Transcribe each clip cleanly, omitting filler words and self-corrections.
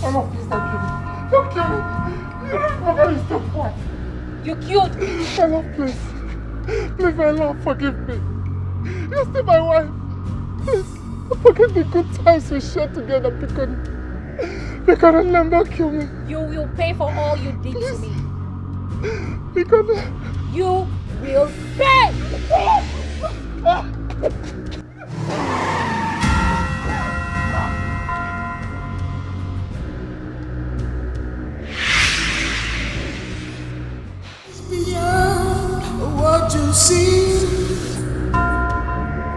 Mama, please don't kill me. Don't kill me. Mama, you stop what? You killed me. My love, please. Please, my love, forgive me. You're still my wife. Please, forget the good times we shared together because never kill me. You will pay for all you did to me. Because you will pay. Beyond what you see,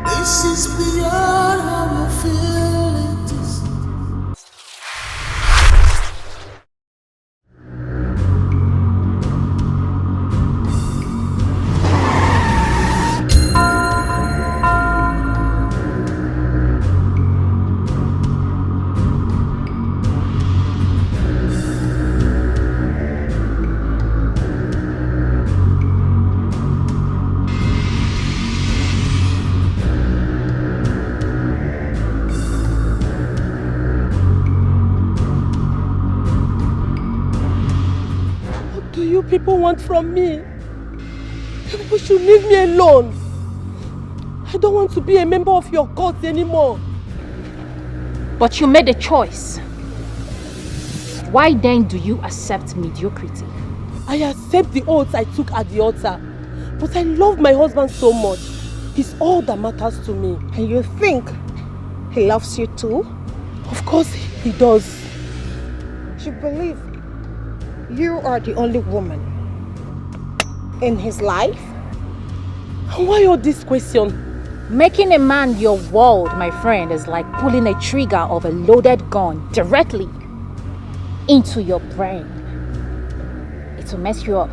this is beyond how you feel it is. People want from me. People should leave me alone. I don't want to be a member of your cult anymore. But you made a choice. Why then do you accept mediocrity? I accept the oaths I took at the altar. But I love my husband so much. He's all that matters to me. And you think he loves you too? Of course he does. You believe you are the only woman in his life? Why all this question? Making a man your world, my friend, is like pulling a trigger of a loaded gun directly into your brain. It will mess you up.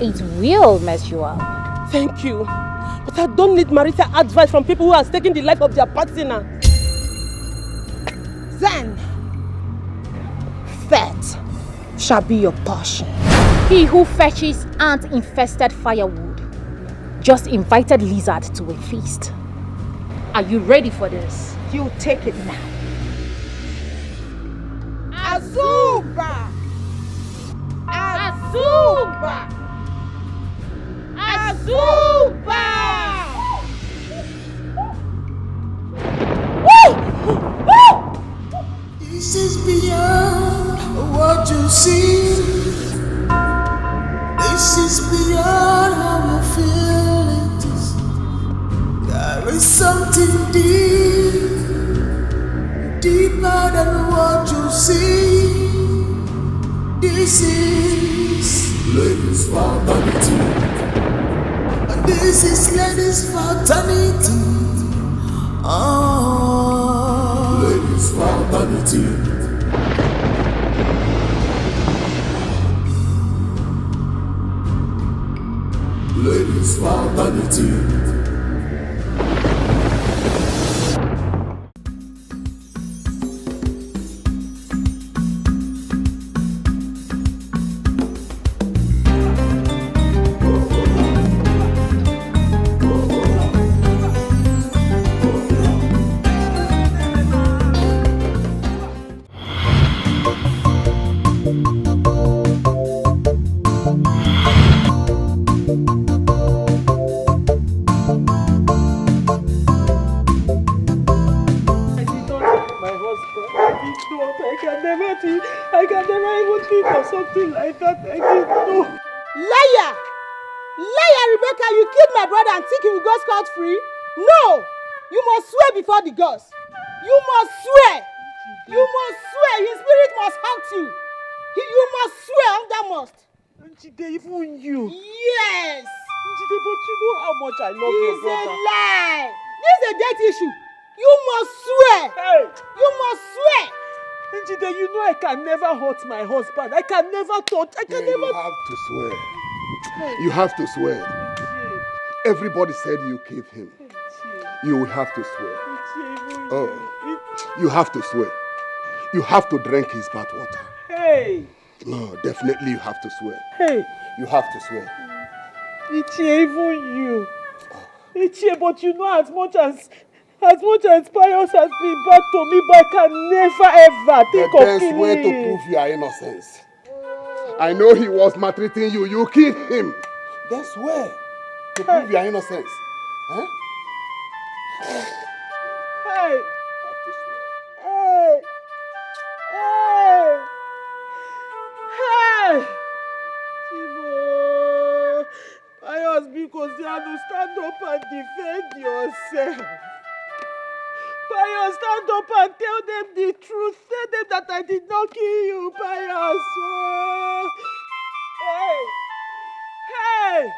It will mess you up. Thank you. But I don't need marital advice from people who are taking the life of their partner. Then, fate shall be your portion. He who fetches ant-infested firewood just invited lizard to a feast. Are you ready for this? You take it now. Azuba! Azuba! Azuba! This is beyond what you see. This is beyond how you feel it is. There is something deeper than what you see. This is ladies' fraternity. And this is ladies' fraternity. Ladies' fraternity. Ladies' fraternity. I can never even think of something like that. I didn't know. Liar! Liar, Rebecca, you killed my brother and think he will go scot-free? No! You must swear before the gods. You must swear! You must swear! His spirit must haunt you. You must swear under must. Njide, even you. Yes! Njide, but you know how much I love your brother. It's a lie! This is a death issue. You must swear! Hey! You must swear! Njide, you know I can never hurt my husband. I can never touch. I can never. You have to swear. You have to swear. Everybody said you killed him. You will have to swear. Oh, you have to swear. You have to drink his bathwater. Hey! Oh, definitely you have to swear. Hey! You have to swear. Ichie, even you. Ichie, but you know as much as As much as Pius has been bad to me, but I can never ever think of The best killing way to him. prove your innocence. I know he was maltreating you. You killed him. Then swear to prove your innocence. Huh? Hey! Hey! Hey! Hey! Chibo! Pius, because you have to stand up and defend yourself. Pius, stand up and tell them the truth. Tell them that I did not kill you, Pius. Oh. Hey! Hey!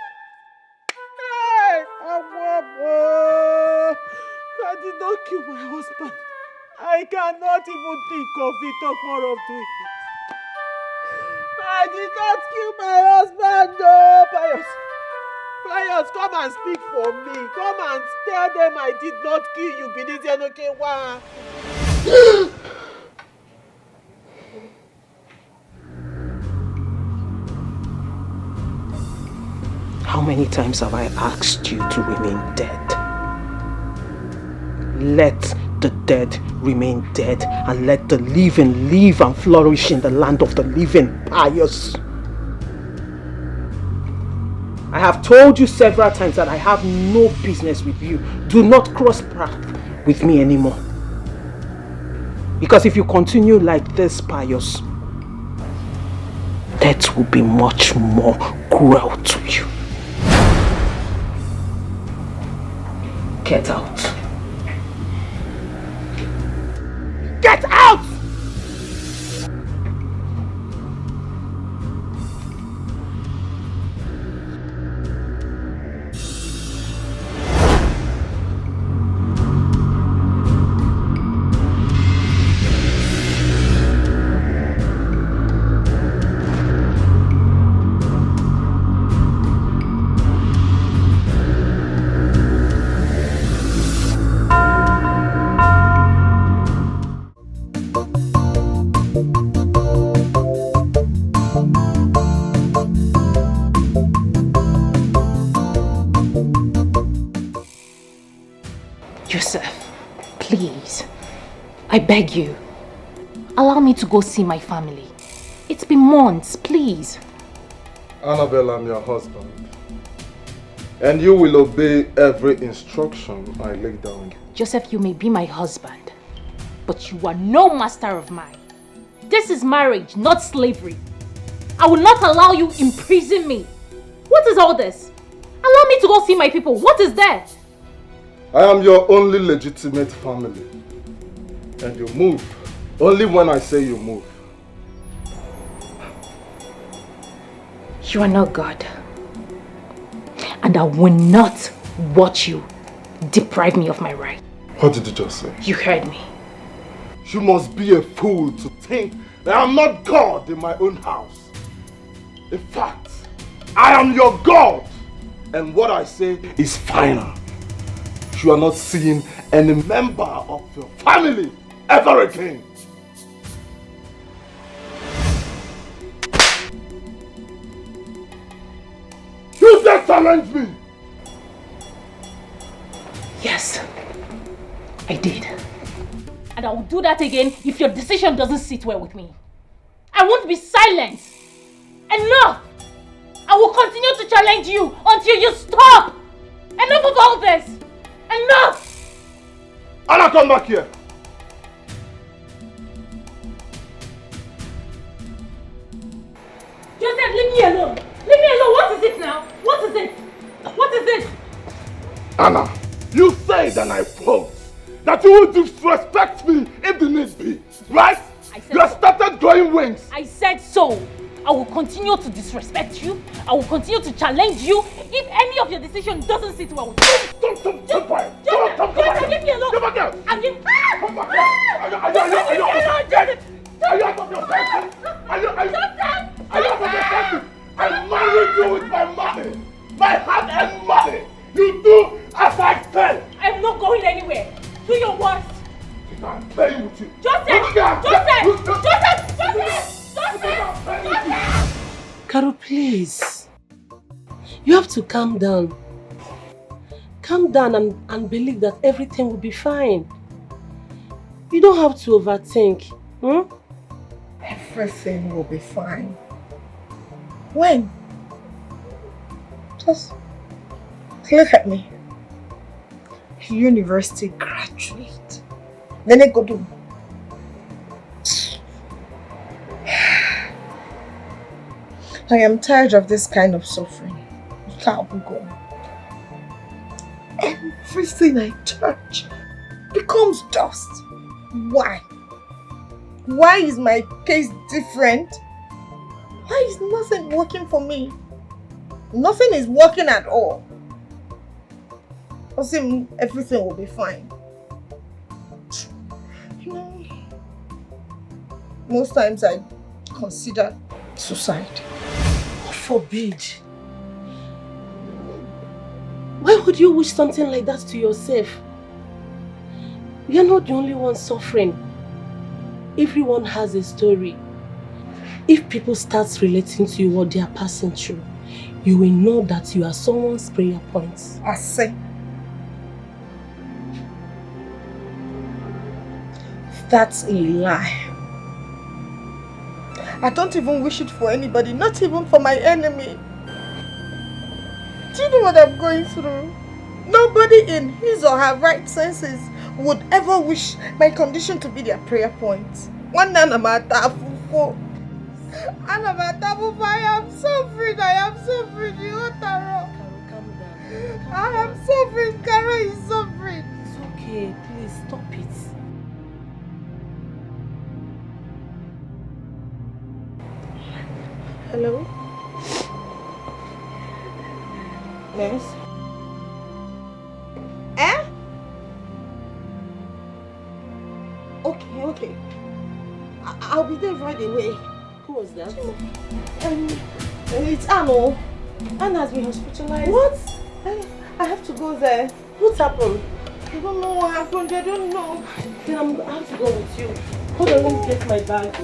Hey! Amabo! I did not kill my husband. I cannot even think of it, talk more of doing it. I did not kill my husband, no, Pius. Pius, come and speak for me. Come and tell them I did not kill you. Binizianokewa. How many times have I asked you to remain dead? Let the dead remain dead and let the living live and flourish in the land of the living, Pius. I have told you several times that I have no business with you. Do not cross paths with me anymore. Because if you continue like this, Pius, death will be much more cruel to you. Get out. Get out! Joseph, please, I beg you, allow me to go see my family. It's been months, please. Annabelle, I'm your husband. And you will obey every instruction I lay down. Joseph, you may be my husband, but you are no master of mine. This is marriage, not slavery. I will not allow you imprison me. What is all this? Allow me to go see my people. What is that? I am your only legitimate family. And you move only when I say you move. You are not God. And I will not watch you deprive me of my right. What did you just say? You heard me. You must be a fool to think that I'm not God in my own house. In fact, I am your God. And what I say is final. You are not seeing any member of your family ever again. You just challenge me. Yes, I did. And I will do that again if your decision doesn't sit well with me. I won't be silent. Enough! I will continue to challenge you until you stop. Enough of all this. Enough! Anna, come back here. Joseph, leave me alone. Leave me alone. What is it now? What is it? What is it? Anna, you said, and I quote, that you will disrespect me if the need be, right? You have started growing wings. I said so. I will continue to disrespect you. I will continue to challenge you if any of your decisions doesn't sit well with you. Come back. Leave me alone. Come back here. Come back here. Are you out of your senses? Are you out of your senses? I married you with my money. My heart and money. You do as I said. I'm not going anywhere. Do your worst. I'm playing with you. Joseph! Carol, please. You have to calm down. Calm down and believe that everything will be fine. You don't have to overthink. Everything will be fine. When? Just look at me. University graduate. Then I go do. I am tired of this kind of suffering. Can't go. Everything I touch becomes dust. Why? Why is my case different? Why is nothing working for me? Nothing is working at all. Also, everything will be fine. You know, most times I consider suicide. God forbid. Why would you wish something like that to yourself? You're not the only one suffering. Everyone has a story. If people start relating to you what they are passing through, you will know that you are someone's prayer points. I say. That's a lie. I don't even wish it for anybody, not even for my enemy. Do you know what I'm going through? Nobody in his or her right senses would ever wish my condition to be their prayer point. I am suffering, you want to Calm down. I am suffering, Kara is suffering. It's okay, please stop it. Hello? Yes? Okay. I'll be there right away. Who was that? It's Anno. Anna has been hospitalized. What? I have to go there. What happened? I don't know what happened. I don't know. Then I have to go with you. Hold on, let me get my bag.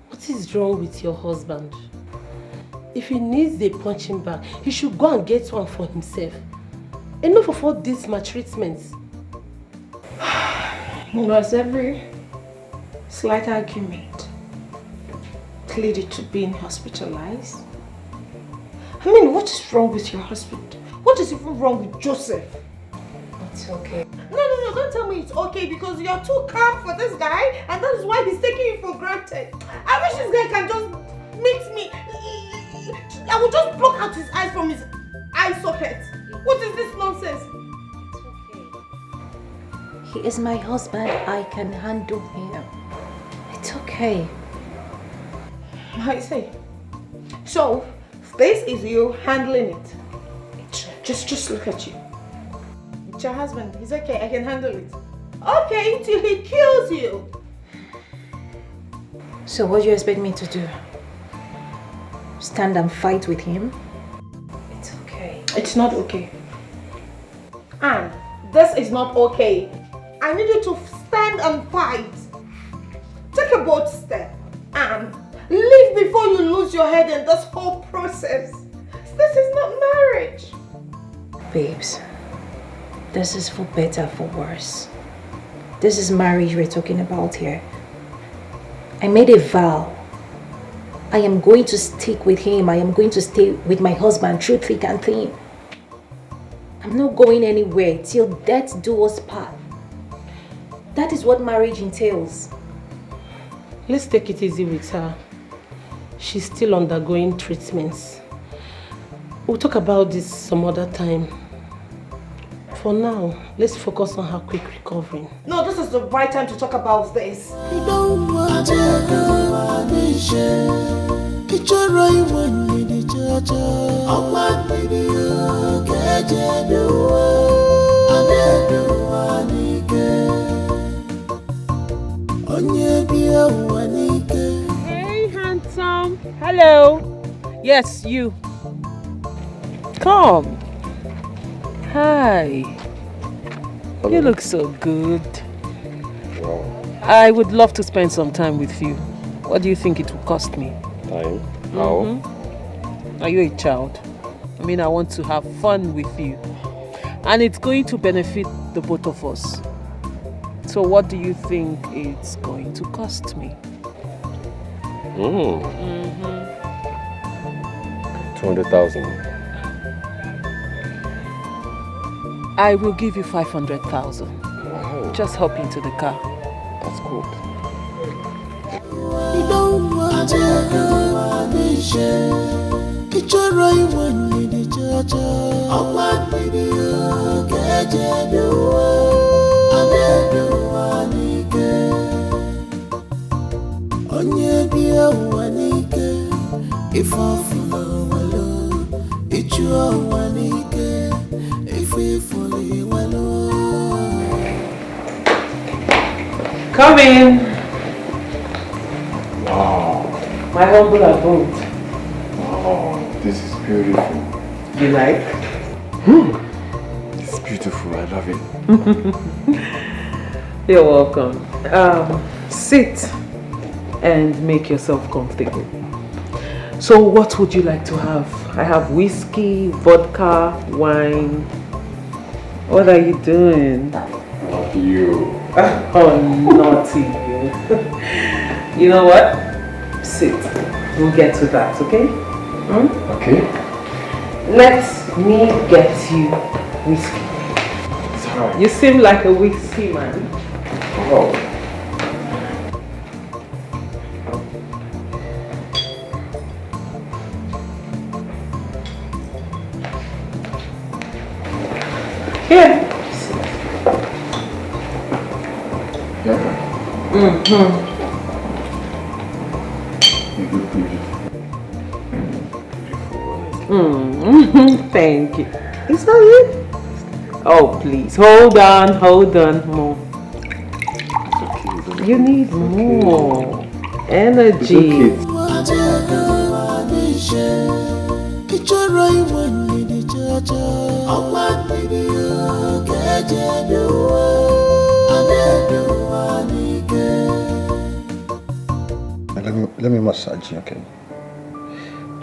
What is wrong with your husband? If he needs a punching bag, he should go and get one for himself. Enough of all these maltreatments. Was every slight argument pleaded to being hospitalized? I mean, what is wrong with your husband? What is even wrong with Joseph? It's okay. No, don't tell me it's okay because you're too calm for this guy and that is why he's taking you for granted. I wish this guy can just meet me. I will just block out his eyes from his eye socket. What is this nonsense? He is my husband. I can handle him. It's okay. I say. So, this is you handling it. Just look at you. It's your husband. He's okay. I can handle it. Okay, till he kills you. So what do you expect me to do? Stand and fight with him? It's okay. It's not okay. And this is not okay. I need you to stand and fight. Take a bold step and leave before you lose your head in this whole process. This is not marriage. Babes, this is for better, for worse. This is marriage we're talking about here. I made a vow. I am going to stick with him. I am going to stay with my husband through thick and thin. I'm not going anywhere till death do us part. That is what marriage entails. Let's take it easy with her. She's still undergoing treatments. We'll talk about this some other time. For now, let's focus on her quick recovery. No, this is the right time to talk about this. Hey, handsome. Hello. Yes, you. Come. Hi. You look so good. Wow. I would love to spend some time with you. What do you think it will cost me? Time? How? Are you a child? I mean, I want to have fun with you. And it's going to benefit the both of us. So what do you think it's going to cost me? 200,000. I will give you 500,000. Wow. Just hop into the car. That's cool. Come in. Wow. My humble abode. Wow. This is beautiful. You like? It's beautiful. I love it. You're welcome. Sit and make yourself comfortable. So what would you like to have? I have whiskey, vodka, wine. What are you doing? Love you. Oh, naughty you. You know what? Sit. We'll get to that, okay? Okay. Let me get you whiskey. It's alright. You seem like a whiskey man. Wow. Here. Yeah. You look beautiful. Thank you. Is that it? Oh, please. Hold on. More. You need more energy. Let me massage you, okay?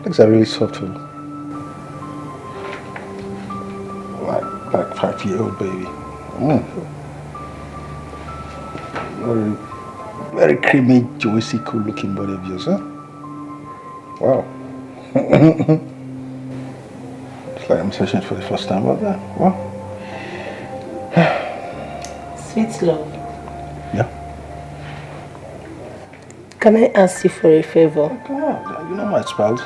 Legs are really soft. Like 5-year-old baby. Very creamy, juicy, cool looking body of yours, huh? Wow. It's like I'm searching for the first time about that. Wow. Sweet love. Yeah. Can I ask you for a favor? Come on, you know my spouse.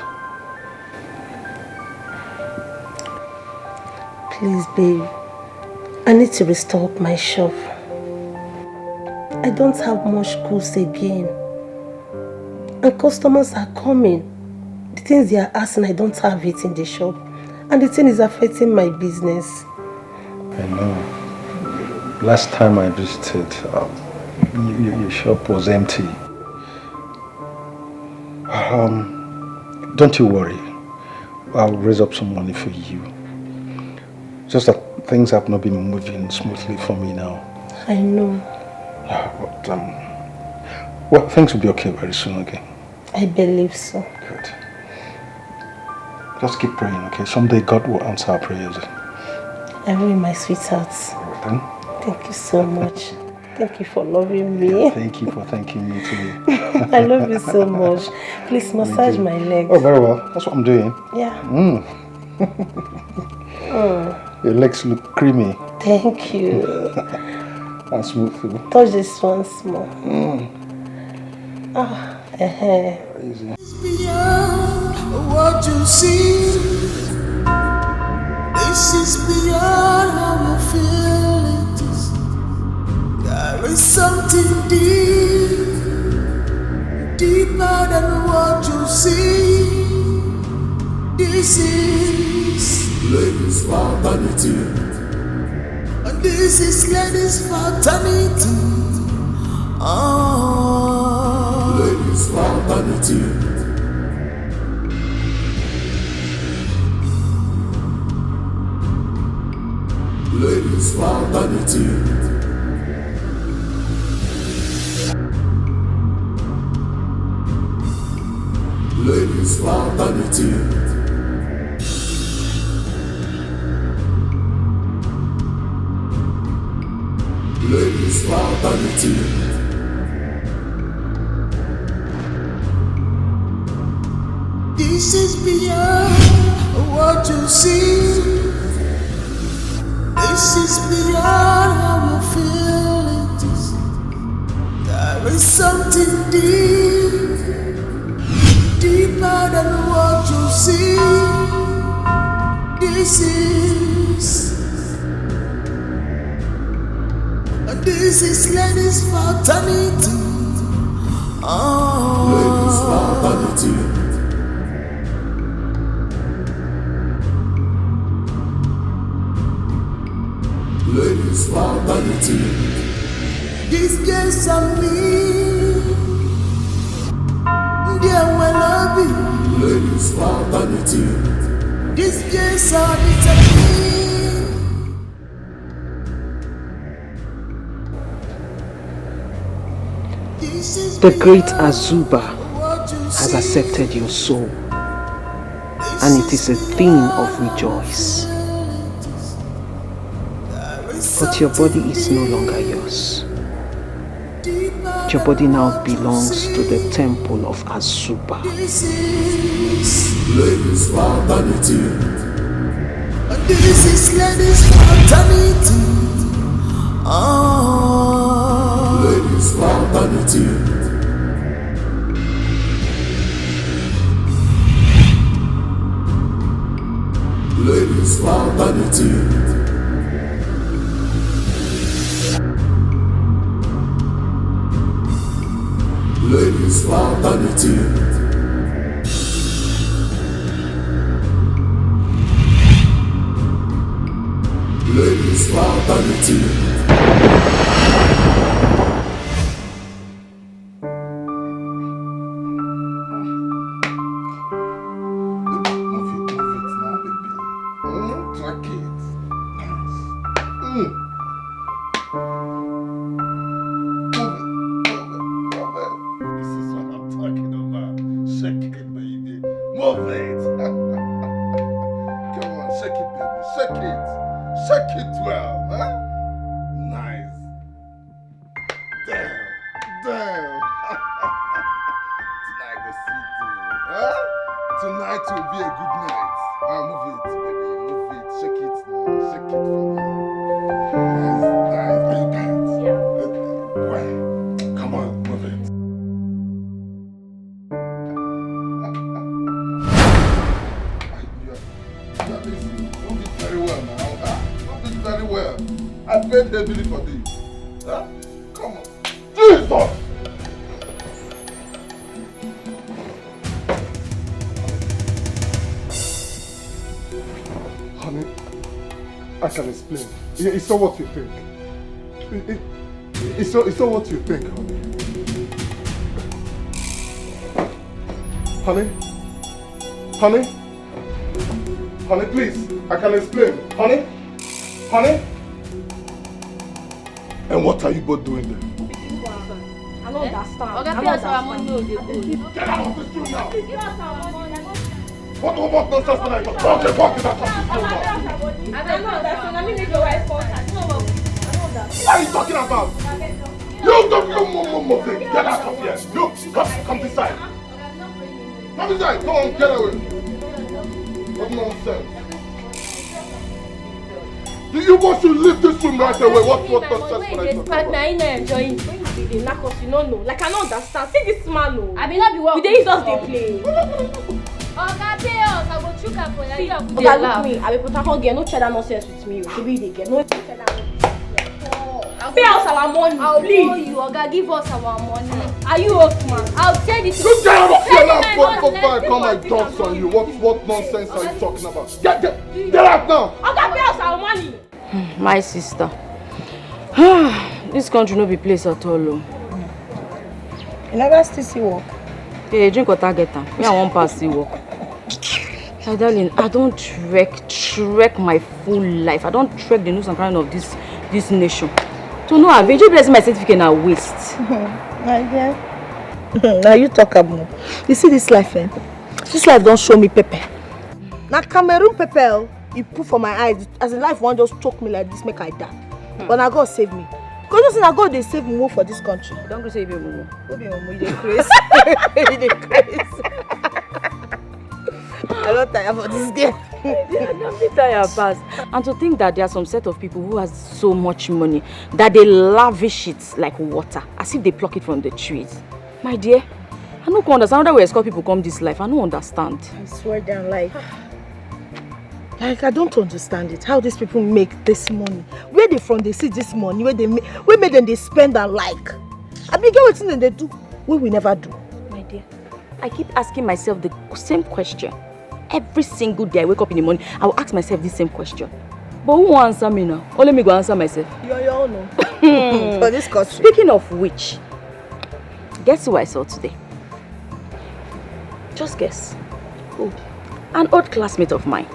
Please, babe. I need to restock my shop. I don't have much goods again. And customers are coming. The things they are asking, I don't have it in the shop. And the thing is affecting my business. I know. Last time I visited, your shop was empty. Don't you worry. I'll raise up some money for you. Just that things have not been moving smoothly for me now. I know. But, well, things will be okay very soon, okay? I believe so. Good. Just keep praying, okay? Someday God will answer our prayers. I will, my sweetheart. Alright then. Thank you so much. Thank you for loving me. Yeah, thank you for thanking me too. I love you so much. Please massage my legs. Oh, very well. That's what I'm doing. Yeah. Your legs look creamy Thank you. and smooth too. Touch this one small. Easy. Beyond what you see. This is beyond how you feel it is. There is something deep, deeper than what you see. This is ladies' fraternity. And this is ladies' fraternity. Ladies' fraternity. Ladies' fraternity. Ladies for vanity. Ladies for vanity. This is beyond what you see. This is beyond how you feel it is. There is something deep, deeper than what you see. This is ladies fraternity. Ladies fraternity. Ladies fraternity. These girls are me. They will love you. Ladies fraternity. These girls are me. The great Azuba has accepted your soul, and it is a thing of rejoice. But your body is no longer yours. Your body now belongs to the temple of Azuba. Ladies for vanity. This is ladies for vanity. Ladies for vanity. Ladies for vanity. Ladies for vanity. Ladies for vanity. It's not what you think. It's not what you think, honey. Honey? Honey, please. I can explain. Honey? Honey? And what are you both doing there? I don't understand. Get out of this room now! What nonsense when I talk? Okay, walk in that house. I don't understand. I mean, make your wife contact. What are you talking about? You move it. Get out of here. You, come this side. Come this side. Come on, get away. What nonsense? You want to leave this room right away. What nonsense when I talk about? I know enjoying. When you be the knack us, you don't know. Like, I don't understand. See this man, no. I mean, not be what. They just they play. Oga, pay us. I go chook am for you. Oga, look me. I will put a girl. No share that nonsense with me. She be the girl. No share that nonsense. Pay us our money, I'll please. pay you, Oga. Give us our money. Are you okay? I'll tell this. You get out of here now! Before I call my dogs on you. What nonsense are you talking about? Get out now! Oga, pay us our money. My sister. This country no be place at all. You never still see work. Hey, drink water, get am. Me, I won't pass the work. My darling, I don't trek my full life. I don't trek the news and crying of this nation. To no avail, you bless my certificate na waste. My dear. Now you talk about. You see this life, eh? This life don't show me pepper. Now Cameroon pepper, you put for my eyes. As in life, one just choke me like this, make I die. But now God save me. Because you see, now God they save me for this country. Don't go save your mumu. Who be mumu? You dey crazy. You dey crazy. I don't tire for this game. Don't be tired, pass. And to think that there are some set of people who has so much money that they lavish it like water, as if they pluck it from the trees. My dear, I don't understand how we escort people come this life. I don't understand. I swear down like I don't understand it. How these people make this money? Where they from? They see this money? Where made them they spend and like? I be get what they do. What we never do. My dear, I keep asking myself the same question. Every single day I wake up in the morning, I will ask myself this same question. But who will answer me now? Only me go answer myself. You're your own. For this country. Speaking of which, guess who I saw today? Just guess. Who? An old classmate of mine.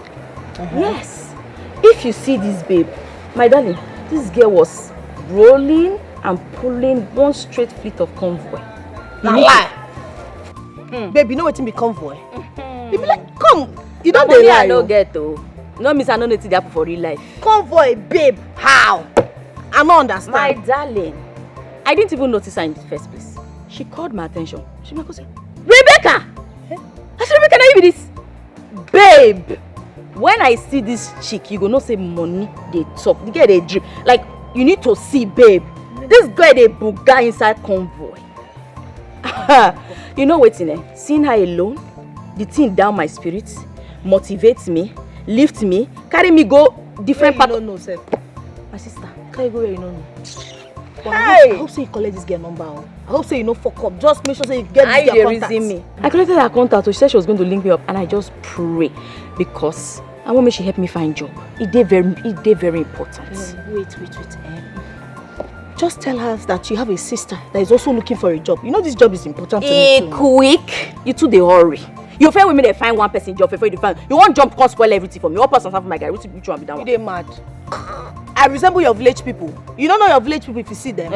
Yes. If you see this babe, my darling, this girl was rolling and pulling one straight fleet of convoy. Now lie. Babe, you know what in be convoy? You be like, come. You don't money lie. I don't get though. No miss I know nothing happen for real life. Convoy, babe. How? I don't understand. My darling, I didn't even notice her in the first place. She called my attention. She made me say, Rebecca! I said, Rebecca, now you be this. Babe, when I see this chick, you go not say money, they talk. You get a drip. Like, you need to see, babe. This guy, they buga inside convoy. You know what's in there? Seeing her alone, the thing down my spirits, motivates me, lift me, carry me go different parts. You don't know, sir. My sister. Can you go where you don't know? Well, Hey! I hope so you collect this girl number. I hope so you know fuck up. Just make sure so you get this girl contact. Me. I collected her contact, so she said she was going to link me up, and I just pray because I want me she help me find job. It very important. Wait. Just tell her that you have a sister that is also looking for a job. You know this job is important to me too. Quick! You two they hurry. You fair with me they find one person job before you find. You won't jump cause spoil everything for me. One person have my guy. Which one be that one? You dey mad. I resemble your village people. You don't know your village people if you see them.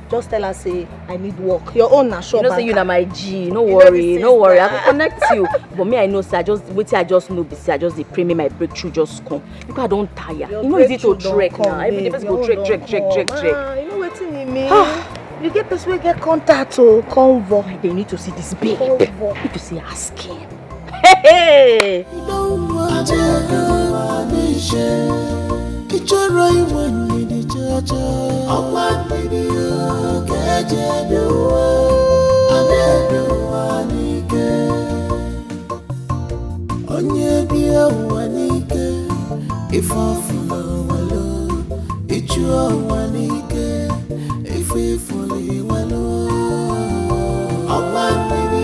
Just tell her say I need work. Your own na sure. You know say you na my G. No worry. I will connect you. But me I know say I just know this. I just dey pray me my breakthrough just come. Because I don't tire. You know easy to trek now. Every day person go trek. You know wetin e mean? You get person wey get contact o convoy. They need to see this babe. Need to see her skin. Hey. Ìjọ́rọ̀ ìwọ ni di jọjọ. Ọ̀pá níbi òkèjè dùwọ̀. Adédùwọ̀ níkẹ́. Onye bí ẹ̀wọ̀ níkẹ́. Ìfọ̀fúnlọ̀ wọ̀lọ́. Ìjú ọ̀wọ̀ níkẹ́. Ìfìfúnlẹ̀ wọ̀lọ́. Ọ̀pá níbi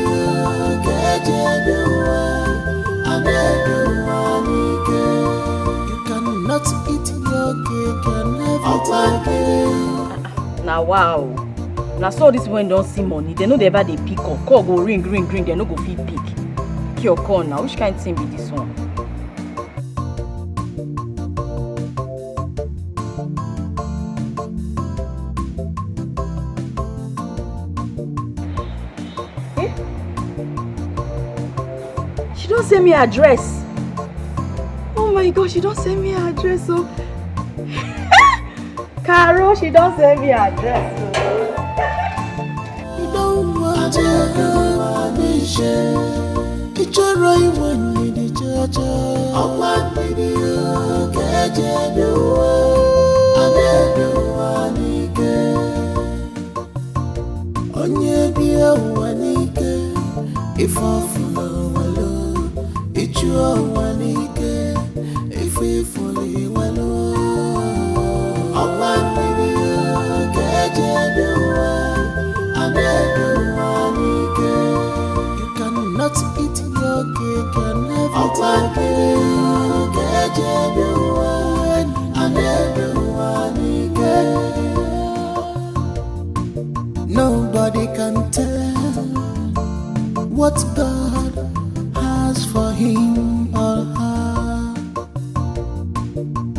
òkèjè dùwọ̀. Adédùwọ̀ níkẹ́. You cannot eat your cake and have it again. Now wow. Now so this when don't see money, they know they ever they pick up. Call go ring, they no go fit pick. Pick your call now. Which kind of thing be this one? She don't send me address. Oh my God, she don't send me her address, so Carol, she don't send me her address. You don't want to it's a right one with the judge. I want video, catch it, do on your beer, one if I follow, it's your one. If we fully well, I want maybe get you you cannot eat your cake and have it again. Nobody can tell what God has for him or her.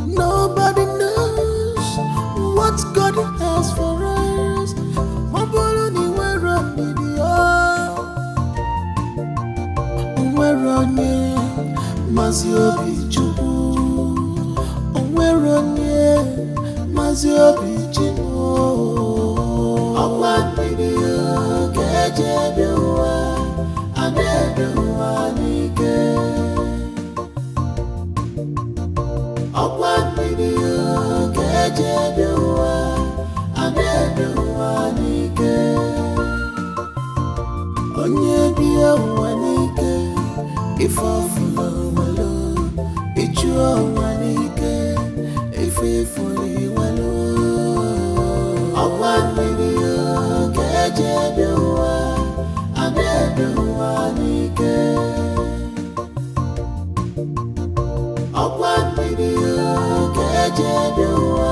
Nobody knows what God has for us. onweronye mazi obi chukwu onweronye mazi obi chimo ọkwa mmiri ga-eje ebe ụwa a na-ebe ụwa n'ike ọkwa mmiri ga-eje ebe ụwa a na-ebe ụwa n'ike onye bi ụwa n'ike ife ọfụla welo ịchụ ụwa n'ike ife ifụla iwelo ọkwa mmiri ga-eje ebe ụwa a na-ebe ụwa n'ike ọkwa mmiri ga-eje ebe ụwa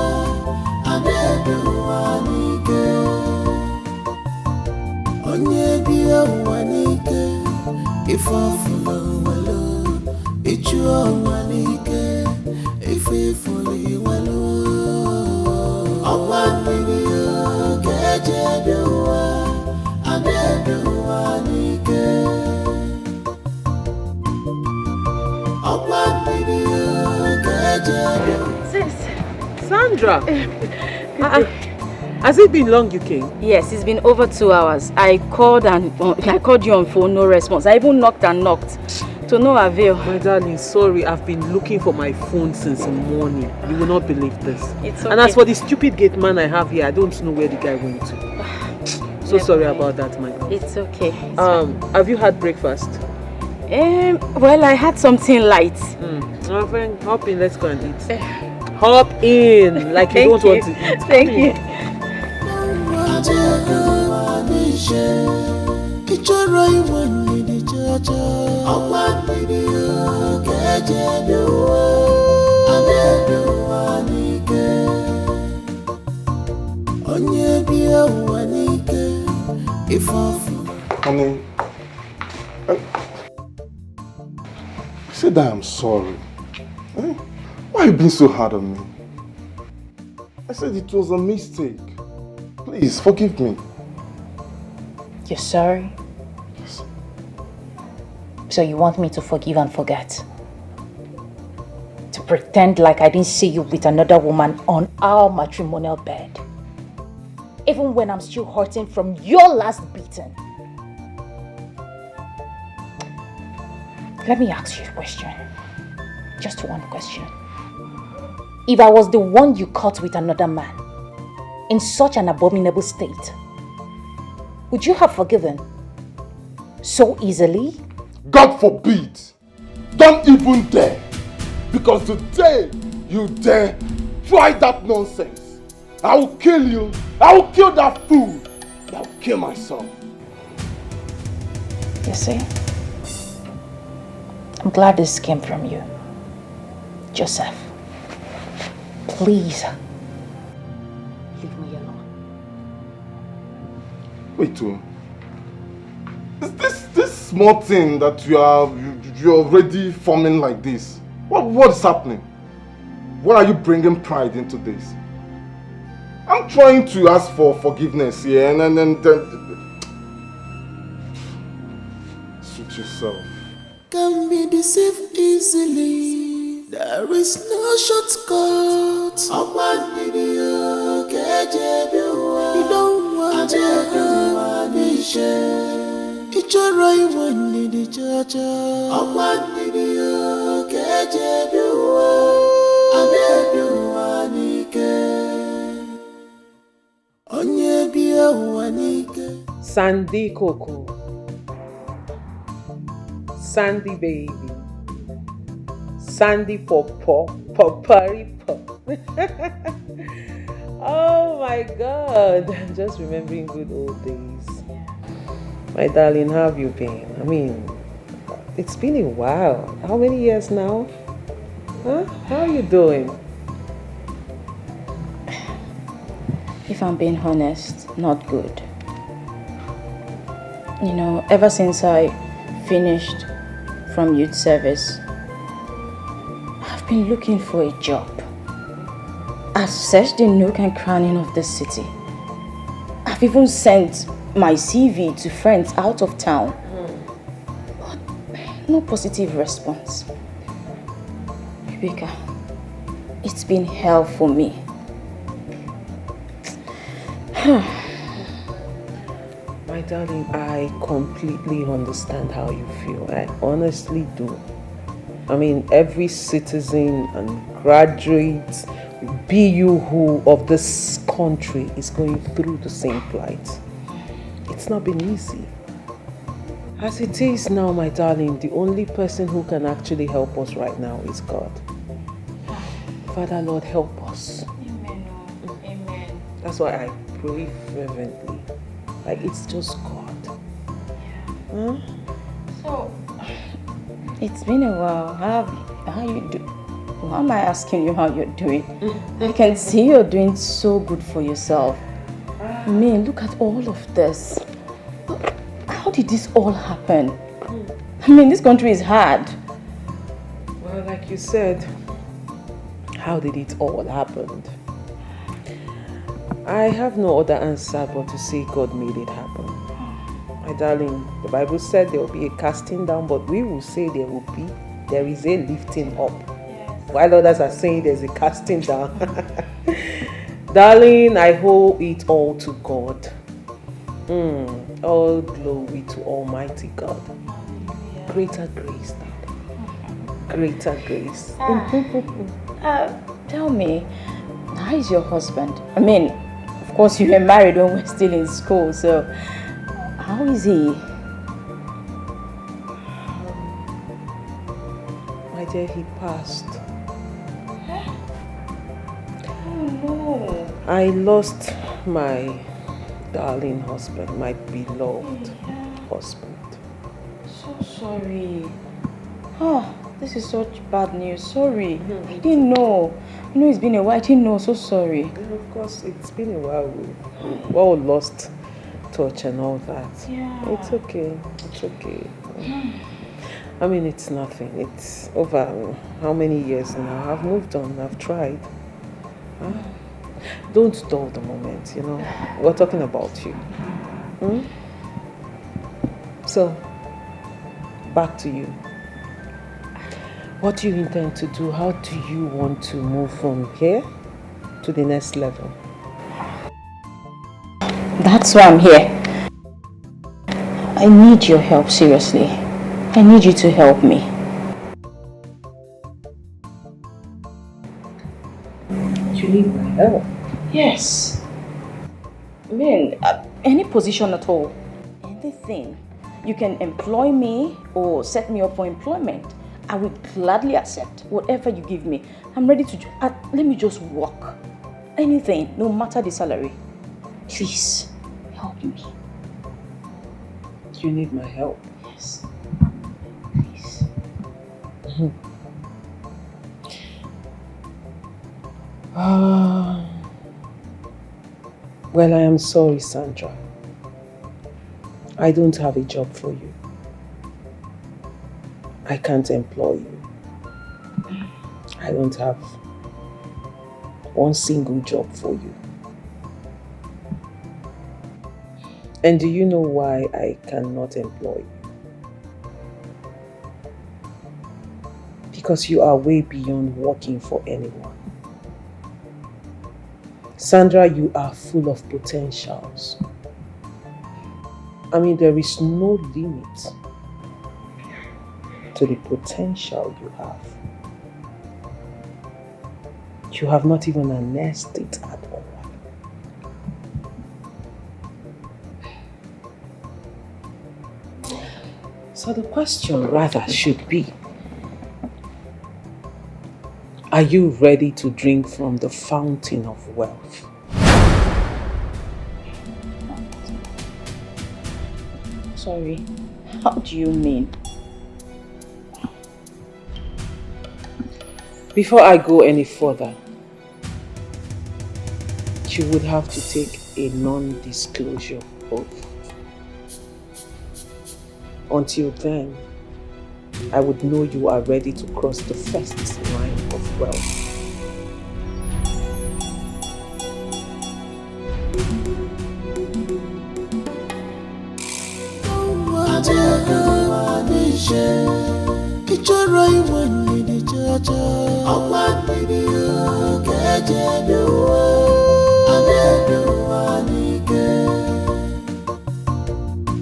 a na-ebe ụwa n'ike onye bi ụwa n'ike ife ọfụla welo ịchụ ụwa n'ike ife ifụla iwelo ọkwa mmiri ga-eje ebe ụwa a na-ebe ụwa n'ike ọkwa mmiri ga-eje ebe Sis, Sandra. Has it been long you came? Yes, it's been over 2 hours. I called you on phone, no response. I even knocked and knocked. To no avail. My darling, sorry, I've been looking for my phone since morning. You will not believe this. It's okay. And as for the stupid gate man I have here, I don't know where the guy went to. So sorry about that, my girl. It's okay. Have you had breakfast? Well, I had something light. My friend, hop in, let's go and eat. Hop in, like you don't want to eat. Thank you. ịchọrọ iwe mmiri chacha ọkwa mmiri ga-eje ebe ụwa a na-ebe ụwa n'ike onye bi ụwa n'ike ife ọfụ Honey, I said that I'm sorry. Why are you being so hard on me? I said it was a mistake. Please, forgive me. You're sorry? Yes. So you want me to forgive and forget? To pretend like I didn't see you with another woman on our matrimonial bed? Even when I'm still hurting from your last beating? Let me ask you a question. Just one question. If I was the one you caught with another man, in such an abominable state, would you have forgiven so easily? God forbid! Don't even dare! Because the day you dare try that nonsense, I will kill you. I will kill that fool. I will kill myself. You see? I'm glad this came from you. Joseph, please, leave me alone. Wait, is this small thing that you're already forming like this? What is happening? Why are you bringing pride into this? I'm trying to ask for forgiveness here and then suit yourself. Can be deceived easily. There is no shortcut. You don't want to it's a right one in the church. Sandy Coco. Sandy baby. Sandy Popo. Popari Pop. Oh my God. I'm just remembering good old days. My darling, how have you been? I mean, it's been a while. How many years now? Huh? How are you doing? If I'm being honest, not good. You know, ever since I finished from youth service, I've been looking for a job. I've searched the nook and cranny of the city. I've even sent my CV to friends out of town. But No positive response. Rebecca, it's been hell for me. My darling, I completely understand how you feel. I honestly do. I mean, every citizen and graduate, be you who of this country is going through the same plight. It's not been easy. As it is now, my darling, the only person who can actually help us right now is God. Father, Lord, help us. Amen. Amen. That's why I pray fervently. Like, it's just God. Yeah. So, it's been a while. How you do? Why am I asking you how you're doing? I can see you're doing so good for yourself. I mean, look at all of this. How did this all happen? I mean, this country is hard. Well, like you said, how did it all happen? I have no other answer but to say God made it happen. My darling, the Bible said there will be a casting down, but we will say there is a lifting up. Yes. While others are saying there's a casting down. Darling, I owe it all to God. All glory to Almighty God. Greater grace, darling. Greater grace. Tell me, how is your husband? I mean, of course you were married when we were still in school, so how is he? My dear, he passed. Oh no. I lost my darling husband, my beloved husband. So sorry. Oh, this is such bad news. Sorry. I didn't know. You know, it's been a while. I didn't know. So sorry. And of course, it's been a while. We all lost touch and all that. Yeah. It's okay. It's okay. I mean, it's nothing. It's over how many years now? I've moved on. I've tried. Huh? Don't dull the moment, you know. We're talking about you. So, back to you. What do you intend to do? How do you want to move from here to the next level? That's why I'm here. I need your help, seriously. I need you to help me. You need my help? Yes. I mean, any position at all. Anything. You can employ me or set me up for employment. I will gladly accept whatever you give me. I'm ready to let me just work. Anything, no matter the salary. Please, help me. You need my help? Yes. Please. Well, I am sorry, Sandra. I don't have a job for you. I can't employ you. I don't have one single job for you. And do you know why I cannot employ you? Because you are way beyond working for anyone. Sandra, you are full of potentials. I mean, there is no limit to the potential you have. You have not even harnessed it at all. So the question rather should be, are you ready to drink from the fountain of wealth? Sorry, how do you mean? Before I go any further, you would have to take a non-disclosure oath. Until then, I would know you are ready to cross the first line of wealth. What Roy one in the church. Oh, one video, catch everyone. I never want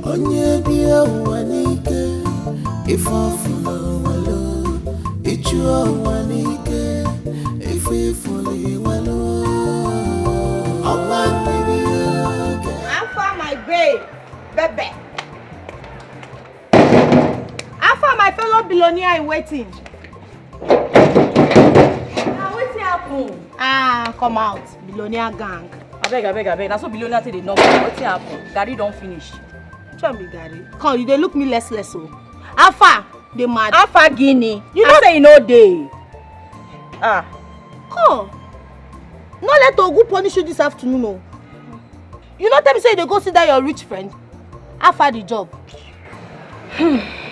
onye bia wanike. If I follow my love, it's your wanike. If we follow my love, I want video. How far my babe, baby? How far my fellow billionaire is waiting? Now what's happen? Ah, come out, billionaire gang. I beg. That's what billionaire say they know. What's happen? Gary don't finish. Tell me, Gary. Come, you they look me less so. How far? They mad. How far Guinea? You know say you know day. Ah. Come. No let Ogu punish you this afternoon, no. You not tell me say they go see that your rich friend. How far the job?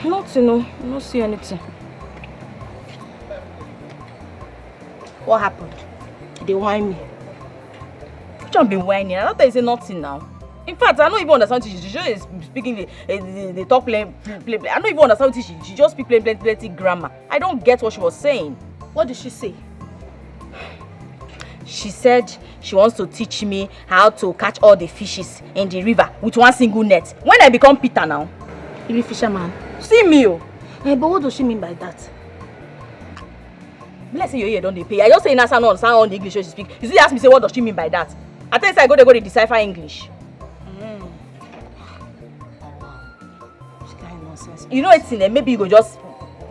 Nothing, no. I don't see anything. What happened? They whine me. You don't be whining. I don't tell you say nothing now. In fact, I don't even understand what she just speaking the talk plain. I don't even understand what she just speak plenty grammar. I don't get what she was saying. What did she say? She said she wants to teach me how to catch all the fishes in the river with one single net. When I become Peter now. You be fisherman. See me, oh. But what does she mean by that? Let's say your ear don't they pay. I just say in answer no understand all the English she speak. You see ask me say what does she mean by that? I tell you say I go to decipher English. You know it's in there. Maybe you go just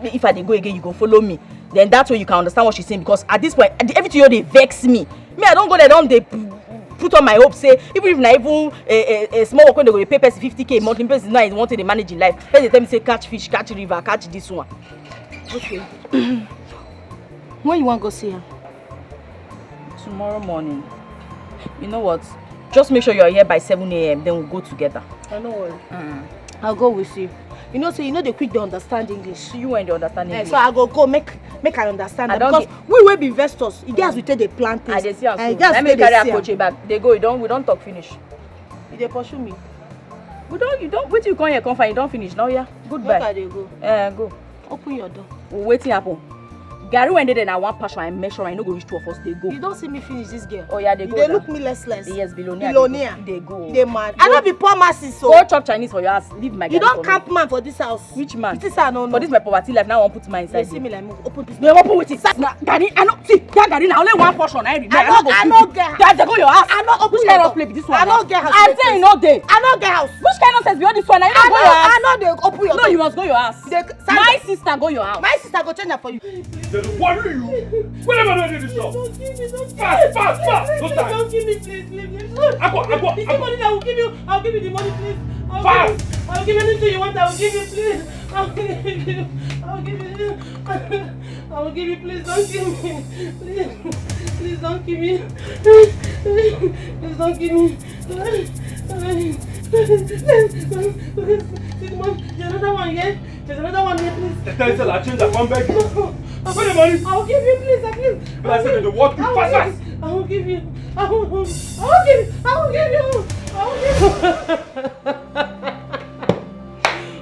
if I dey go again, you go follow me. Then that way you can understand what she's saying. Because at this point, everything you they vex me. Me, I don't go there. Don't they put on my hope? Say even if na even a small work when they go pay person 50k monthly, person now is wanting to manage in life. Then they tell me say catch fish, catch river, catch this one. Okay. When you want to go see her? Tomorrow morning. You know what? Just make sure you are here by 7 a.m. Then we'll go together. I know what. I'll go with you. You know, so you know they quick they understand English. You and they understand English. So I go make I understand them because we will be investors. You guys will take the plan things. I dey see am so. Let me carry approach back. They go. We don't talk finish. You dey pursue me. You don't. Wait till you come here, come find. You don't finish now, yeah. Goodbye. Where they go? Go. Open your door. We'll waiting happen. Gary went there now one passion and make sure I know go reach 2 of us. They go. You don't see me finish this girl. Oh yeah, they go. They look me less. Yes, billionaire. They go. They mad. I don't be poor masses so. Go chop Chinese for your ass. Leave my. You don't camp man for this house. Which man? It is I no. For this my poverty life now I won't put mine inside. They see me like move. Open this. They open with it. Gary, I know. See, that Gary now only one portion. I don't get. They go your house. I know open. Which kind of play this one? I don't get house. I say you know day. I don't get house. Which kind of sense beyond this one? I don't go your house. I know they open your door. No, you must go your house. My sister go your house. My sister go change that for you. They don't worry you. Whenever they do this stuff. Fast. No time. Don't give me, please. Leave. I go. It's the money that I will give you. I'll give you the money, please. I'll give you anything you want. I will give you, please. I'll give you. Please don't kill me. Please don't kill me. Please don't kill me. There's another one here. Please. Tell you I change that one bag. Where the money? I'll give you, please. But I said the work you fast. I will give you. I will give you.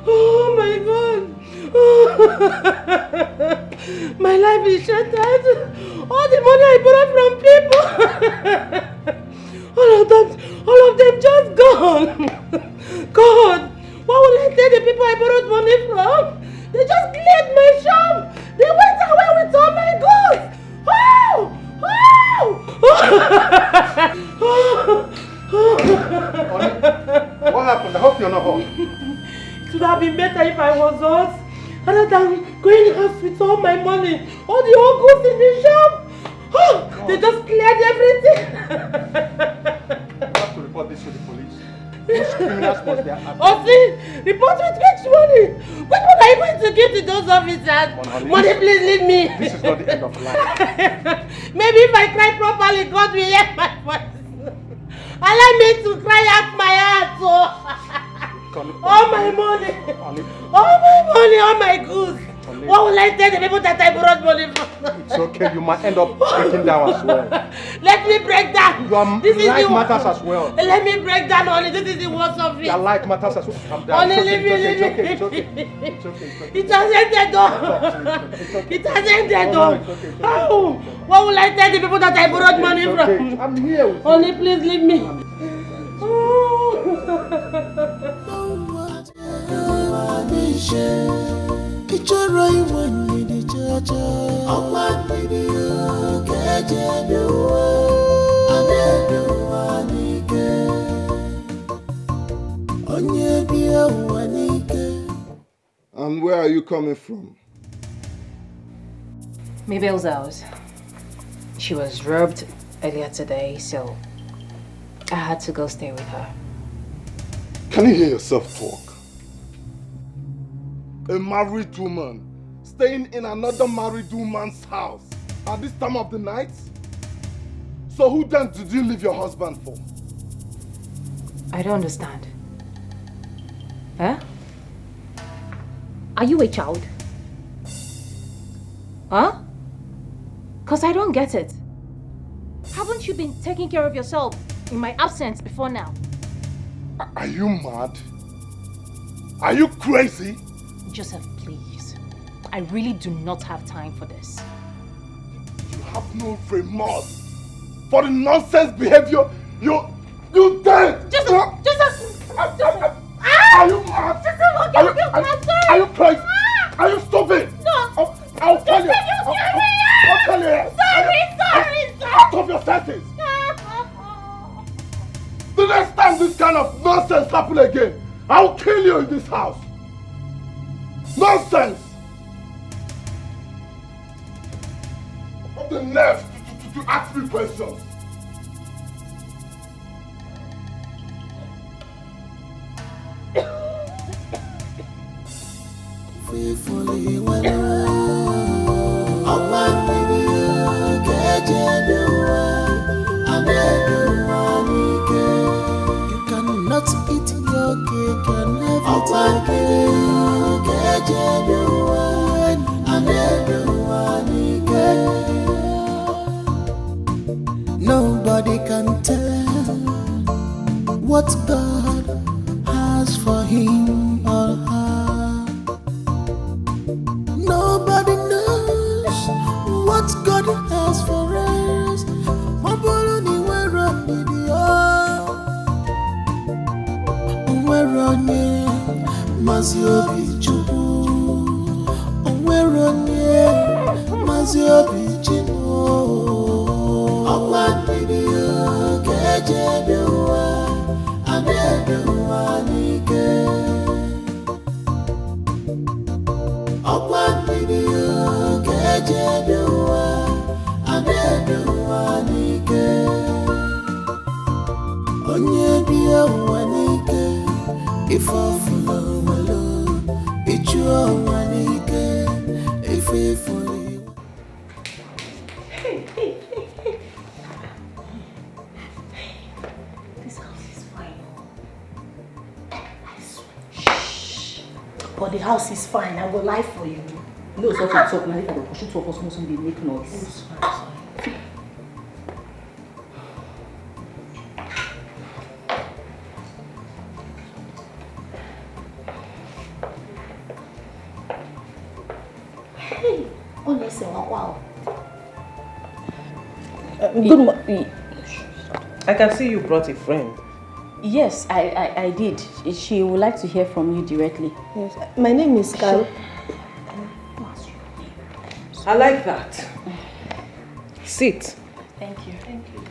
Oh my God. My life is shattered. All the money I borrowed from people. all of them just gone. God, what will I tell the people I borrowed money from? They just cleared my shop. They went away with all my goods. What happened? I hope you're not home. It would have been better if I was hurt, rather than going out with all my money, all the old goods in the shop. They just cleared everything. You have to report this to the police. Those criminals must be happy. Report with which money? Which one are you going to give to those officers? Money, please leave me. This is not the end of life. Maybe if I cry properly, God will hear my voice. Allow me to cry out my heart. All my money. All my goods. What will I tell the people that I borrowed money from? It's okay, you might end up breaking down as well. Let me break down. Your life matters as well. Let me break down, honey. This is the worst of it. Your life matters as well. Calm down. Honey, It's okay. It has ended though. It has ended though. How? What will I tell the people that I borrowed money from? I'm here with you. Honey, please leave me. And where are you coming from? Mabel's house. She was robbed earlier today, so I had to go stay with her. Can you hear yourself talk? A married woman staying in another married woman's house at this time of the night? So who then did you leave your husband for? I don't understand. Huh? Are you a child? Huh? Cause I don't get it. Haven't you been taking care of yourself in my absence before now? Are you mad? Are you crazy? Joseph, please. I really do not have time for this. You have no remorse for the nonsense behavior you did! Joseph! Are you mad? Are you crazy? Are you stupid? No! I'll tell you! I'll tell you! Sorry! Out of your senses! The next time this kind of nonsense happens again, I'll kill you in this house! Nonsense! Of the nerve to ask me questions! Faithfully well, Okam baby, you cannot eat your cake and have it. Nobody can tell what God has for him or her. Nobody knows what God has for us. If I follow my love, it's your money, if I follow. This house is fine. I swear. Shh. But the house is fine. I will lie for you. No, it's not to talk. Now, if I don't push it to us, mustn't be make noise. Sorry. Good morning. I can see you brought a friend. Yes, I did. She would like to hear from you directly. Yes. My name is Carl. I like that. Sit. Thank you. Thank you.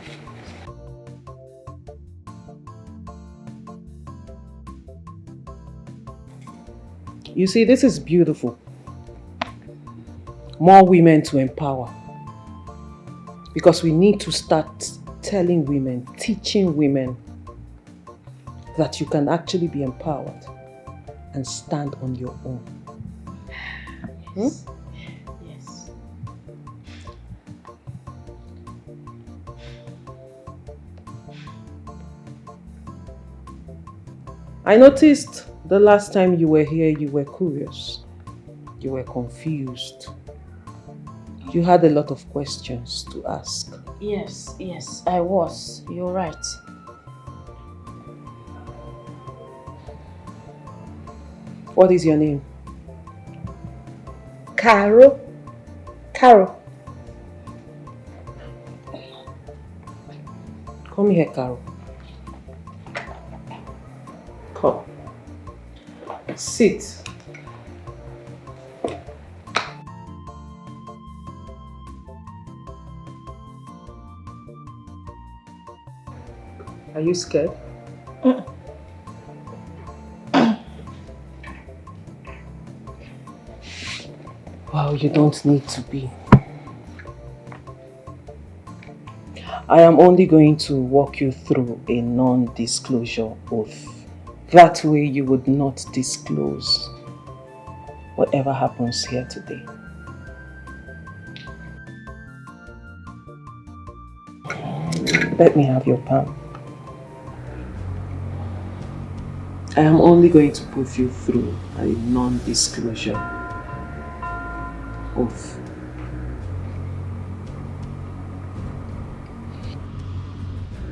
You see, this is beautiful. More women to empower. Because we need to start telling women, teaching women that you can actually be empowered and stand on your own. Yes. Yes. I noticed the last time you were here, you were curious. You were confused. You had a lot of questions to ask. Yes, I was. You're right. What is your name? Carol. Carol. Come here, Carol. Come. Sit. Are you scared? Well, you don't need to be. I am only going to walk you through a non-disclosure oath. That way you would not disclose whatever happens here today. Let me have your palm. I am only going to put you through a non-disclosure oath.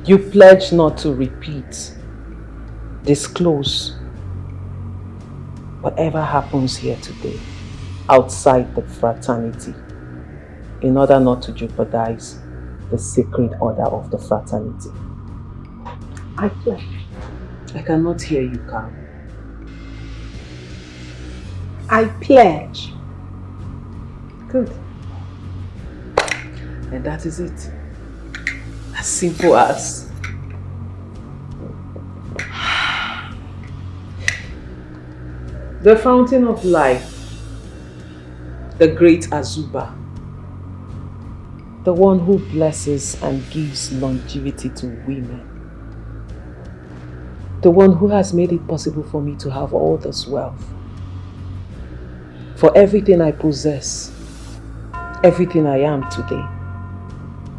You pledge not to repeat, disclose whatever happens here today outside the fraternity in order not to jeopardize the sacred order of the fraternity. I pledge. I cannot hear you, Carl. I pledge. Good. And that is it. As simple as. The fountain of life, the great Azuba, the one who blesses and gives longevity to women, the one who has made it possible for me to have all this wealth. For everything I possess, everything I am today,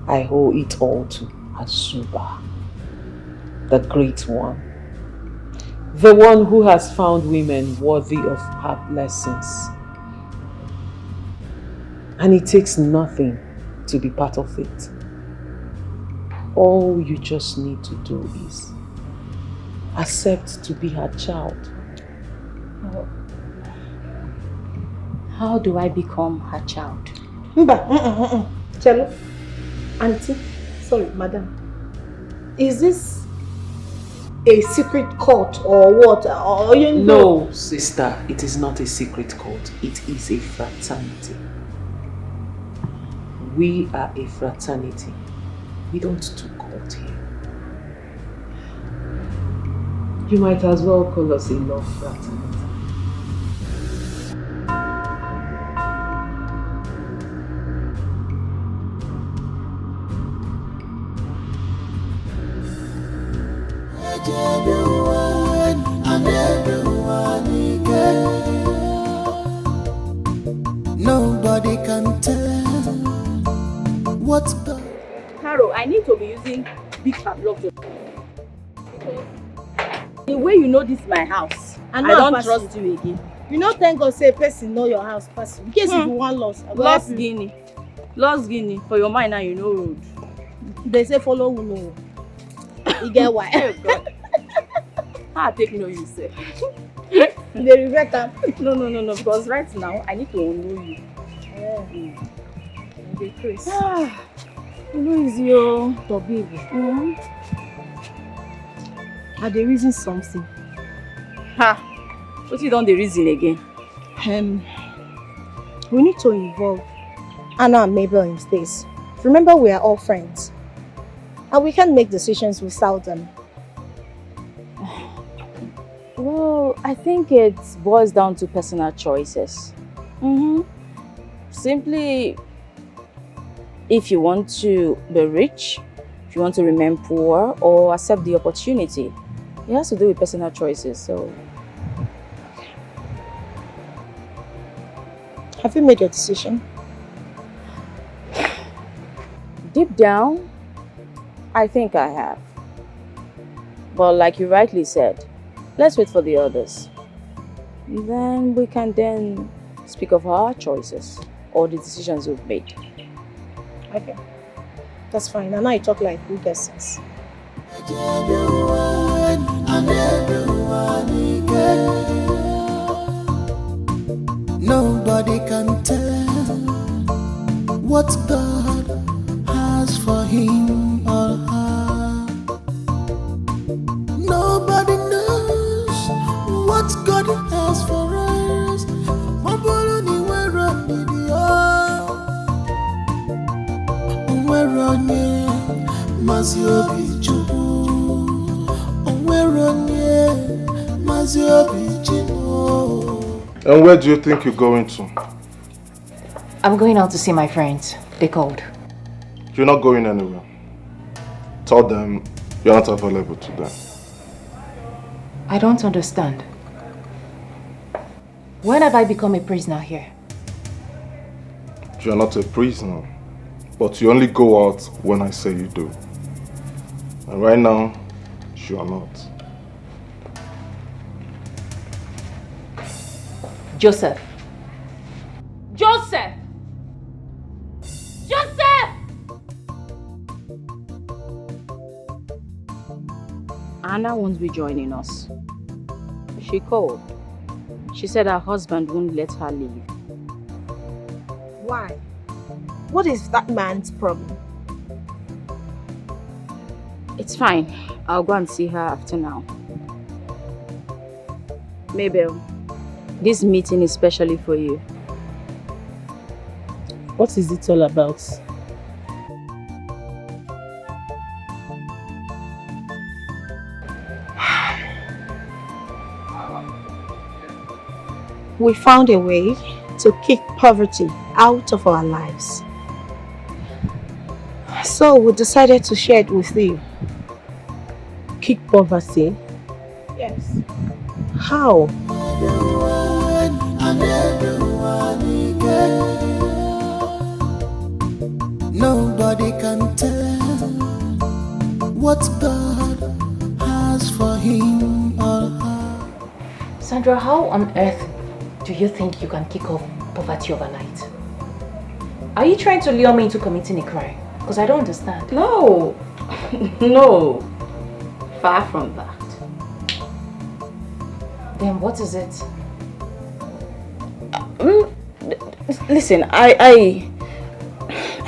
I owe it all to Azuba, the great one. The one who has found women worthy of her blessings. And it takes nothing to be part of it. All you just need to do is accept to be her child. How do I become her child? Mba, Chelo, auntie, sorry, madam. Is this a secret cult or what? Or you know? No, sister, it is not a secret cult. It is a fraternity. We are a fraternity. We don't do cult here. You might as well call us a love fraternity. Nobody can tell what's God. Carol, I need to be using big padlock to because the way you know this is my house, I don't trust you again. You know, thank God say person know your house pass you. In case you want lost. Lost Guinea. For your mind now, you know road. They say follow who know. You get why? Oh God. How I take know you say? They regret that. No. Because right now I need to know you. They crazy. You know it's your baby. Are they reason something? What you done the reason again? We need to involve Anna and Mabel in this. Remember, we are all friends. And we can't make decisions without them. Well, I think it boils down to personal choices. Simply, if you want to be rich, if you want to remain poor, or accept the opportunity, it has to do with personal choices. So, have you made your decision? Deep down, I think I have. But like you rightly said, let's wait for the others. Then we can speak of our choices or the decisions we've made. Okay. That's fine. And now you talk like who gets sense. Nobody can tell what God has for him or her. Nobody knows what God has for us. And where do you think you're going to? I'm going out to see my friends. They called. You're not going anywhere. Tell them you're not available to them. I don't understand. When have I become a prisoner here? You're not a prisoner, but you only go out when I say you do. And right now, you are not. Joseph. Joseph! Joseph! Anna won't be joining us. She called. She said her husband won't let her leave. Why? What is that man's problem? It's fine. I'll go and see her after now. Mabel, this meeting is specially for you. What is it all about? We found a way to kick poverty out of our lives. So we decided to share it with you. Kick poverty? Yes. How? Nobody can tell what God has for him or her. Sandra, how on earth do you think you can kick off poverty overnight? Are you trying to lure me into committing a crime? Because I don't understand. No. No. Far from that. Then what is it? Listen, I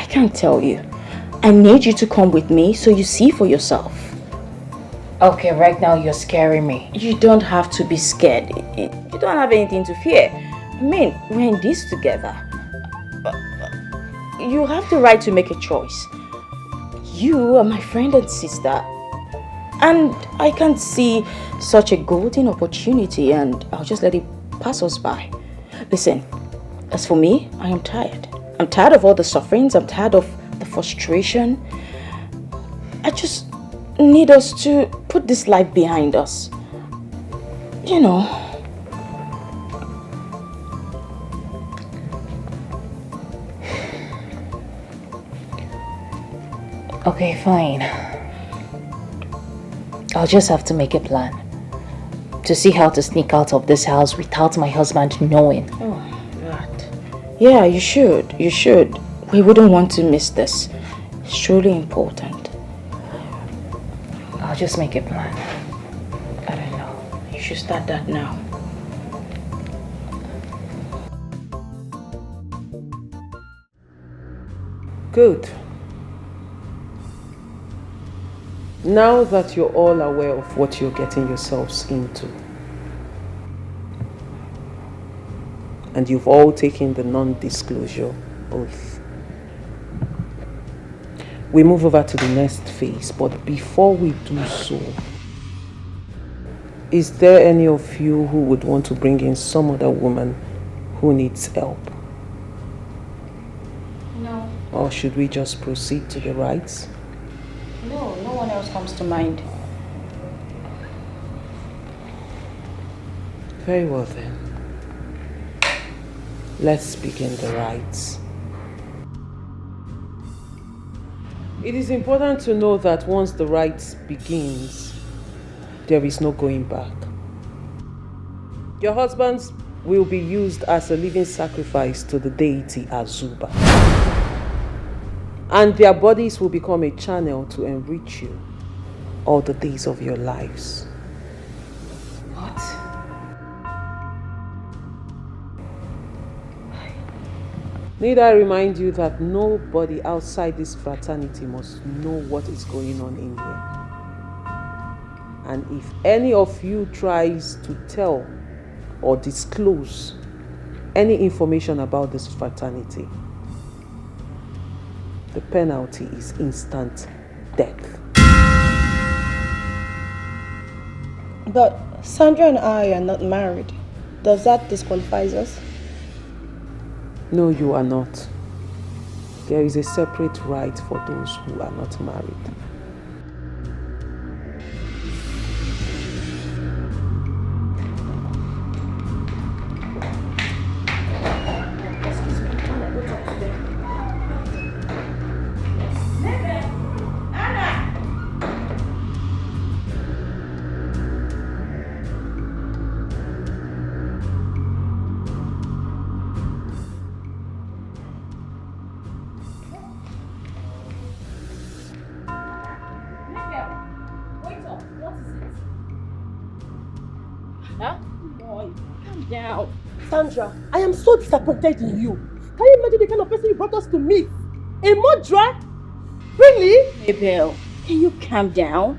can't tell you. I need you to come with me so you see for yourself. Okay, right now you're scaring me. You don't have to be scared. You don't have anything to fear. I mean, we're in this together. You have the right to make a choice. You are my friend and sister. And I can't see such a golden opportunity and I'll just let it pass us by. Listen, as for me, I am tired. I'm tired of all the sufferings. I'm tired of the frustration. I just need us to put this life behind us. You know. Okay, fine. I'll just have to make a plan to see how to sneak out of this house without my husband knowing. Oh, God. Yeah, you should. You should. We wouldn't want to miss this. It's truly important. I'll just make a plan. I don't know. You should start that now. Good. Now that you're all aware of what you're getting yourselves into, and you've all taken the non-disclosure oath, we move over to the next phase. But before we do so, is there any of you who would want to bring in some other woman who needs help? No. Or should we just proceed to the rites? No, no one else comes to mind. Very well then. Let's begin the rites. It is important to know that once the rites begins, there is no going back. Your husbands will be used as a living sacrifice to the deity Azuba. And their bodies will become a channel to enrich you all the days of your lives. What? Need I remind you that nobody outside this fraternity must know what is going on in here. And if any of you tries to tell or disclose any information about this fraternity, the penalty is instant death. But Sandra and I are not married. Does that disqualify us? No, you are not. There is a separate right for those who are not married. Sandra, I am so disappointed in you. Can you imagine the kind of person you brought us to meet? A murderer? Really? Mabel, can you calm down?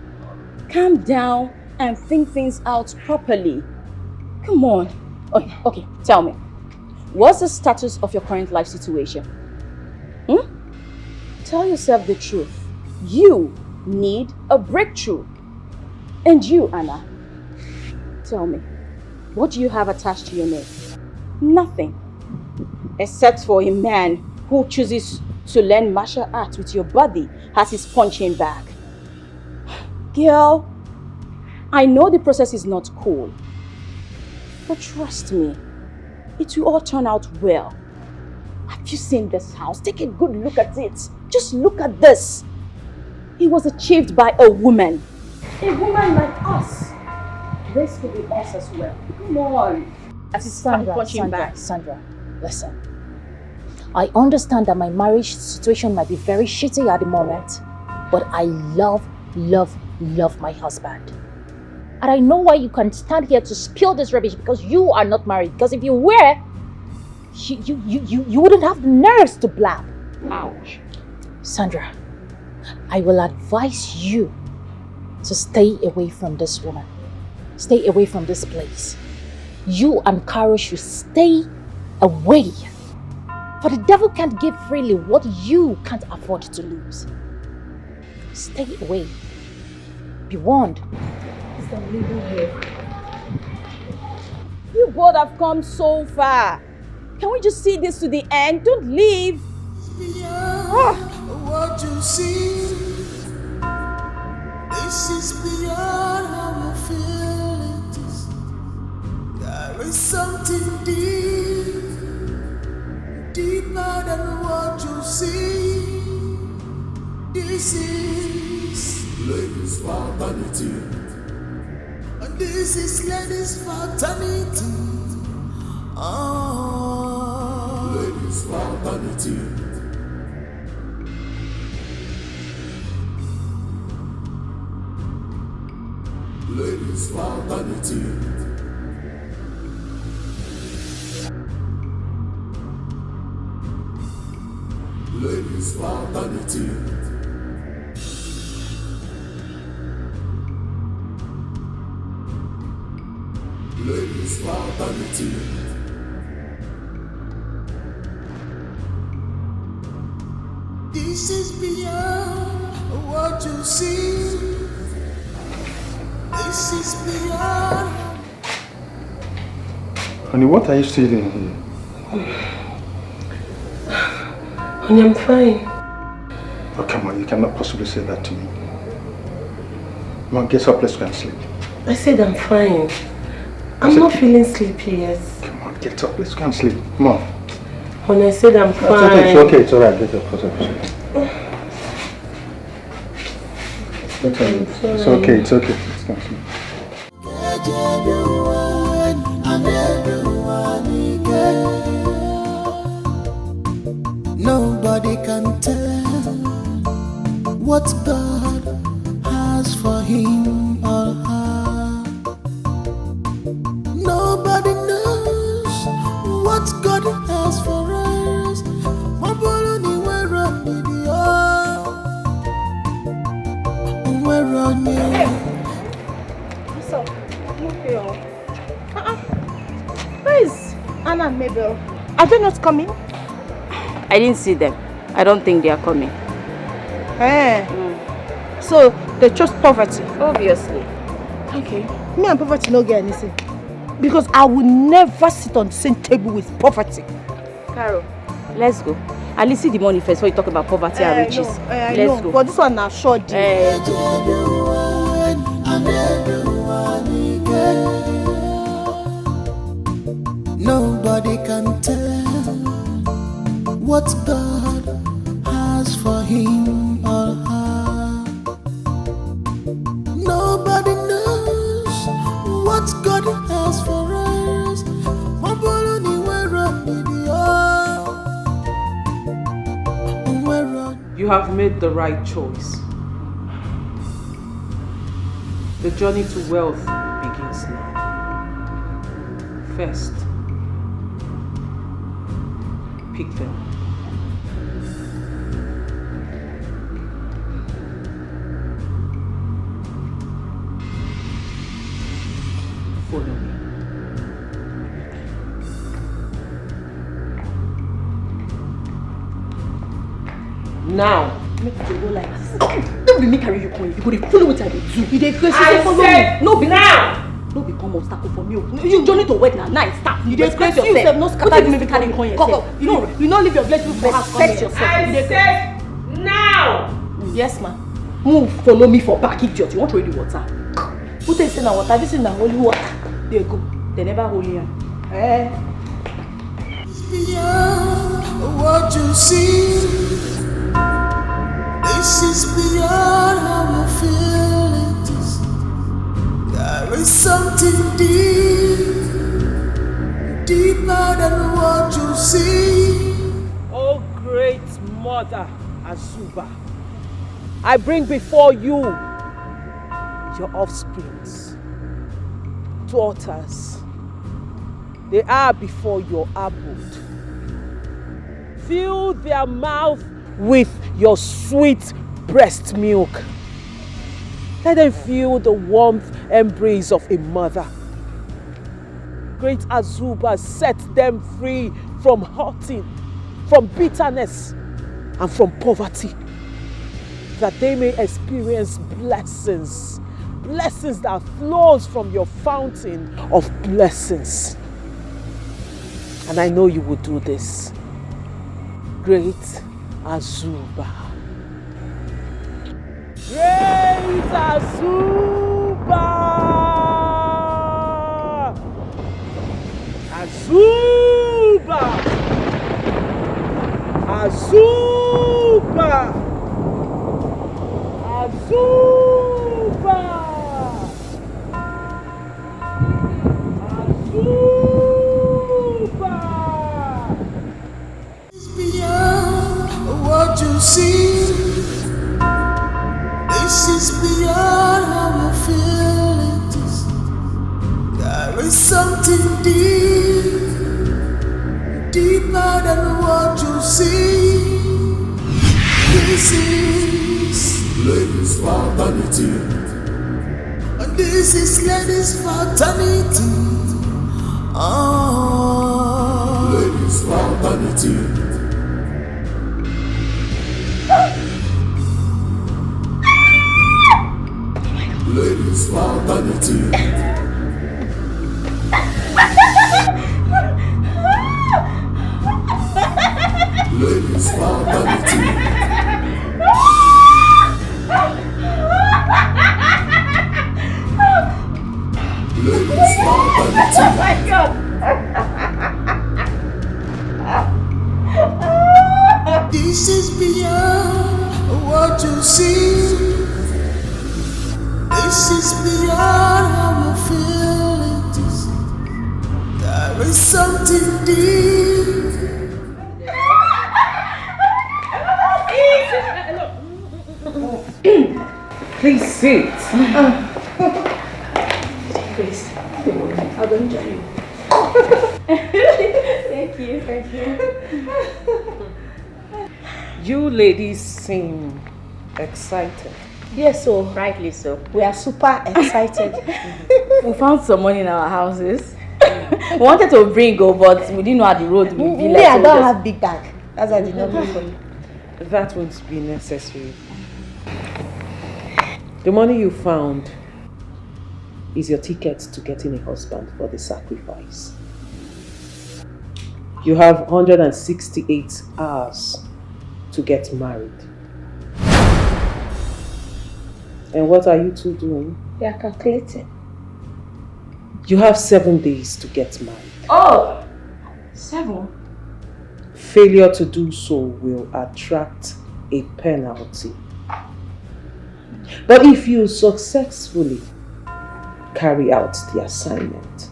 Calm down and think things out properly. Come on. Okay, tell me. What's the status of your current life situation? Tell yourself the truth. You need a breakthrough. And you, Anna, tell me, what do you have attached to your neck? Nothing. Except for a man who chooses to learn martial arts with your body as his punching bag. Girl, I know the process is not cool. But trust me, it will all turn out well. Have you seen this house? Take a good look at it. Just look at this. It was achieved by a woman. A woman like us. This could be us as well. Come on. Sandra, listen. I understand that my marriage situation might be very shitty at the moment, but I love my husband. And I know why you can stand here to spill this rubbish because you are not married. Because if you were, you wouldn't have the nerves to blab. Ouch. Sandra, I will advise you to stay away from this woman. Stay away from this place. You and Caro should stay away. For the devil can't give freely what you can't afford to lose. Stay away. Be warned. You both have come so far. Can we just see this to the end? Don't leave. What you see, this is beyond how you feel it is. There is something deeper than what you see. This is ladies' fraternity, and this is ladies' fraternity. Ladies' fraternity. Ladies' fraternity. Ladies' fraternity. Ladies' fraternity. This is beyond what you see. This is beyond. Honey, what are you still doing here? Honey, I'm fine. Oh, come on, you cannot possibly say that to me. Come on, get up, let's go and sleep. I said I'm fine. I'm not feeling sleepy yet. Come on, get up, let's go and sleep. Come on. Honey, I said I'm fine. It's okay, it's alright, get up, get up. It's okay, let's go and sleep. Nobody can tell what God has for him or her. Nobody knows what God has for us. We're on you. What's up? I'm okay. Where is Anna and Mabel? Are they not coming? I didn't see them. I don't think they are coming. So they chose poverty? Obviously. Okay. Me and poverty no get anything. Because I will never sit on the same table with poverty. Carol, let's go. At least see the money first before you talk about poverty and riches. Let's go. But this one now short deal. Nobody can tell what God has for him or her. Nobody knows what God has for us. You have made the right choice. The journey to wealth begins now. First, pick them. Follow me. Now, make you go like this. Don't be me carry you coin. You go to follow what I do. You dey crazy. I said no be now. No become obstacle for me. You journey to work now. Night stop. You dey crazy yourself. yourself. No What scatter you this be carry coin yourself? You don't leave your blessing for us. Respect yourself. I said now. Yes, ma. Move. Follow me for back, idiot. You want to read the water? Who takes in the water? This is the holy water. There you go. They never hold you. Beyond what you see, this is beyond how I feel it is. There is something deeper than what you see. Oh great mother Azuba, I bring before you your offsprings, daughters. They are before your abode. Fill their mouth with your sweet breast milk. Let them feel the warmth embrace of a mother. Great Azuba, set them free from hurting, from bitterness, and from poverty, that they may experience blessings, blessings that flows from your fountain of blessings. And I know you will do this. Great Azuba. Great Azuba! Azuba! Azuba! Azuba! Azuba! Beyond what you see, this is beyond how I feel it is. There is something deeper than what you see. This is ladies' fraternity, and this is ladies' fraternity. Ladies' fraternity. Ladies' fraternity. Ladies' fraternity. Ladies' fraternity. Oh my God! This is beyond what you see. This is beyond how I feel it is. There is something Sit. Please. I'll go enjoy you. Thank you. You ladies seem excited. Yes, so. Rightly so. We are super excited. We found some money in our houses. We wanted to bring go, but we didn't know how the road would be like. I don't have big bag. That's why I did not bring for you. That won't be necessary. The money you found is your ticket to getting a husband for the sacrifice. You have 168 hours to get married. And what are you two doing? We are calculating. You have 7 days to get married. Oh! 7? Failure to do so will attract a penalty. But if you successfully carry out the assignment,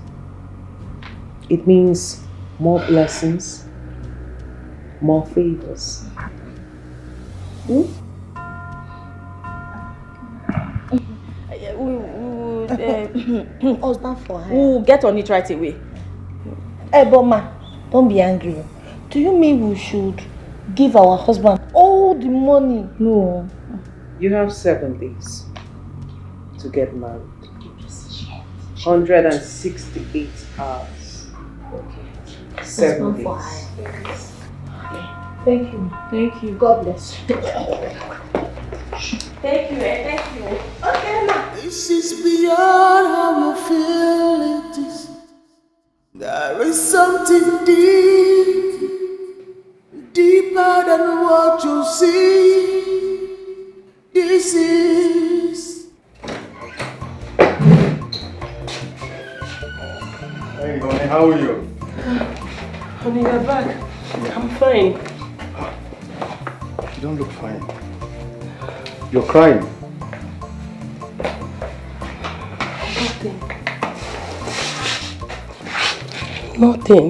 it means more blessings, more favors. Husband for her. We'll get on it right away. Hey, Boma, don't be angry. Do you mean we should give our husband all the money? No. You have 7 days to get married. 168 hours. Okay. 7 days. Thank you. Thank you. God bless you. Thank you. Okay, ma. This is beyond how you feel it is. There is something deeper than what you see. This is. Hey, honey, how are you? Honey, you're back. I'm fine. You don't look fine. You're crying. Nothing.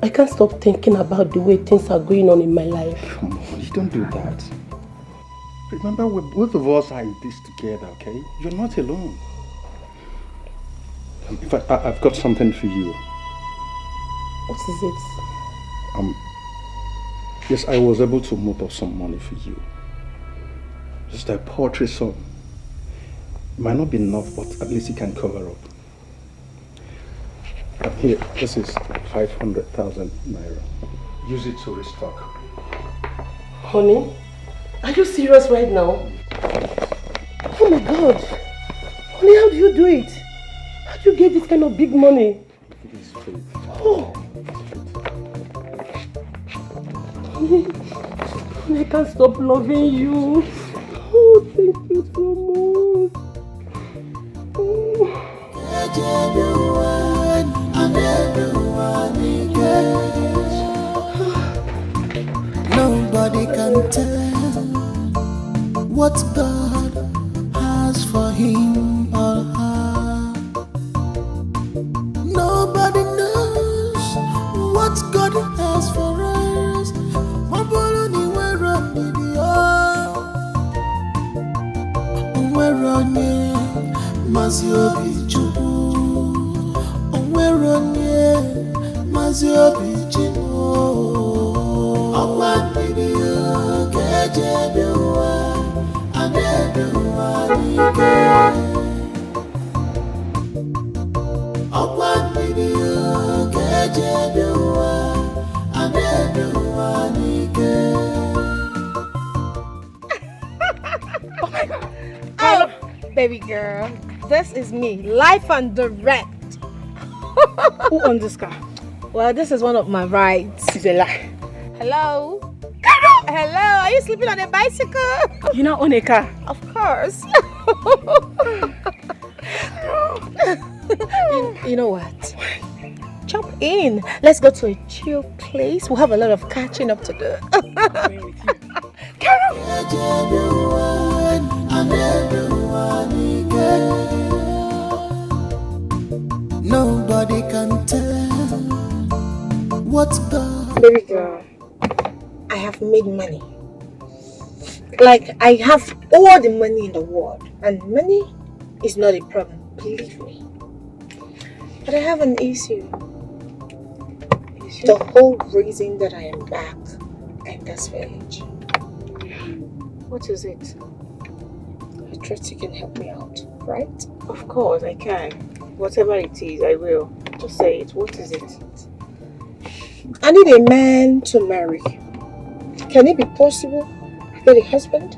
I can't stop thinking about the way things are going on in my life. Come on, you don't do that. Remember, both of us are in this together, okay? You're not alone. In fact, I've got something for you. What is it? Yes, I was able to mop up some money for you. Just a poetry song. It might not be enough, but at least it can cover up. Here, this is 500,000 naira. Use it to restock. Honey, are you serious right now? Oh my God. Honey, how do you do it? How do you get this kind of big money? It is faith. Oh. Honey, I can't stop loving you. Oh, thank you so much. Oh. Nobody can tell what God has for him or her. Nobody knows what God has for us. Hello, baby girl. This is me, live and direct. Who owns this car? Well, this is one of my rides. It's a lie. Hello? Hello, are you sleeping on a bicycle? You not own a car? Of course. you know what? Jump in. Let's go to a chill place. We'll have a lot of catching up to do. Nobody can tell what God. Baby girl, I have made money. Like, I have all the money in the world, and money is not a problem, believe me. But I have an issue. The whole reason that I am back at this village. What is it? I trust you can help me out, right? Of course, I can. Whatever it is, I will. Just say it. What is it? I need a man to marry. Can it be possible to get a husband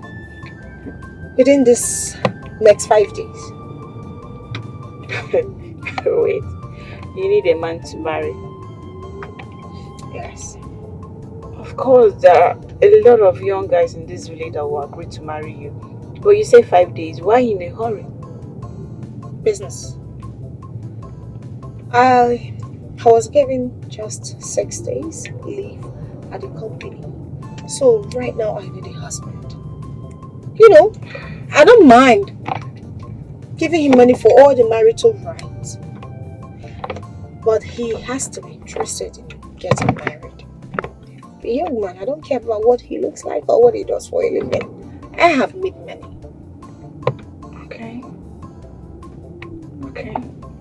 within this next 5 days? Wait. You need a man to marry? Yes. Of course, there are a lot of young guys in this village that will agree to marry you. But you say 5 days. Why in a hurry? Business. I was given just 6 days leave at the company. So right now I need a husband. You know, I don't mind giving him money for all the marital rights. But he has to be interested in getting married. A young man, I don't care about what he looks like or what he does for a living. I have made money. Okay.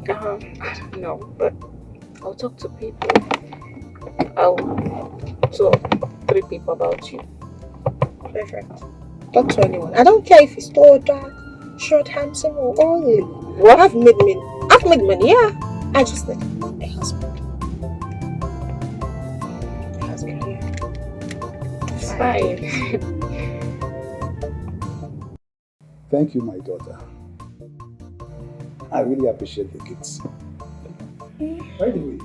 I don't know, but I'll talk to people. I'll talk to 3 people about you. Perfect. Talk to anyone. I don't care if he's tall, dark, short, handsome, or ugly. What? I've made money, yeah. I just need a husband. A husband, yeah. It's fine. Thank you, my daughter. I really appreciate the gifts. By the way,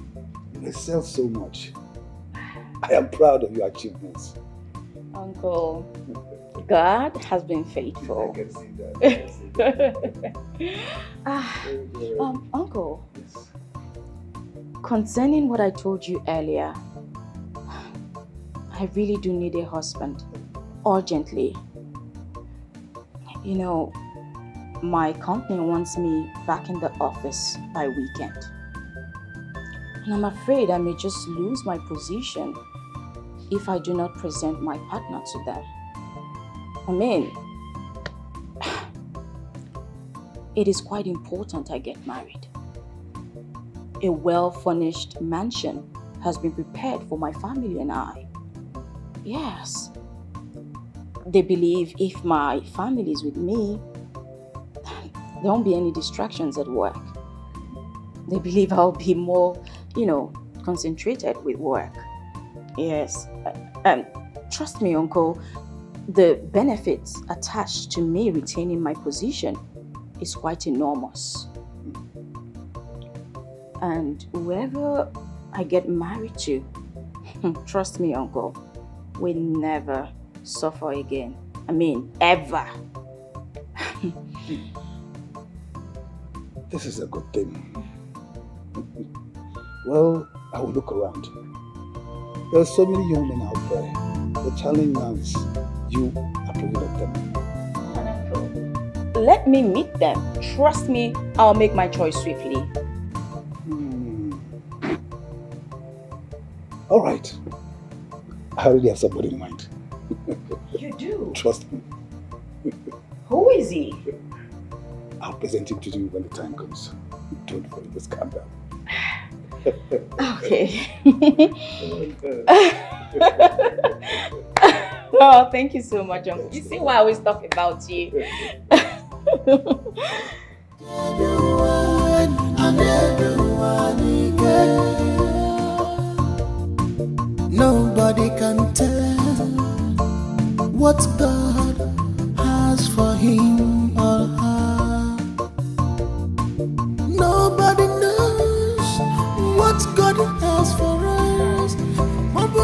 you excel so much. I am proud of your achievements. Uncle, God has been faithful. I can see that. Uncle, yes. Concerning what I told you earlier, I really do need a husband, urgently. You know, my company wants me back in the office by weekend. And I'm afraid I may just lose my position if I do not present my partner to them. I mean, it is quite important I get married. A well-furnished mansion has been prepared for my family and I. Yes. They believe if my family is with me, there won't be any distractions at work. They believe I'll be more, concentrated with work. Yes. Trust me, Uncle, the benefits attached to me retaining my position is quite enormous. And whoever I get married to, trust me, Uncle, will never suffer again. I mean, ever. This is a good thing. Well, I will look around. There are so many young men out there. The challenge now is you are providing them. Let me meet them. Trust me, I'll make my choice swiftly. All right. I already have somebody in mind. You do? Trust me. Who is he? I'll present him to you when the time comes. Don't worry, just calm down. Okay. Oh, thank you so much, Uncle. You see why I always talk about you. Nobody can tell what God has for him or her. Nobody knows what God has for us. Michael!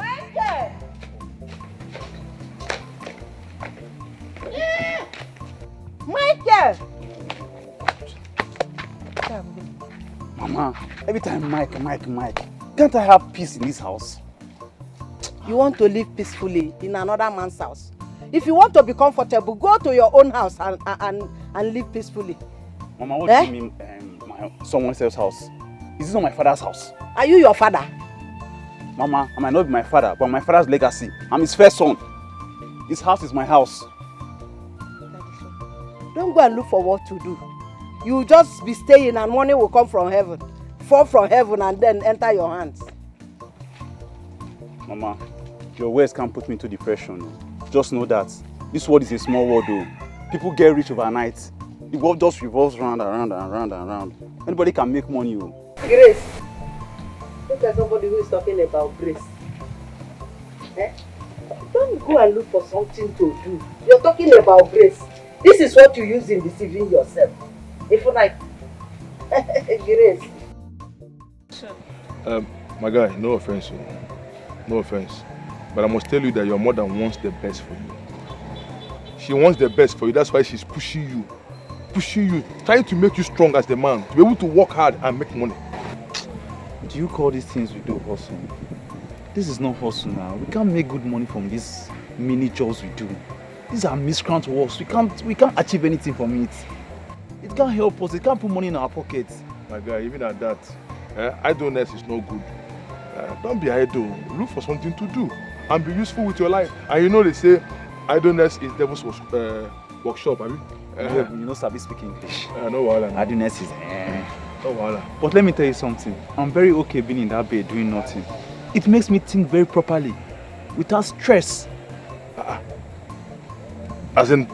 Michael! Michael! Mama, every time Mike. Can't I have peace in this house? You want to live peacefully in another man's house. If you want to be comfortable, go to your own house and live peacefully. Mama, what do you mean someone else's house? Is this not my father's house? Are you your father? Mama, I might not be my father, but my father's legacy. I'm his first son. His house is my house. Don't go and look for what to do. You just be staying and money will come from heaven. Fall from heaven and then enter your hands. Mama, your words can't put me into depression. Just know that this world is a small world though. People get rich overnight. The world just revolves round and round and round and round. Anybody can make money. Grace. Look at somebody who is talking about grace. Don't go and look for something to do. You're talking about grace. This is what you use in deceiving yourself. If you like, grace. My guy, no offense, no offense, but I must tell you that your mother wants the best for you. She wants the best for you. That's why she's pushing you, trying to make you strong as the man, to be able to work hard and make money. Do you call these things we do hustle? This is not hustle now. We can't make good money from these mini jobs we do. These are miscreant works. We can't achieve anything from it. It can't help us. It can't put money in our pockets. My guy, even at that, idleness is no good. Don't be idle. Look for something to do and be useful with your life. And you know they say idleness is devil's workshop, have you? You know Sabi speak English. No wahala. Idleness is no wahala. But let me tell you something. I'm very okay being in that bed doing nothing. It makes me think very properly, without stress. As in,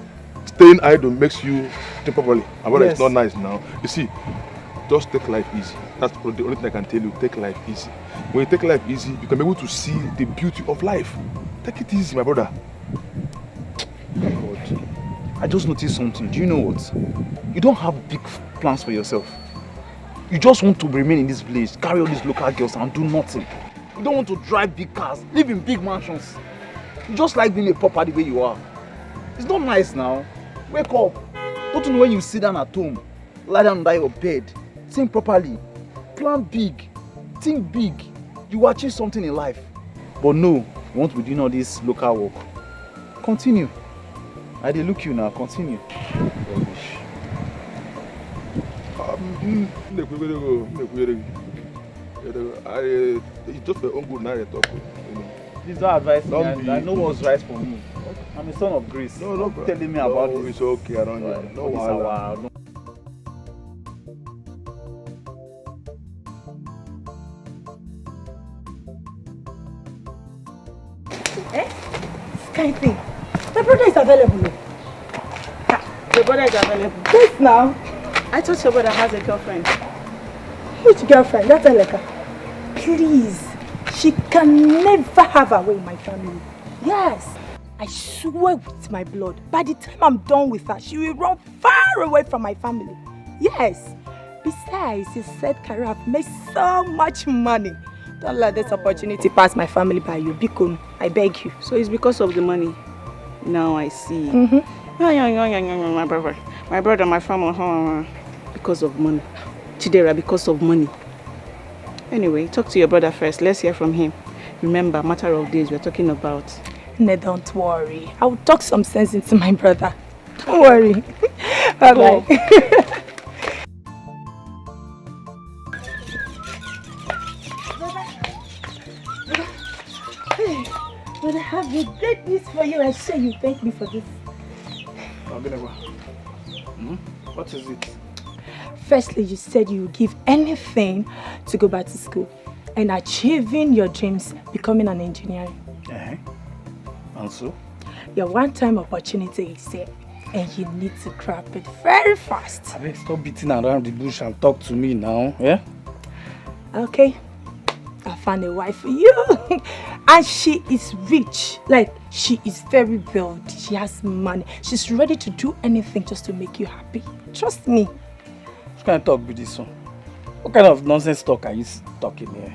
staying idle makes you think properly. Yes. It's not nice now. You see, just take life easy. That's the only thing I can tell you. Take life easy. When you take life easy, you can be able to see the beauty of life. Take it easy, my brother. God, I just noticed something. Do you know what? You don't have big plans for yourself. You just want to remain in this village, carry all these local girls and do nothing. You don't want to drive big cars, live in big mansions. You just like being a pauper the way you are. It's not nice now. Wake up. Don't you know when you sit down at home, lie down under your bed, think properly, plan big, think big, you will achieve something in life. But no, you want to be doing all this local work. Continue. I dey look you now, continue. Rubbish. It's just my own good now. Please don't advise me. I know what's right for me. I'm a son of grace. No, Don't telling me about this. It's okay, I don't know. No wahala. This kind of thing. My brother is available. Your brother is available. Yes, now. I thought your brother has a girlfriend. Which girlfriend? That's Eleka. Please. She can never have her way in my family. Yes. I swear with my blood, by the time I'm done with her, she will run far away from my family. Yes. Besides, his said career have made so much money. Don't let this opportunity pass my family by you. Bikun, I beg you. So it's because of the money. Now I see. My brother, my family. Because of money. Chidera, because of money. Anyway, talk to your brother first. Let's hear from him. Remember, matter of days we're talking about. No, don't worry. I will talk some sense into my brother. Don't worry. Bye-bye. Hey, but I have a great news for you. I say you thank me for this. What is it? Firstly, you said you would give anything to go back to school and achieving your dreams, becoming an engineer. And so? Your one-time opportunity is here, and you need to grab it very fast. I mean, stop beating around the bush and talk to me now, yeah? Okay, I found a wife for you, and she is rich. Like, she is very wealthy. She has money. She's ready to do anything just to make you happy. Trust me. What kind of talk with this one? What kind of nonsense talk are you talking here?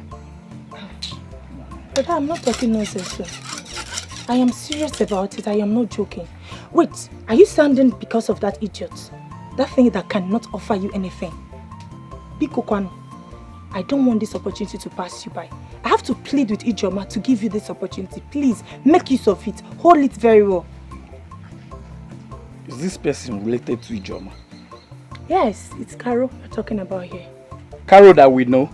But I'm not talking nonsense, sir. I am serious about it. I am not joking. Wait, are you standing because of that idiot? That thing that cannot offer you anything? Biko Kwano, I don't want this opportunity to pass you by. I have to plead with Ijoma to give you this opportunity. Please, make use of it. Hold it very well. Is this person related to Ijoma? Yes, it's Carol we're talking about here. Carol that we know?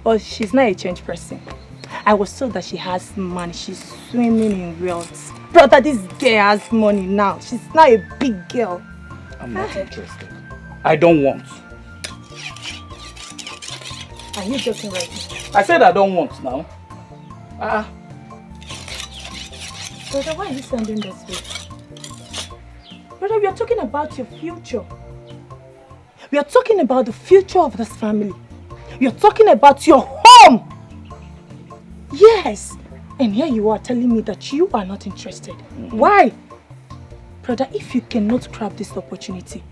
But she's not a changed person. I was told that she has money. She's swimming in wealth. Brother, this girl has money now. She's not a big girl. I'm not interested. I don't want. Are you joking right now? I said I don't want now. Brother, why are you sounding this way? Brother, we are talking about your future. We are talking about the future of this family. We are talking about your home. Yes. And here you are telling me that you are not interested. Why? Brother, if you cannot grab this opportunity,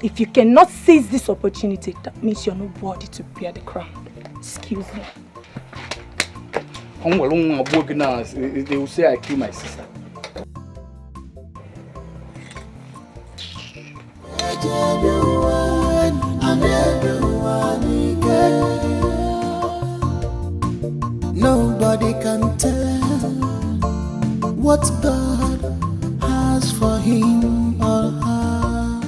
if you cannot seize this opportunity, that means you're not worthy to bear the crown. Excuse me. They will say I killed my sister. Nobody can tell what God has for him or her.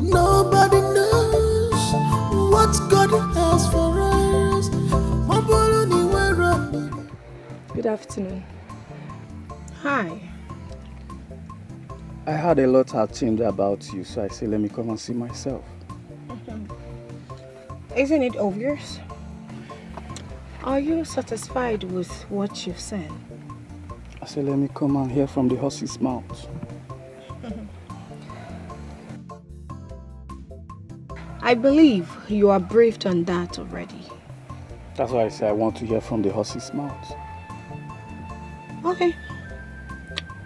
Nobody knows what God has for us. Good afternoon. Hi. I heard a lot had changed about you, so I said let me come and see myself. Isn't it obvious? Are you satisfied with what you've said? I said let me come and hear from the horse's mouth. I believe you are briefed on that already. That's why I say I want to hear from the horse's mouth. Okay.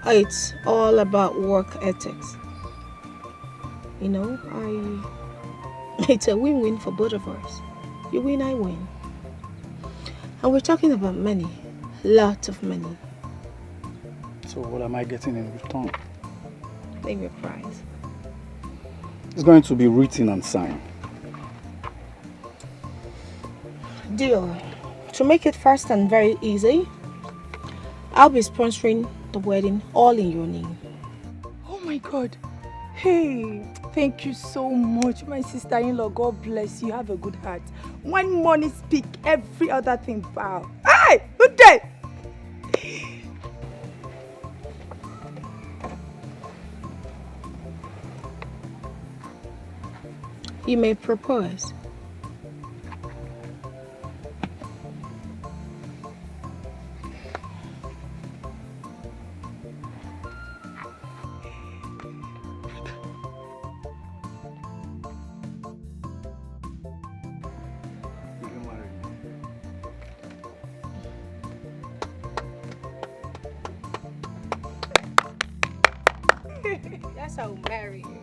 It's all about work ethics. You know, it's a win-win for both of us. You win, I win. And we're talking about money. Lots of money. So what am I getting in return? Name your prize. It's going to be written and signed. Deal. To make it fast and very easy, I'll be sponsoring the wedding all in your name. Oh my God. Hey, thank you so much, my sister-in-law. God bless you. Have a good heart. When money speak, every other thing bow. Hey, good day. You may propose. Yes, I'll marry you.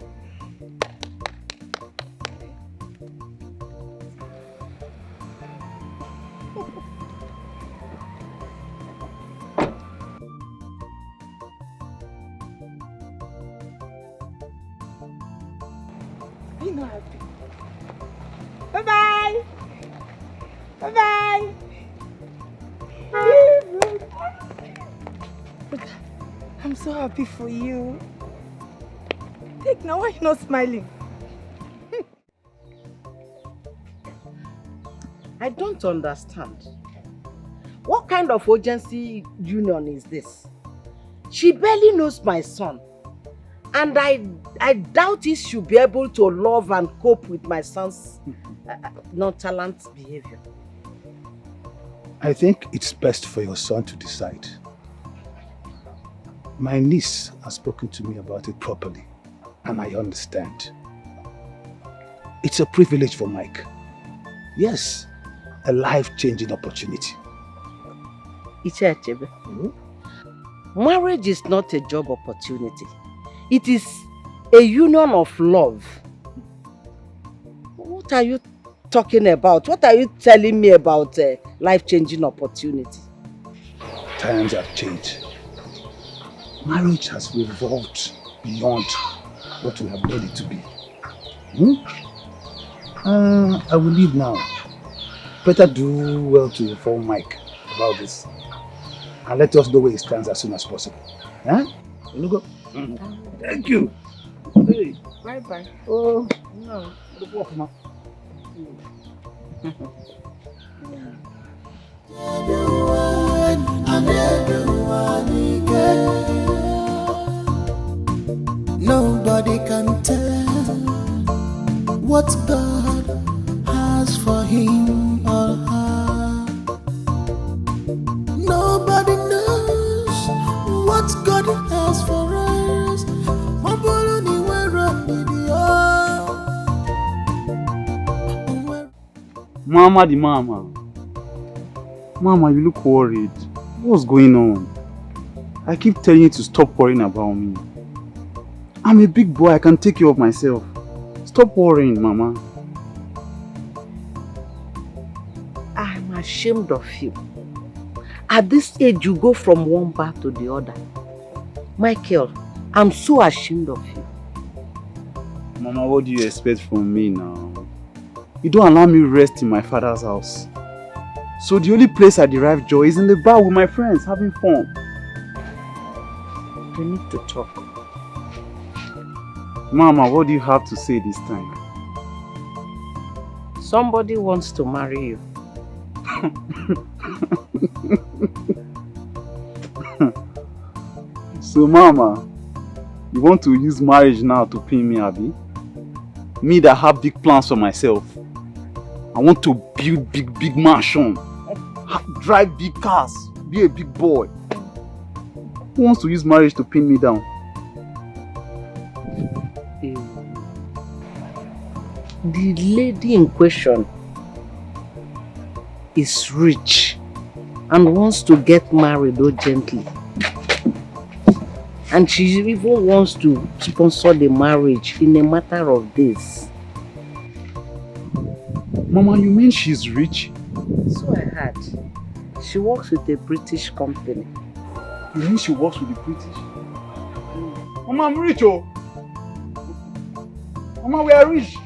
Be not happy. Bye-bye. Bye-bye. I'm so happy for you. Take now, why are you not smiling? I don't understand. What kind of urgency union is this? She barely knows my son. And I doubt if she'll be able to love and cope with my son's nonchalant behavior. I think it's best for your son to decide. My niece has spoken to me about it properly, and I understand. It's a privilege for Mike. Yes, a life-changing opportunity. Ichechebe, marriage is not a job opportunity. It is a union of love. What are you talking about? What are you telling me about a life-changing opportunity? Times have changed. Marriage has evolved beyond what we have made it to be. I will leave now. better do well to inform Mike about this. And let us know where he stands as soon as possible. Huh? You go. Thank you. Hey. Bye-bye. Oh, no. Look off, ma. Nobody can tell what God has for him or her. Nobody knows what God has for us. Mama, the mama. Mama, you look worried. What's going on? I keep telling you to stop worrying about me. I'm a big boy, I can take care of myself. Stop worrying, Mama. I'm ashamed of you. At this age, you go from one bar to the other. Michael, I'm so ashamed of you. Mama, what do you expect from me now? You don't allow me rest in my father's house. So the only place I derive joy is in the bar with my friends, having fun. We need to talk. Mama, what do you have to say this time? Somebody wants to marry you. So, Mama, you want to use marriage now to pin me, Abby? Me that have big plans for myself. I want to build big mansion, drive big cars, be a big boy. Who wants to use marriage to pin me down? The lady in question is rich and wants to get married urgently. And she even wants to sponsor the marriage in a matter of days. Mama, you mean she's rich? So I heard. She works with a British company. You mean she works with the British? Mama, I'm rich, oh! Mama, we are rich!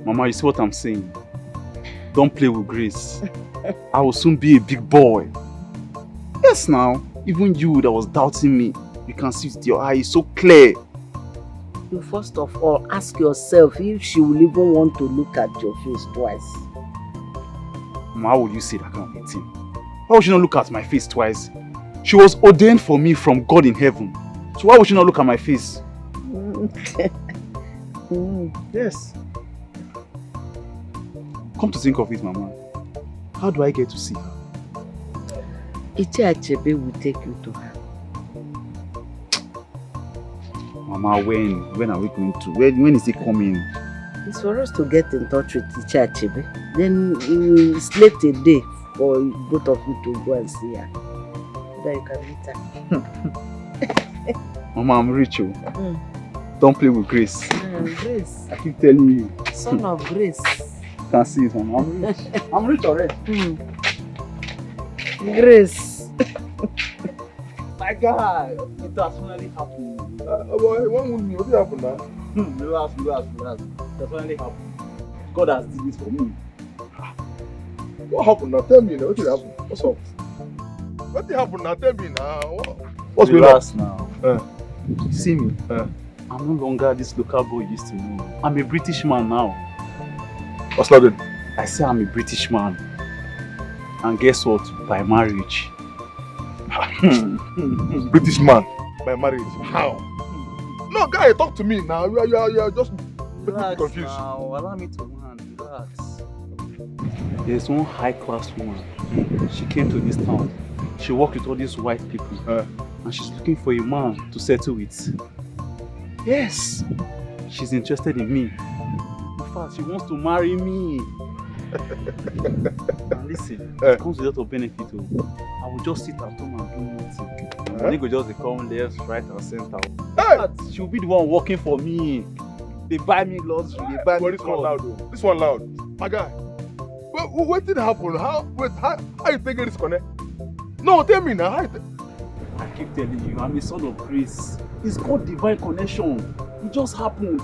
Mama, you see what I'm saying? Don't play with Grace. I will soon be a big boy. Yes, now. Even you that was doubting me, you can see with your eyes so clear. You first of all ask yourself if she will even want to look at your face twice. Mama, how would you say that kind of a thing? Why would she not look at my face twice? She was ordained for me from God in heaven. So why would she not look at my face? Yes. Come to think of it, Mama. How do I get to see her? Achebe will take you to her. Mama, when are we going to? When is he coming? It's for us to get in touch with Achebe. Then we will select a day for both of you to go and see her. So that you can meet her. Mama, I'm rich. Don't play with Grace. Grace. I keep telling you. Son of Grace. You can see it, Mama. I'm rich. I'm rich already. Grace. My God, it has finally happened. What happened now? Relax. It has finally happened. God has did this for me. What happened now? Tell me now. What did happen? What's up? What did happen now? Tell me now. What's going on? Now. See me. I'm no longer this local boy you used to know. I'm a British man now. What's that then? I say I'm a British man. And guess what? By marriage. British man by marriage. How? No, guy, talk to me now. You are just making me confused. Now. Allow me to man. Relax. There's one high-class woman. She came to this town. She worked with all these white people. And she's looking for a man to settle with. Yes. She's interested in me. In fact, she wants to marry me. And listen, it comes with a lot of benefit. I will just sit at home and do nothing. And they could just come left, right, and center. But she'll be the one working for me. They buy me luxury, they buy me this one loud. This one loud. My guy. What did happen? How you taking this connect? No, tell me now. I keep telling you, I'm a son of grace. It's called divine connection. It just happened.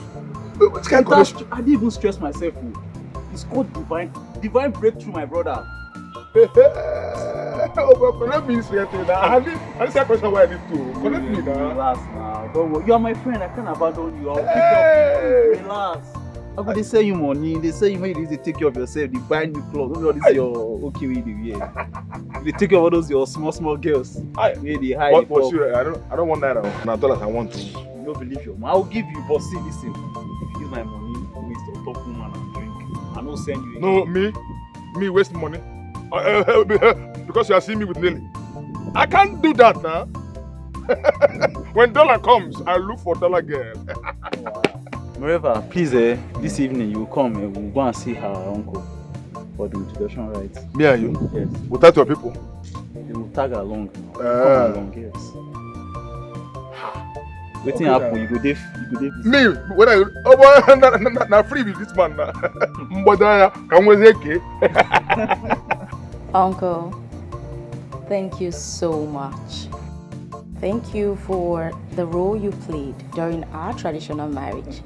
Which kind of connection? I didn't even stress myself. It's called divine breakthrough, my brother. Oh, but connect me straight to that. I need a question where I need to. Connect me now. Relax now. Don't worry. You are my friend. I can't abandon you. I'll take care of you. Relax. How could they sell you money? They sell you money. They take care of yourself. They buy new clothes. Don't know this your okay way they wear. They take care of all those your small girls. Where they hide. But sure, I don't want naira. Now dollars I want to. You don't believe your man. I'll give you. But see, listen. If you use my money, waste your top woman and drink. I don't send you. No, me waste money. Because you are seeing me with Nelly. I can't do that now. When dollar comes, I look for dollar girl. Moreover, please, this evening you will come and we'll go and see her uncle for the introduction rites. Me and you? Yes. Without your people? You will tag along. Come along, yes. Waiting okay, happen, you go there. Me? When I na free with this man now. Can we say Uncle, thank you so much. Thank you for the role you played during our traditional marriage.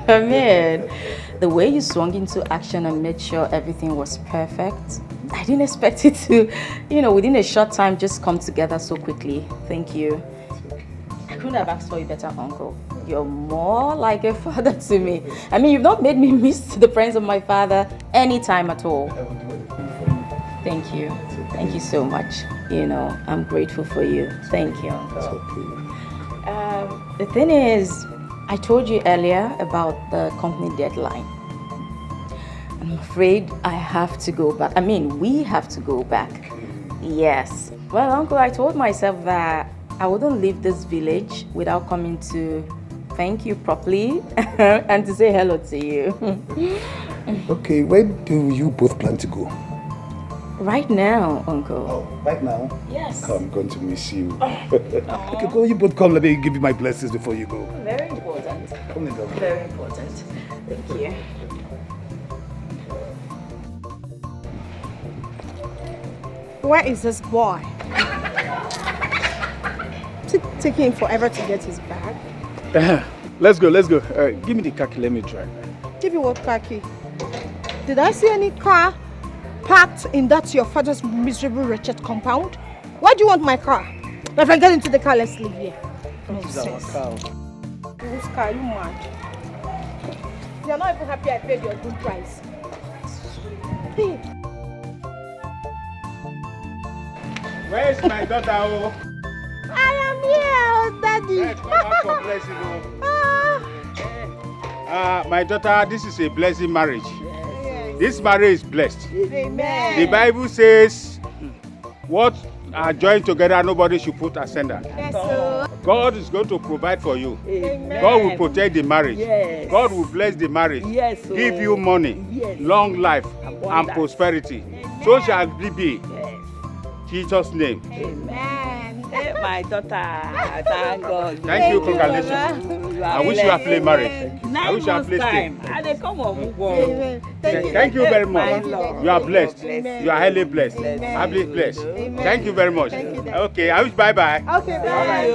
I mean, the way you swung into action and made sure everything was perfect. I didn't expect it to, within a short time just come together so quickly. Thank you. I couldn't have asked for a better uncle. You're more like a father to me. I mean, you've not made me miss the presence of my father anytime at all. Thank you. Thank you so much. I'm grateful for you. Thank you, Uncle. The thing is, I told you earlier about the company deadline. I'm afraid I have to go back. I mean, we have to go back. Yes. Well, Uncle, I told myself that I wouldn't leave this village without coming to thank you properly and to say hello to you. Okay, where do you both plan to go? Right now, Uncle. Oh, right now? Yes. I'm going to miss you. Okay, go. You both come. Let me give you my blessings before you go. Very important. Come in, girl. Very important. Thank you. Where is this boy? Taking him forever to get his bag. Let's go. Give me the car key, let me drive. Give you what car key? Did I see any car parked in that your father's miserable wretched compound? Why do you want my car? If I get into the car, let's leave here. This is our car. This car, you mad? You're not even happy I paid your good price. Hey. Where's my daughter? I am here, Daddy. Let's come out for blessing. My daughter, this is a blessing marriage. Yes. This marriage is blessed. Amen. The Bible says, what are joined together, nobody should put asunder. Yes, sir. God is going to provide for you. Amen. God will protect the marriage. Yes. God will bless the marriage. Yes, sir. Give you money, yes, long life, abundance, and prosperity. Amen. So shall it be. Yes. Jesus' name. Amen. Hey, my daughter, thank God. Thank you, congratulations. I wish you happily married. I wish you happily stayed. Thank you very much. You are blessed. You are highly blessed. Happily blessed. Thank you very much. Okay, I wish bye-bye. Okay, bye.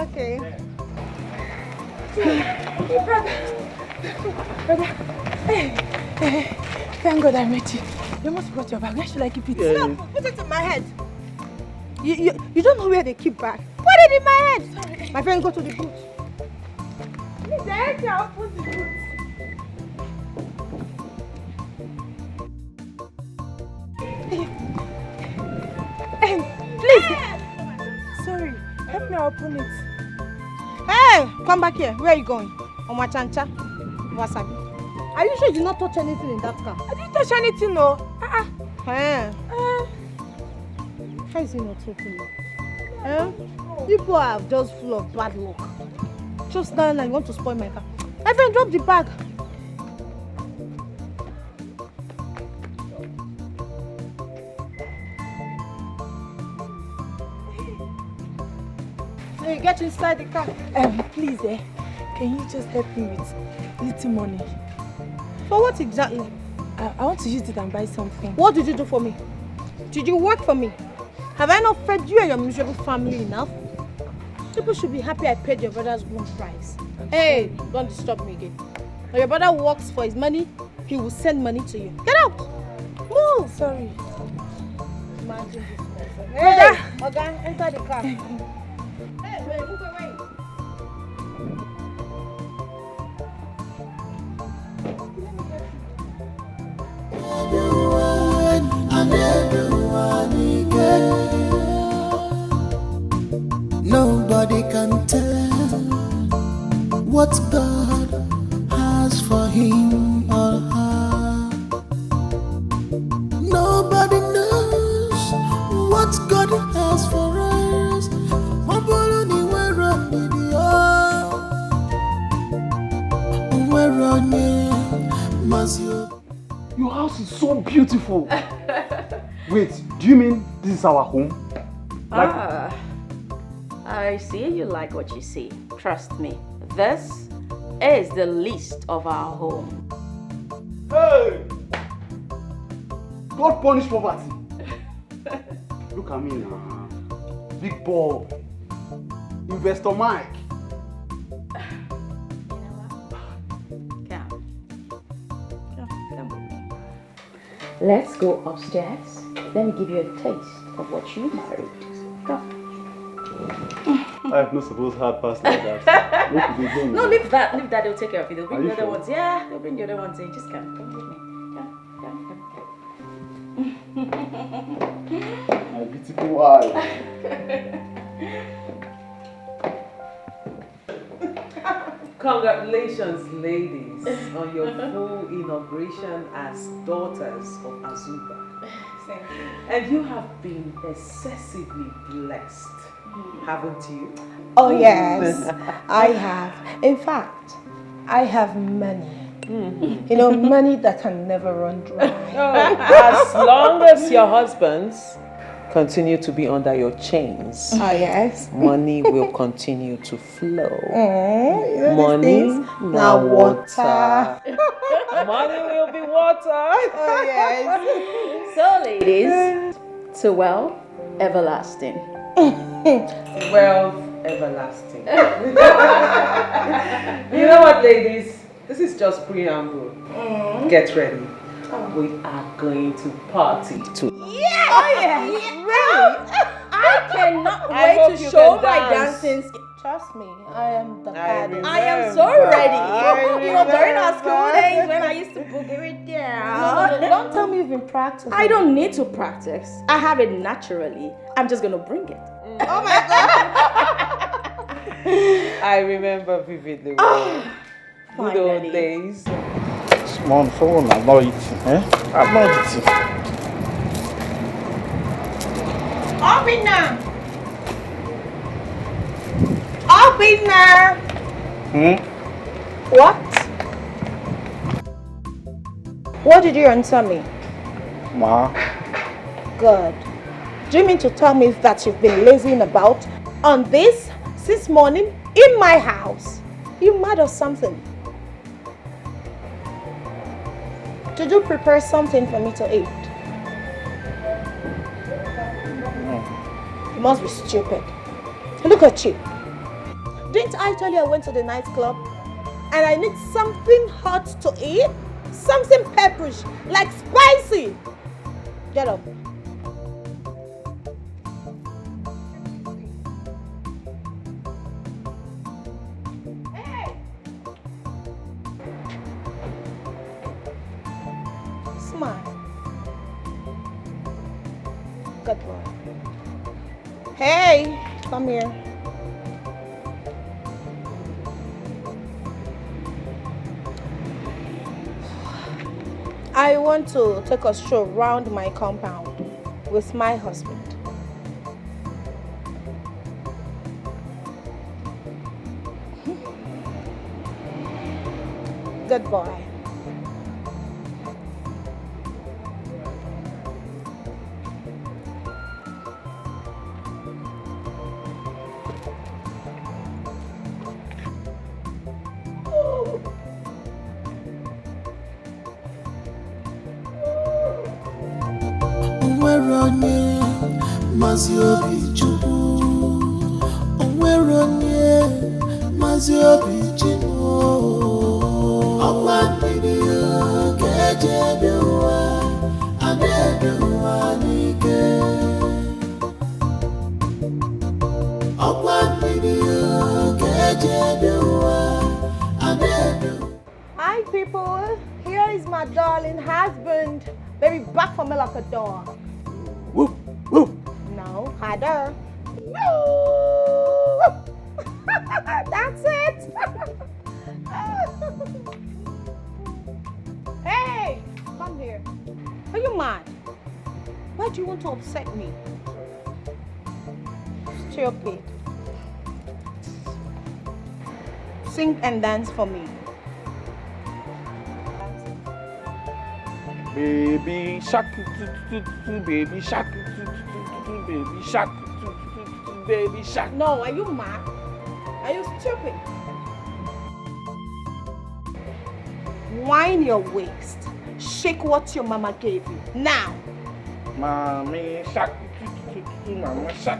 Okay. Brother. Hey. Thank God I met you. You must brought your bag. Where should I keep it? No, put it in my head. You don't know where they keep bag. Put it in my head. Sorry. My friend, go to the boot. Please, directly, I'll put the boot. Please. Sorry, help me open it. Hey, come back here. Where are you going? Omachancha? Wasabi. Are you sure you did not touch anything in that car? I didn't touch anything, no. How is it not opening? People are just full of bad luck. Just now, you want to spoil my car. My friend, drop the bag. Hey, get inside the car. Please, can you just help me with little money? For what exactly? I want to use it and buy something. What did you do for me? Did you work for me? Have I not fed you and your miserable family enough? People should be happy I paid your brother's room price. Hey, don't disturb me again. When your brother works for his money, he will send money to you. Get out! Move! Sorry. Imagine this person. Hey! Okay, enter the car. Hey, wait, move away. Nobody can tell what God has for him or her. Nobody knows what God has for us. Your house is so beautiful. Wait, do you mean this is our home? I see you like what you see. Trust me, this is the least of our home. Hey! God punish poverty. Look at me now. Big Bob. Investor Mike. Let's go upstairs. Let me give you a taste of what you married. Go. I have no supposed hard pass like that. No, leave that. Leave that. They'll take care of it. They'll bring the other ones. Yeah, they'll bring the other ones in. Just come with me. Come. My beautiful wife. Congratulations, ladies, on your full inauguration as daughters of Azuba. Thank you. And you have been excessively blessed, haven't you? Oh yes, I have. In fact, I have money. You know, money that can never run dry. As long as your husbands continue to be under your chains, oh yes, money will continue to flow. You know money, now water. Money will be water. Oh yes. So, ladies, to wealth everlasting. Wealth everlasting. You know what, ladies? This is just preamble. Get ready. We are going to party tonight. Yeah! Oh yes! Really? I cannot I wait hope to you show can my dance. dancing skills. Trust me, I am the baddest. I am so ready. You know, during our school days when I used to boogie it down. Don't tell me you've been practicing. I don't need to practice. I have it naturally. I'm just gonna bring it. Oh my God! I remember vividly. Good old days. Small phone, I'm not eating. I'm not eating. Obina! Obina! What? What did you answer me? Ma. Good. Do you mean to tell me that you've been lazing about on this since morning in my house? You mad or something? Did you prepare something for me to eat? You must be stupid. Look at you. Didn't I tell you I went to the nightclub and I need something hot to eat? Something pepperish, like spicy. Get up. Hey! Smile. Good boy. Hey, come here. I want to take a stroll around my compound with my husband. Good boy. Maziobi Chimo. Hi people, here is my darling husband. Baby, back for me like a dog. Whoop, whoop. No, harder. That's it. Hey, come here. Are you mad? Why do you want to upset me? Stupid. Sing and dance for me. Baby shark, baby shark, baby shark, baby shark. No, are you mad? Are you stupid? Wind your waist. Shake what your mama gave you. Now. Mommy shark, mama shark,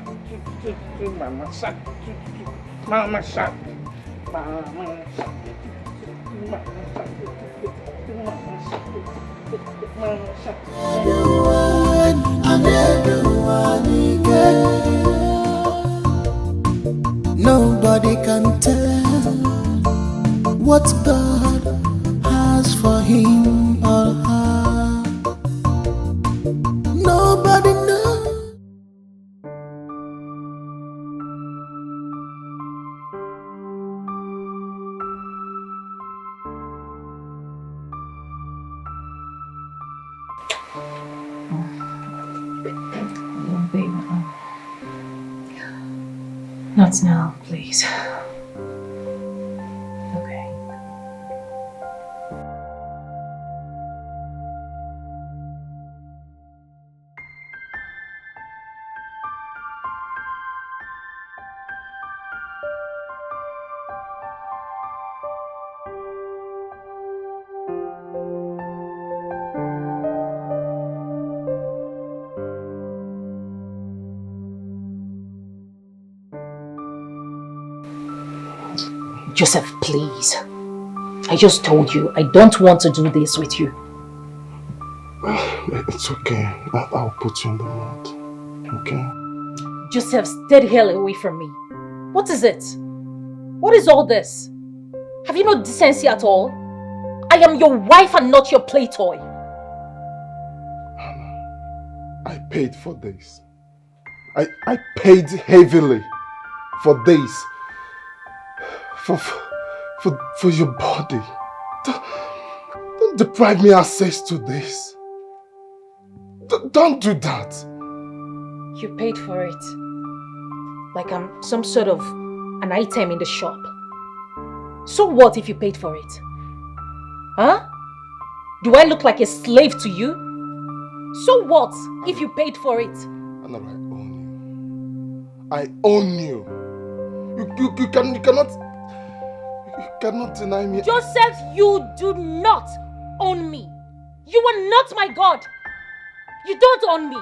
mama shark, mama shark, mama shark, Nobody can tell what God has for him or her. Nobody knows. Not now, please. Okay. Joseph, please. I just told you, I don't want to do this with you. It's okay. I'll put you in the mood. Okay? Joseph, stay the hell away from me. What is it? What is all this? Have you no decency at all? I am your wife and not your play toy. I paid for this. I paid heavily for this. For your body. Don't deprive me access to this. Don't do that. You paid for it. Like I'm some sort of an item in the shop. So what if you paid for it? Huh? Do I look like a slave to you? So what if you paid for it? Anna, I own you. You cannot deny me. Joseph, you do not own me. You are not my God. You don't own me.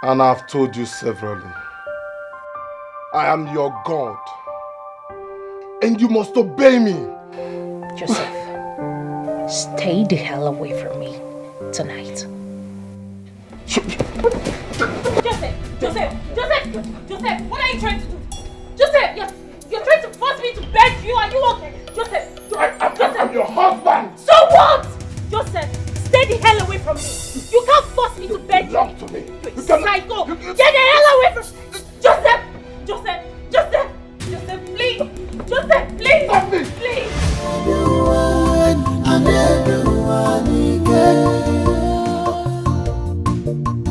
And I've told you severally. I am your God. And you must obey me. Joseph, stay the hell away from me tonight. Joseph, what are you trying to do? Joseph, you're trying to force me to beg you. Are you okay? Joseph, I'm your husband. So what? Joseph, stay the hell away from me. You can't force me to beg you. Belong to me. You psycho. Get the hell away from me. Joseph, please. Joseph, please. Stop me. Please.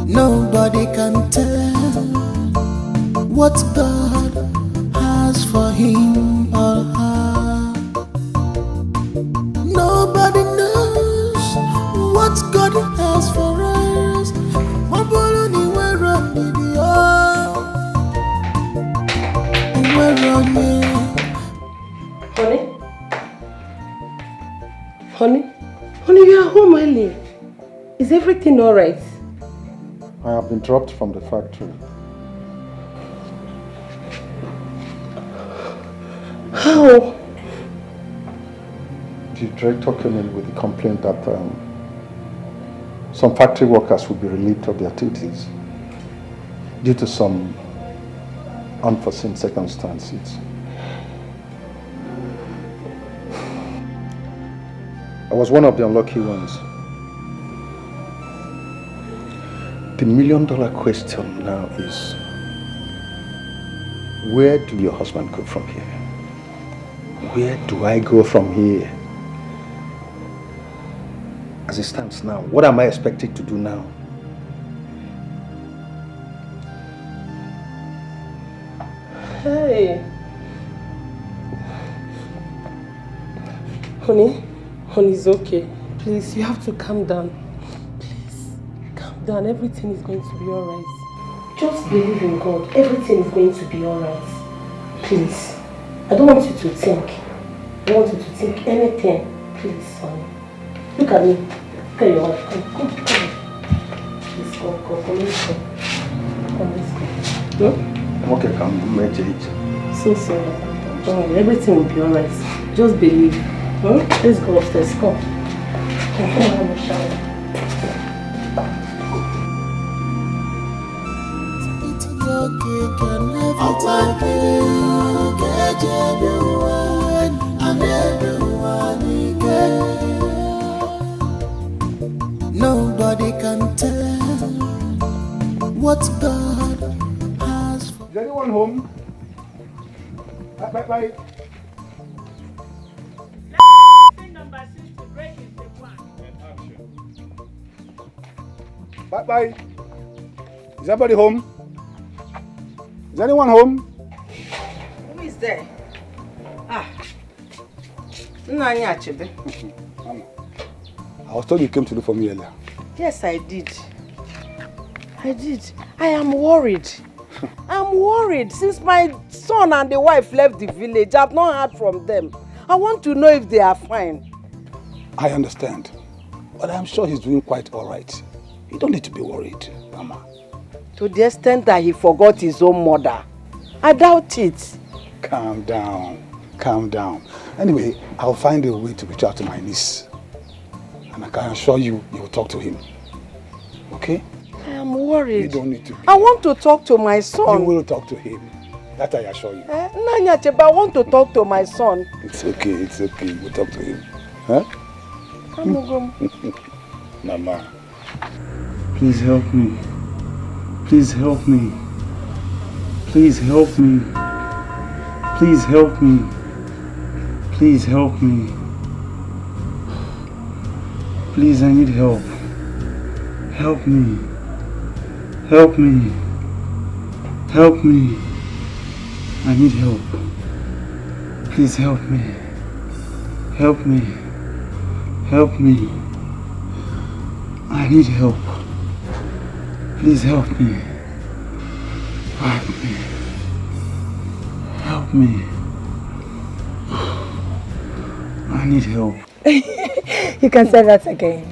Nobody can tell what God has for him or her. Nobody knows what God has for us. Honey, you are home early. Is everything alright? I have been dropped from the factory. How? the director came in with the complaint that some factory workers will be relieved of their duties due to some unforeseen circumstances. I was one of the unlucky ones. The million-dollar question now is, where do your husband go from here? Where do I go from here? As it stands now, what am I expected to do now? Hey. Honey, it's okay. Please, you have to calm down. Please, calm down. Everything is going to be alright. Just believe in God. Everything is going to be alright. Please. I don't want you to think. I don't want you to think anything. Please, honey. Look at me. Look at your wife. Come. Please, come, let's go. Come, let's go. No? I'm okay, come. So sorry. Don't worry, everything will be alright. Just believe. Let's go upstairs. Come. Come have a shower. Nobody can tell what God has for. Is anyone home? Bye. Bye. Is everybody home? Is anyone home? Who is there? Nanya Achebe. Mama, I was told you came to look for me earlier. Yes, I did. I am worried. I'm worried. Since my son and the wife left the village, I've not heard from them. I want to know if they are fine. I understand. But I'm sure he's doing quite all right. You don't need to be worried, Mama. To the extent that he forgot his own mother. I doubt it. Calm down. Anyway, I'll find a way to reach out to my niece. And I can assure you, you will talk to him. Okay? I am worried. You don't need to be. I want to talk to my son. You will talk to him. That I assure you. Nanya Achebe, I want to talk to my son. It's okay. We'll talk to him. Huh? Mama. Please help me. Please help me. Please help me. Please help me. Please help me. Please, I need help. Help me. Help me. Help me. I need help. Please help me. Help me. Help me. I need help. Please help me. Help me. Help me. I need help. You can say that again.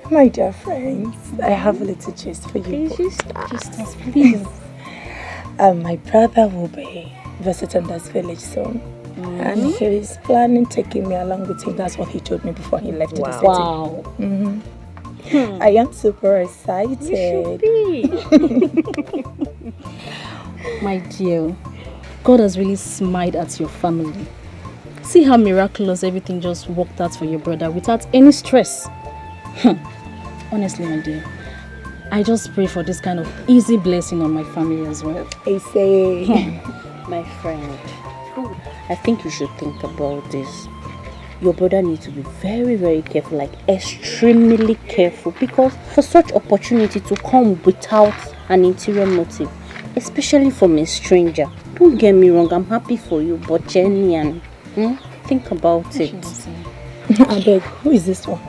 My dear friends, I have a little gist for you. Just please. My brother will be visiting this village soon. And he is planning taking me along with him. That's what he told me before he left the city. Wow. I am super excited. You should be. My dear, God has really smiled at your family. See how miraculous everything just worked out for your brother without any stress. Honestly, my dear, I just pray for this kind of easy blessing on my family as well. I say, my friend, I think you should think about this. Your brother needs to be very, very careful, like extremely careful, because for such opportunity to come without an interior motive, especially from a stranger, don't get me wrong, I'm happy for you, but genuine, think about it. I beg, who is this one?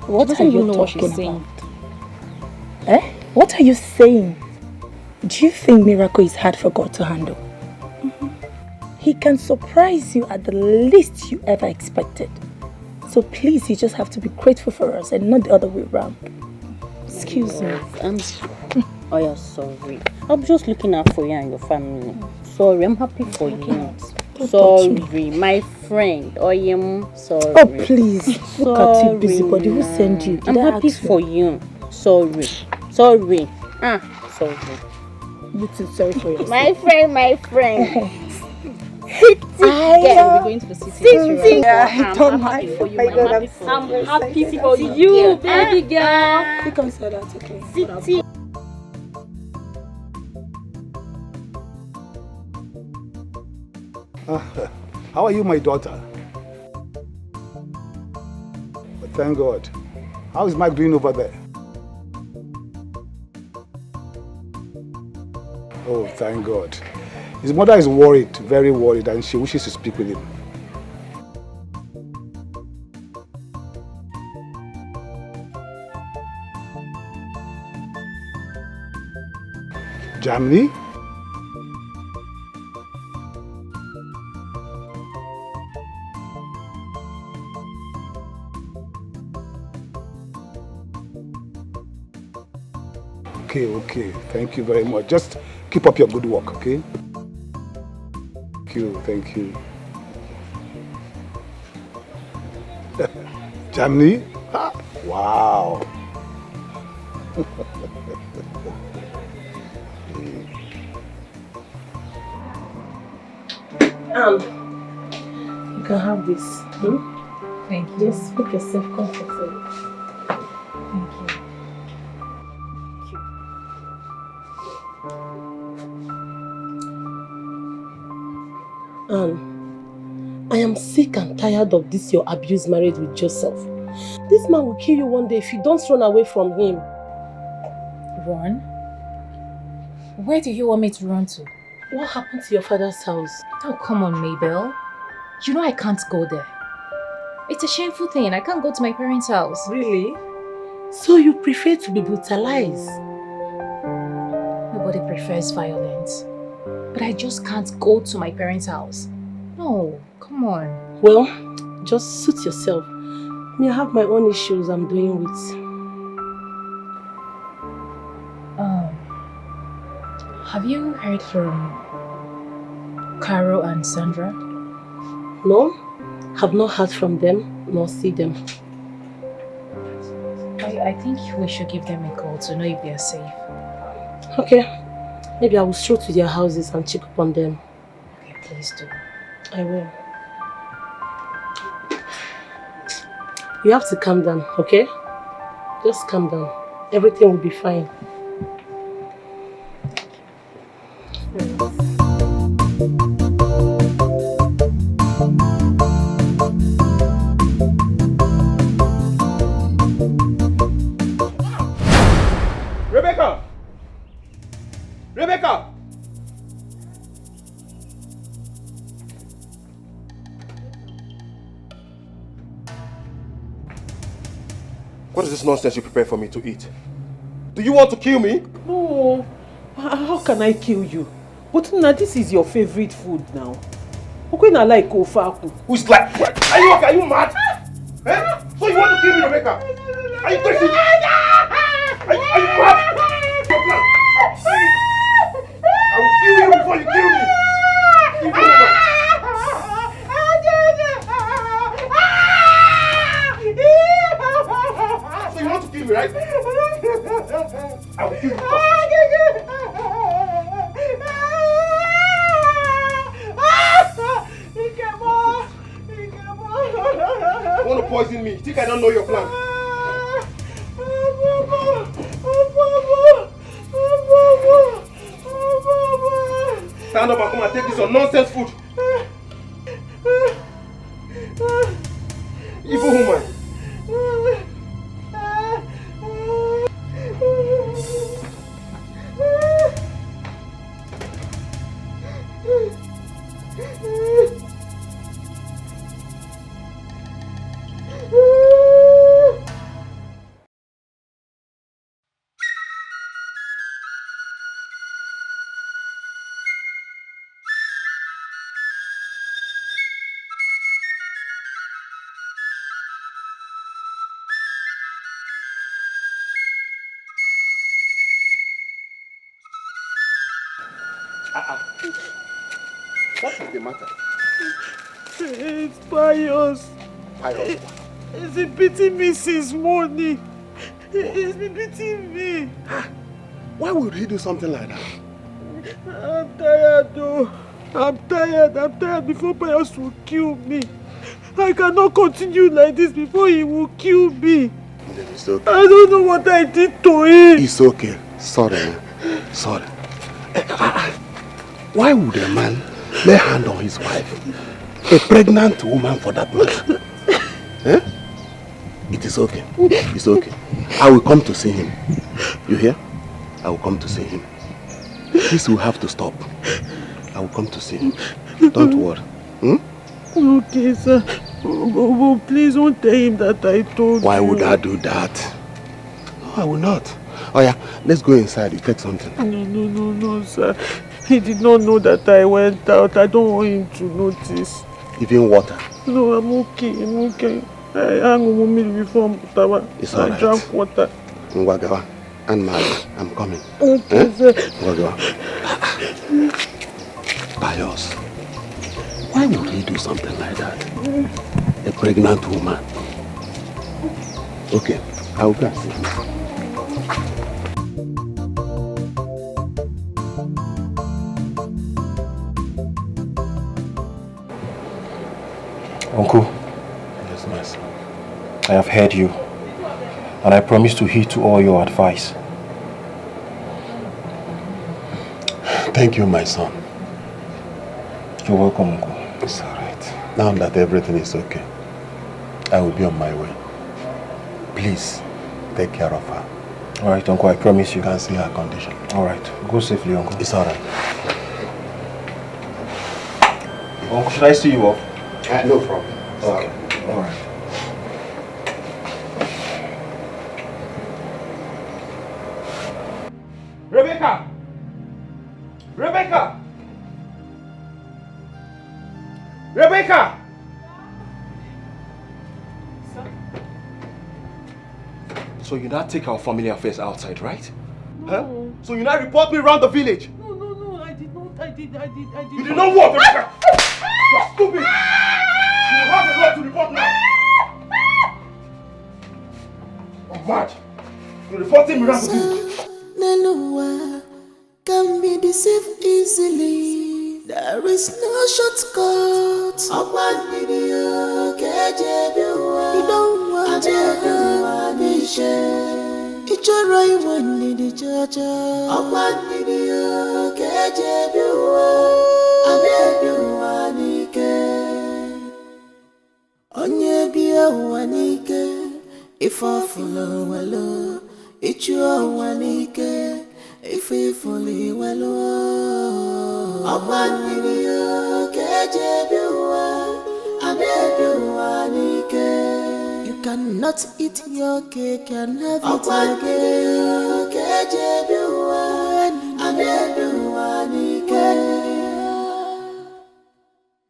What are you talking about? What are you saying? Do you think miracle is hard for God to handle? He can surprise you at the least you ever expected. So please, you just have to be grateful for us and not the other way around. Excuse me. Oh, yeah, sorry. I'm just looking out for you and your family. Sorry, I'm happy for you. Sorry, my friend. Oh, sorry. Oh, please. Look at you, busybody. Who sent you? I'm happy for you. Sorry. Sorry. Sorry. You too, sorry for yourself. My friend. We're going to the city. I'm happy for you. I'm happy for you, baby girl. You can say that, okay? City. How are you, my daughter? Thank God. How is Mike doing over there? Oh, thank God. His mother is worried, very worried, and she wishes to speak with him. Germany? Okay. Thank you very much. Just keep up your good work, okay? Thank you. Germany? Wow. You can have this. Thank you. Just make yourself comfortable. Thank you. I am sick and tired of this your abused marriage with Joseph. This man will kill you one day if you don't run away from him. Run? Where do you want me to run to? What happened to your father's house? Oh, come on, Mabel. You know I can't go there. It's a shameful thing. I can't go to my parents' house. Really? So you prefer to be brutalized? Nobody prefers violence. But I just can't go to my parents' house. No, come on. Well, just suit yourself. Me, I have my own issues I'm dealing with. Have you heard from Caro and Sandra? No, have not heard from them, nor see them. I think we should give them a call to know if they are safe. Okay, maybe I will stroll to their houses and check up on them. Okay, please do. I will. You have to calm down, okay? Just calm down. Everything will be fine. Rebecca! What is this nonsense you prepare for me to eat? Do you want to kill me? No. How can I kill you? But now this is your favorite food now. Okay, now like ofaku. Who's like? Are you okay? Are you mad? Eh? So you want to kill me, Rebecca? Are you crazy? Are you mad? Your plan. I will kill you before you kill me. You know what? So you want to kill me, right? I will kill you first. You want to poison me? You think I don't know your plan? Stand up and come and take this your nonsense food. Evil woman. What is the matter? It's Pius. Pius? He's been beating me since morning. He's been beating me. Why would he do something like that? I'm tired though. I'm tired before Pius will kill me. I cannot continue like this before he will kill me. Then it's okay. I don't know what I did to him. It's okay. Sorry, man. Sorry. Why would a man lay hand on his wife? A pregnant woman for that matter? Eh? It is okay. It's okay. I will come to see him. You hear? I will come to see him. This will have to stop. I will come to see him. Don't worry. Okay, sir. But please don't tell him that I told you. Why would I do that? No, I will not. Oh yeah, let's go inside. You take something. No, sir. He did not know that I went out. I don't want him to notice. Even water? No, I'm okay. I hang on me before Mutawa. It's alright. I drank water. Ngwagawa and Mali, I'm coming. Okay, sir. Ngwagawa. Pius, why would he do something like that? A pregnant woman. Okay, I will go and see him. Uncle. Yes, my son. I have heard you, and I promise to heed to all your advice. Thank you, my son. You're welcome, Uncle. It's alright. Now that everything is okay, I will be on my way. Please, take care of her. Alright, Uncle, I promise you. You can see her condition. Alright, go safely, Uncle. It's alright. Uncle, should I see you off? No problem. Okay, alright. Rebecca! Rebecca! Rebecca! So you now take our family affairs outside, right? No. Huh? So you now report me around the village? No, I did not. I did. You did not what, Rebecca? You are stupid! You have a lot to report now! I'm mad! You're reporting me around the village! Nelua can be deceived easily. There is no shortcut. Upon video, you don't want to be shared. It's a right one in the church. Upon video, Onye bia wanike, if I follow well, it's your wanike, if we fully well. Upon video, you cannot eat your cake and have it again.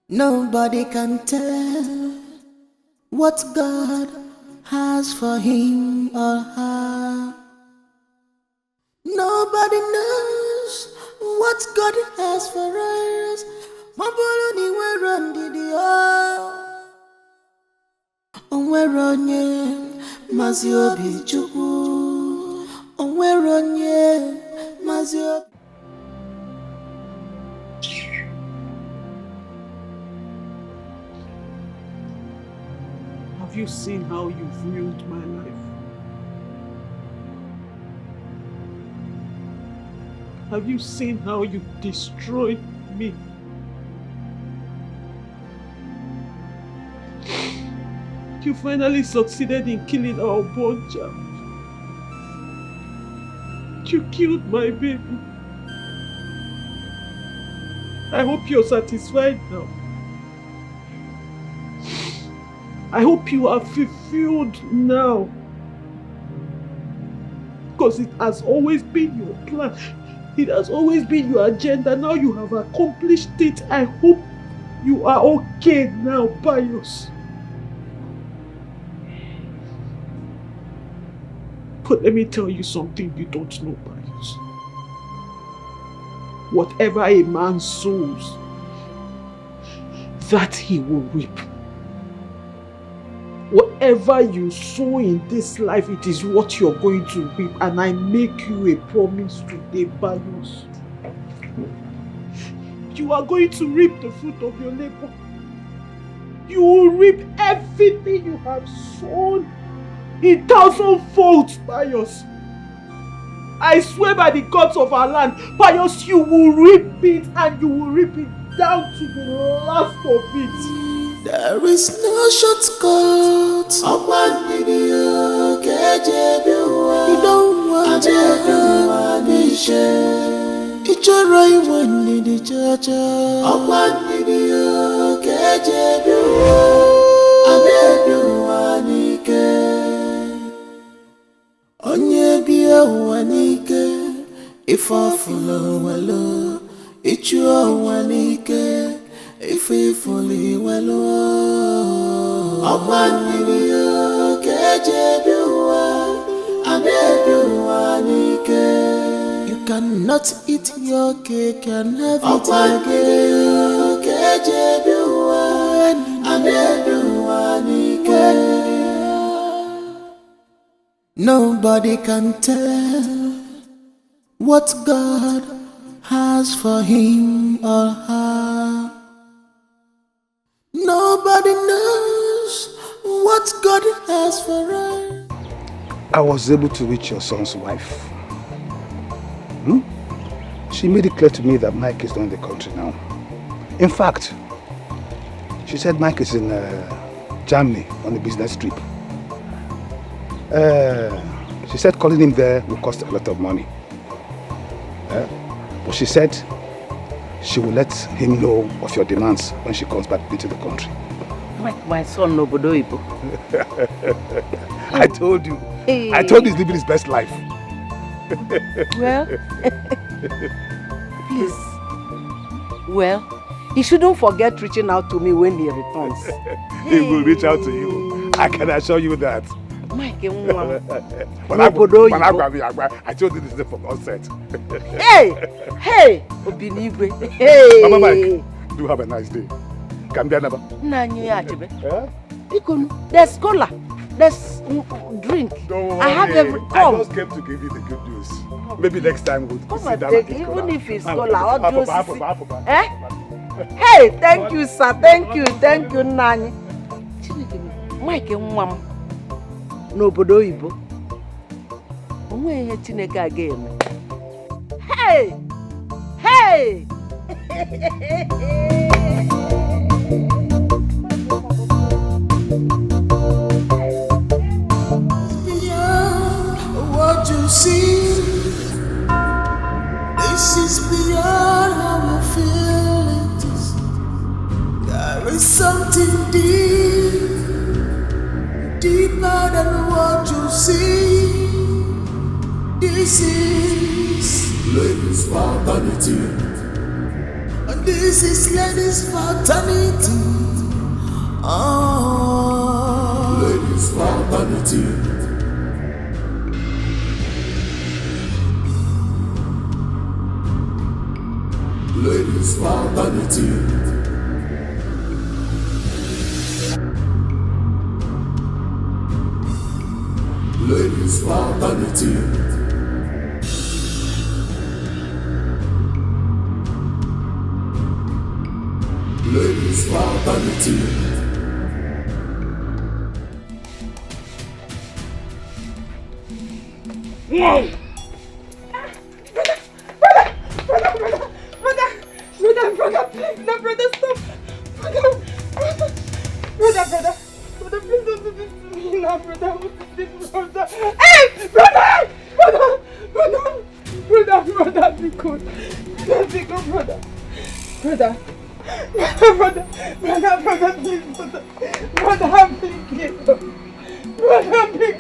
Nobody can tell what God has for him or her. Nobody knows what God has for us. Maboloni we run the Onweronye maziobi chukwu. Onweronye maziobi. Have you seen how you've ruined my life? Have you seen how you destroyed me? You finally succeeded in killing our born child. You killed my baby. I hope you're satisfied now. I hope you are fulfilled now. Because it has always been your plan. It has always been your agenda. Now you have accomplished it. I hope you are okay now, Pius. But let me tell you something you don't know, Pius. Whatever a man sows, that he will reap. Whatever you sow in this life, it is what you're going to reap. And I make you a promise today, Bayos. You are going to reap the fruit of your labor. You will reap everything you have sown in 1,000-fold, Bayos. I swear by the gods of our land, Bayos, you will reap it, and you will reap it down to the last of it. There is no shortcut. You don't want to have me share. It's a right one in the church. Onye bia wanike, if I follow well, it's your wanike. If we fully well, you cannot eat your cake and have it again. Nobody can tell what God has for him or her. Nobody knows what God has for us. I was able to reach your son's wife. She made it clear to me that Mike is not in the country now. In fact, she said Mike is in Germany on a business trip. She said calling him there will cost a lot of money. But she said she will let him know of your demands when she comes back into the country. My son, Nobodo Ibo. I told you. Hey. I told you he's living his best life. Well, please. Well, he shouldn't forget reaching out to me when he returns. He will reach out to you. I can assure you that. Mike, I told you this is from onset. Hey, Obinigwe. Hey. Mama Mike, do have a nice day. Kambianaba. There's cola. There's drink. Don't worry. I have every. I just came to give you the good news. Maybe next time we'll sit down. Even if it's cola, or just. Hey, thank you, sir. Thank you, Nani. Mike Mwam. N'obodo oyibo. Onwe ihe Chineke aga-eme. Hey! Hey! Beyond what you see, this is beyond how you feel it is. There is something deeper than what you see. This is ladies' fraternity. And this is ladies' fraternity. Ladies' fraternity. Ladies' fraternity. Ladies' fraternity. Ladies' fraternity. Brother, please, no, brother, stop. Brother, please don't do this to me now, brother. What is this, brother? Hey, brother, be good. Be good, brother. Brother, please, brother, please,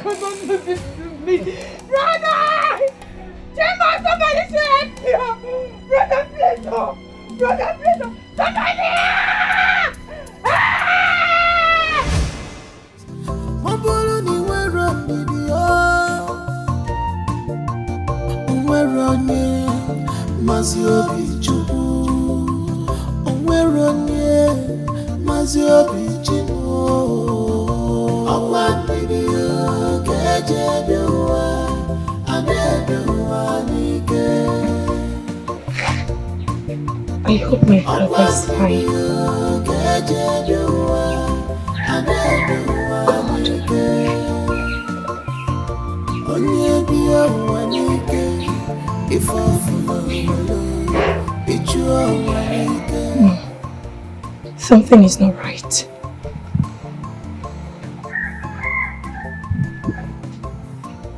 don't do this to me. Brother! Chema, somebody should help me! Brother, please, no! Brother, please, no! Somebody! I hope my brother is fine. No, something is not right.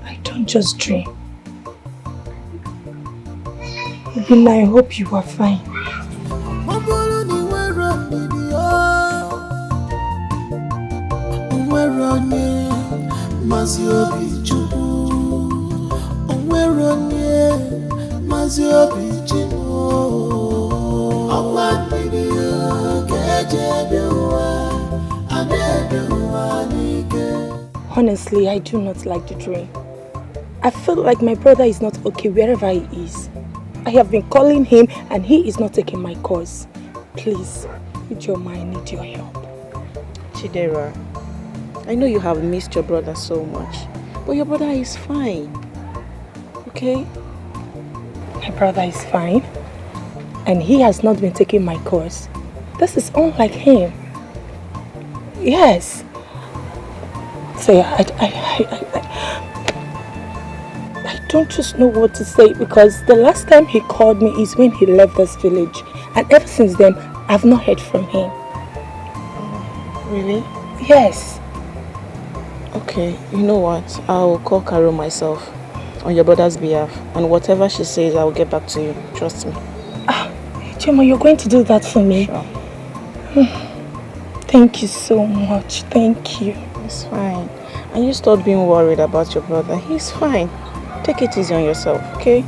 I don't just dream. Even I hope you are fine. Honestly, I do not like the dream. I feel like my brother is not okay wherever he is. I have been calling him and he is not taking my calls. Please, Ijoma, I need your help. Chidera, I know you have missed your brother so much, but your brother is fine. Okay? My brother is fine and he has not been taking my calls. This is unlike him. Yes. So I don't just know what to say because the last time he called me is when he left this village. And ever since then, I've not heard from him. Really? Yes. Okay, you know what? I'll call Carol myself on your brother's behalf. And whatever she says, I'll get back to you. Trust me. Chema, you're going to do that for me? Sure. Thank you so much. Thank you. It's fine. And you stop being worried about your brother. He's fine. Take it easy on yourself, okay?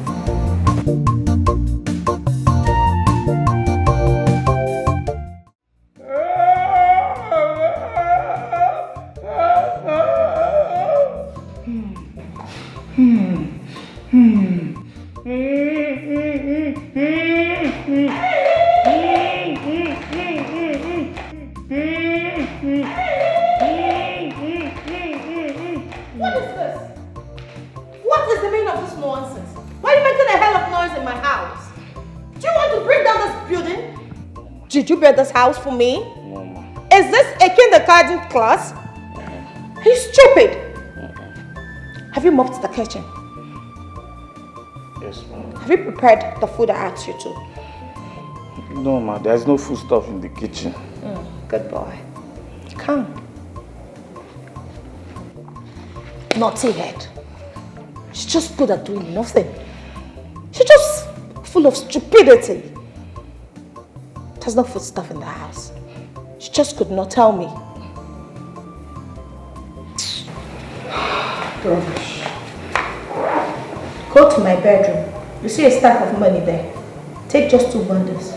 What is this? What is the meaning of this nonsense? Why are you making a hell of noise in my house? Do you want to bring down this building? Did you build this house for me? Is this a kindergarten class? Are you stupid? Have you mopped the kitchen? Yes, ma'am. Have you prepared the food I asked you to? No, ma, there's no food stuff in the kitchen. Good boy. Come. Naughty head. She's just good at doing nothing. She's just full of stupidity. There's no food stuff in the house. She just could not tell me. Rubbish. Go to my bedroom. You see a stack of money there. Take just 2 bundles.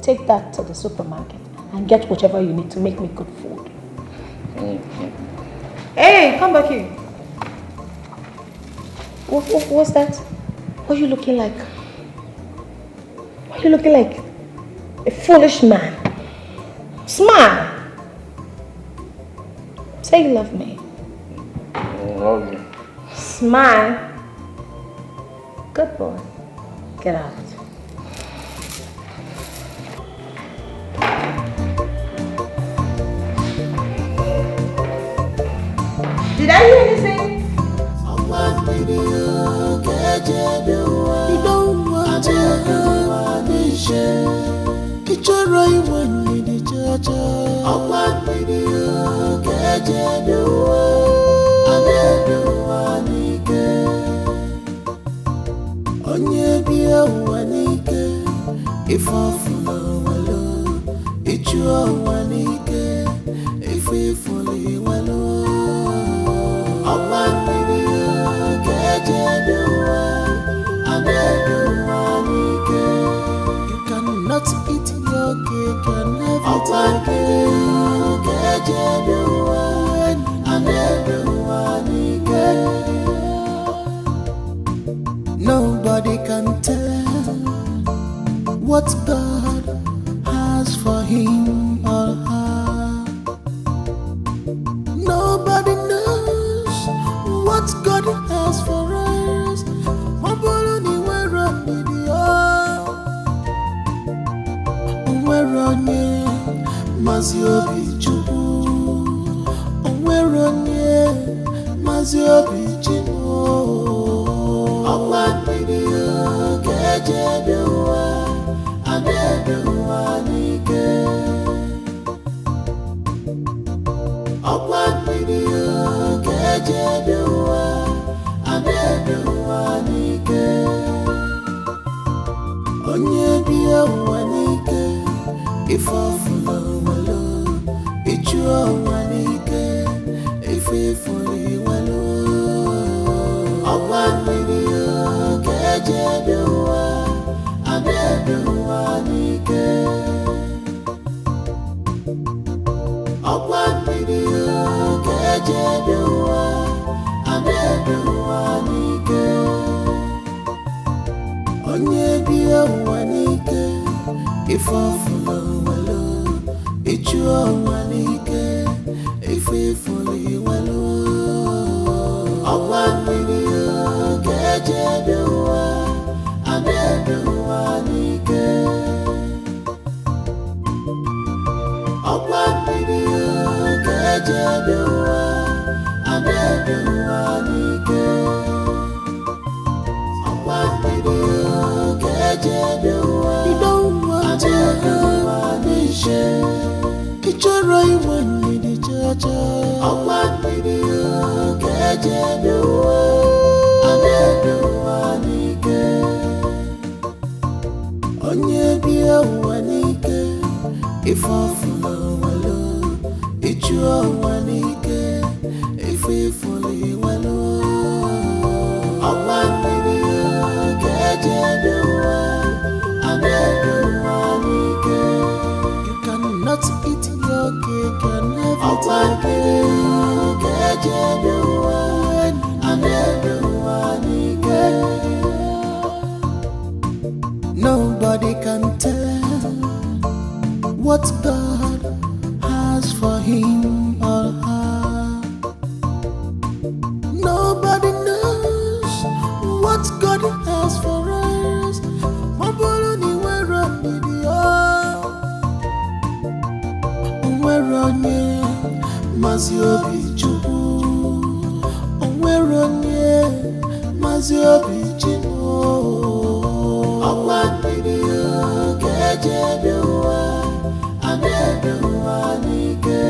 Take that to the supermarket and get whatever you need to make me good food. Hey, come back here. What's that? What are you looking like? Why are you looking like a foolish man? Smile. Say you love me. I love you. Smile. Good boy. Get out. Did I hear anything? what God has for us. Mabuluni we're on the we're on Maziobi Chubu. We're on Maziobi Chubu. Okwan video kejebiwa anebiwa nike. Okwan video kejebiwa anebiwa nike. Onye biya nike ifafuna walo ichua nike ififuli walo. Okwan video kejebiwa anebiwa nike. Okwan video kejebiwa anebiwa nike. Onye biya nike ifafuna walo ichua nike ififuli walo. Okwan video kejebiwa anebiwa nike. Okwan video kejebiwa anebiwa nike. Okwan video kejebiwa anebiwa nike. Ichoro iwani di chacha. Okwan video kejebiwa anebiwa nike. Onye biya nike ifafuna walo ichua nike ififuli walo. Okwan video kejebiwa anebiwa nike. You cannot eat your cake and have it again. Kejebiwa anebiwa nike. Nobody can tell what God has for him or her. Nobody knows what God has for us. Mabuluni we're on the we're on Maziobi Chubu. We're on Maziobi Chubu. Okwan video kejebiwa anebiwa nike.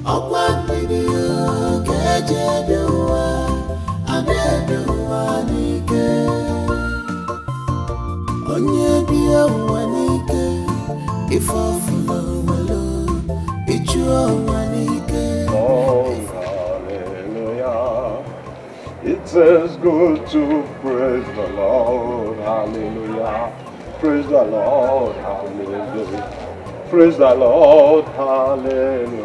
Okwan video kejebiwa anebiwa nike. Onye biya nike ifafuna walo ichua nike. Oh, hallelujah. It is good to praise the Lord, hallelujah. Praise the Lord, hallelujah. Praise the Lord, hallelujah.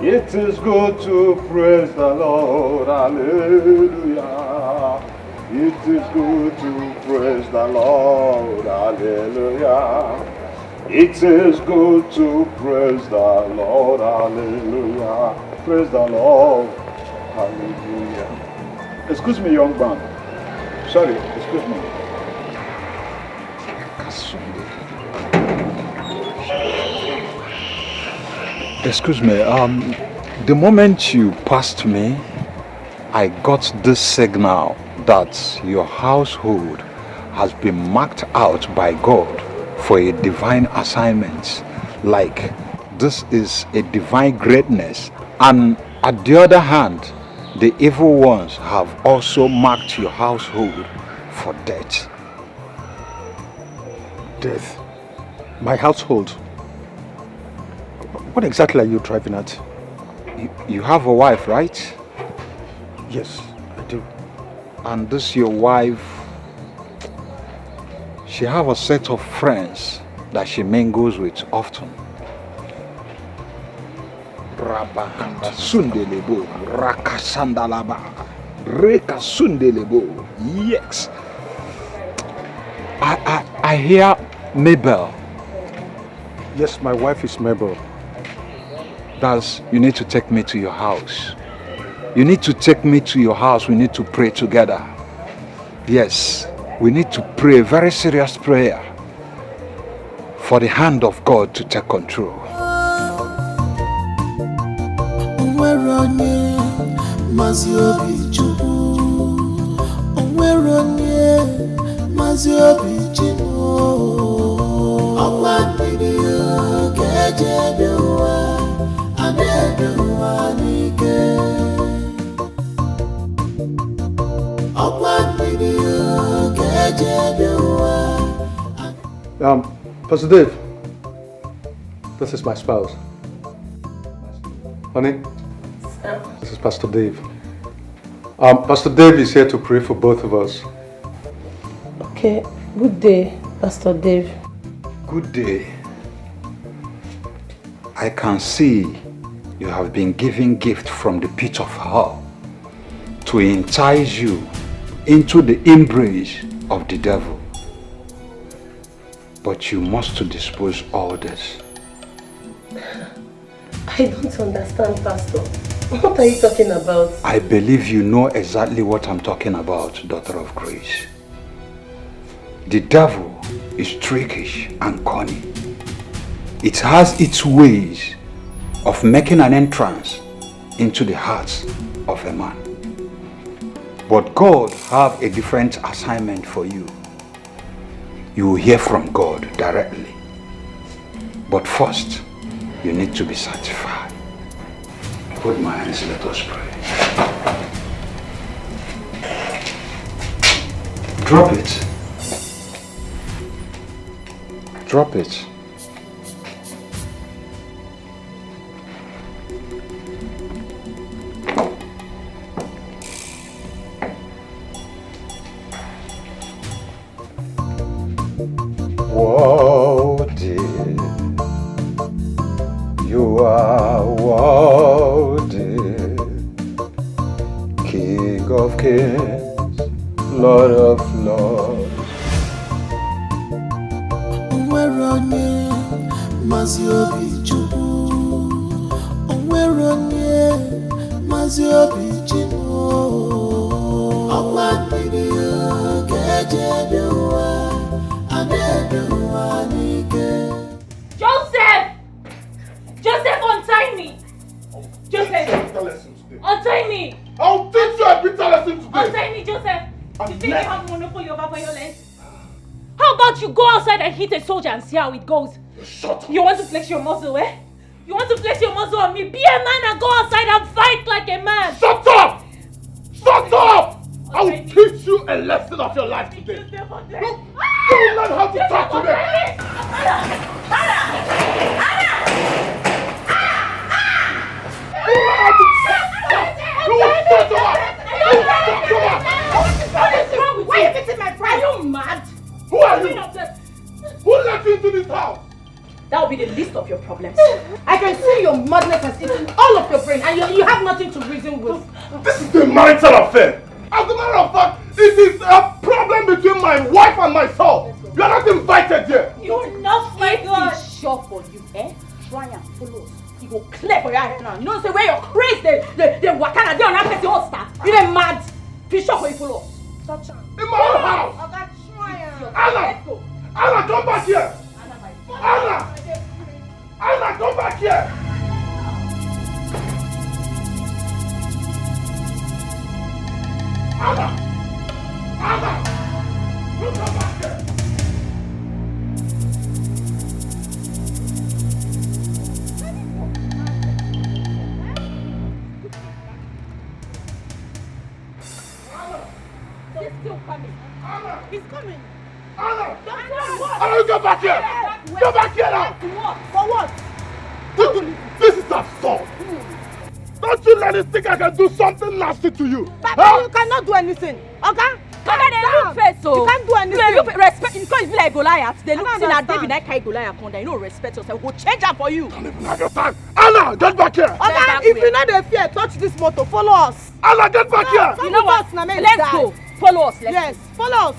It is good to praise the Lord, hallelujah. It is good to praise the Lord, hallelujah. It is good to praise the Lord, hallelujah. Praise the Lord, hallelujah. Excuse me, young man. Sorry, excuse me. Excuse me, the moment you passed me, I got this signal that your household has been marked out by God for a divine assignment. Like this is a divine greatness. And at the other hand, the evil ones have also marked your household for death. Death? My household? What exactly are you driving at? You have a wife, right? Yes, I do. And this your wife, she have a set of friends that she mingles with often. Rabakanda sundelebo, rakasandalaba, reka sundelebo. Yes. I hear Mabel. Yes, my wife is Mabel. That's, you need to take me to your house. You need to take me to your house. We need to pray together. Yes, we need to pray a very serious prayer for the hand of God to take control. Pastor Dave, this is my spouse. Honey, this is Pastor Dave. Pastor Dave is here to pray for both of us. Okay, good day, Pastor Dave. Good day. I can see you have been given gift from the pit of hell to entice you into the embrace of the devil. But you must to dispose all this. I don't understand, Pastor. What are you talking about? I believe you know exactly what I'm talking about, daughter of grace. The devil is trickish and cunning. It has its ways of making an entrance into the hearts of a man. But God have a different assignment for you. You will hear from God directly. But first, you need to be sanctified. Hold my hands, let us pray. Drop it. Drop it. Worthy, you are worthy, King of kings, Lord of lords. Joseph! Joseph, untie me! Joseph! Untie me! I'll teach you a bitter lesson today! Untie me, Joseph! You think you have monopoly over violence? How about you go outside and hit a soldier and see how it goes? Shut up! You want to flex your muscle, eh? You want to flex your muscle on me? Be a man and go outside and fight like a man! Shut up! Shut up! I will teach you a lesson of your life today. You will learn how to talk to me. You will learn how to talk. You will shut up. What is wrong with you? Why are you beating my friend? Are you mad? Who are you? Who let you into this house? That will be the least of your problems. I can see your madness has eaten all of your brain and you have nothing to reason with. This is a marital affair. As a matter of fact, it is a problem between my wife and myself. You are not invited here. You're not my God. It's sure for you, eh? Try and follow us. You go clear for your eyes now. You know say where your craze they wakana they on that person all start. You dey mad. Be sure for you follow us. Touch him. In my own house. Anna! Anna, come back here! Anna! Anna, come back here! Anna! Anna! You come back here! He's still coming. Anna! He's coming. Anna! What? Anna, you come back here! Come back here now! What? For what? This is assault! Don't you let it think I can do something nasty to you! Papa, you cannot do anything. Okay? Papa, they look face, so you can't do anything. You look respect. Because you be like Goliath. They look see that David I carry Goliath on. You don't respect yourself. We'll change that for you. Don't even have your time. Anna, get back here! Okay, if you know the fear, touch this motor. Follow us. Anna, get back here! You know what? Let's go. Follow us. Yes, follow us.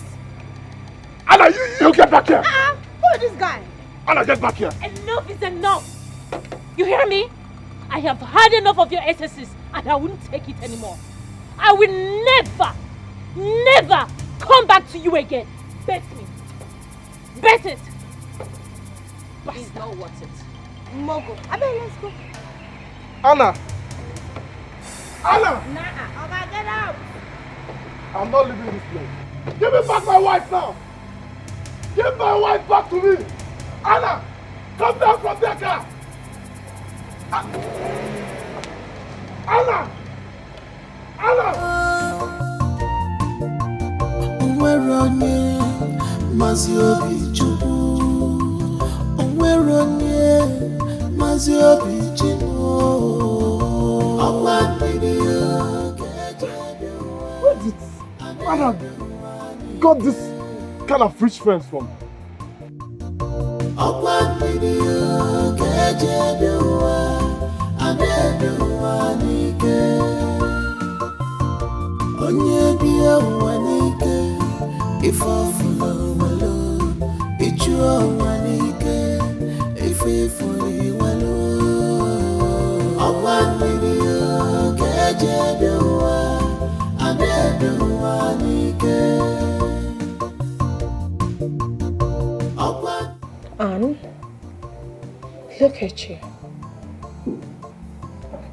Anna, you get back here! Who is this guy? Anna, get back here! Enough is enough. You hear me? I have had enough of your excesses and I won't take it anymore. I will never come back to you again. Bet me. Bet it. It's not worth it. Mogo. I mean, let's go. Anna! Anna! Nah, okay, get out. I'm not leaving this place. Give me back my wife now! Give my wife back to me! Anna! Come down from that car! Anna! Anna! Onweronye mazi obi chukwu. Onweronye mazi obi chukwu. Where did Anna got this kind of rich friends from? Onye biya wanike, ifafula walo, ichua wanike, ififuli walo. Okwaniriyo kejebiwa, anebiwa wanike. Anne, look at you.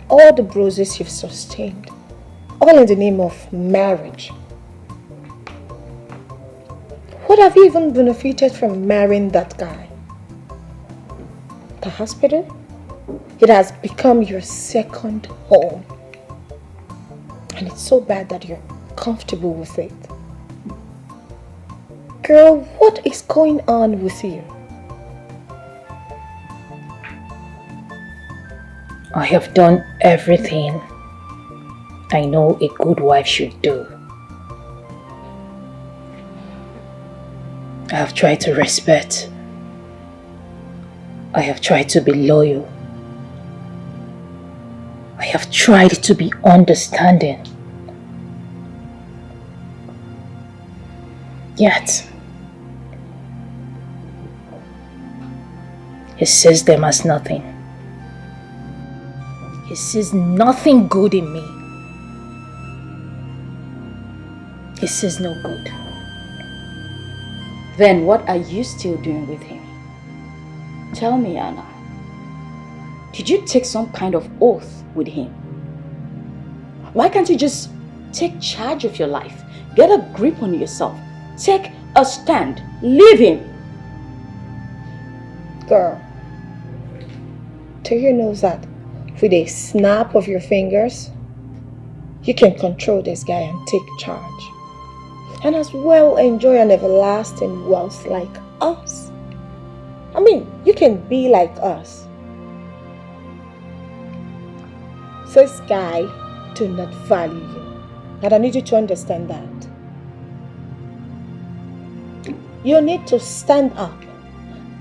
All the bruises you've sustained, all in the name of marriage. What have you even benefited from marrying that guy? The hospital? It has become your second home. And it's so bad that you're comfortable with it. Girl, what is going on with you? I have done everything I know a good wife should do. I have tried to respect. I have tried to be loyal. I have tried to be understanding. Yet, he sees them as nothing. He sees nothing good in me. He sees no good. Then what are you still doing with him? Tell me, Anna. Did you take some kind of oath with him? Why can't you just take charge of your life? Get a grip on yourself. Take a stand. Leave him. Girl, do you know that with a snap of your fingers, you can control this guy and take charge? And as well enjoy an everlasting wealth like us. I mean, you can be like us. This guy do not value you. And I need you to understand that. You need to stand up,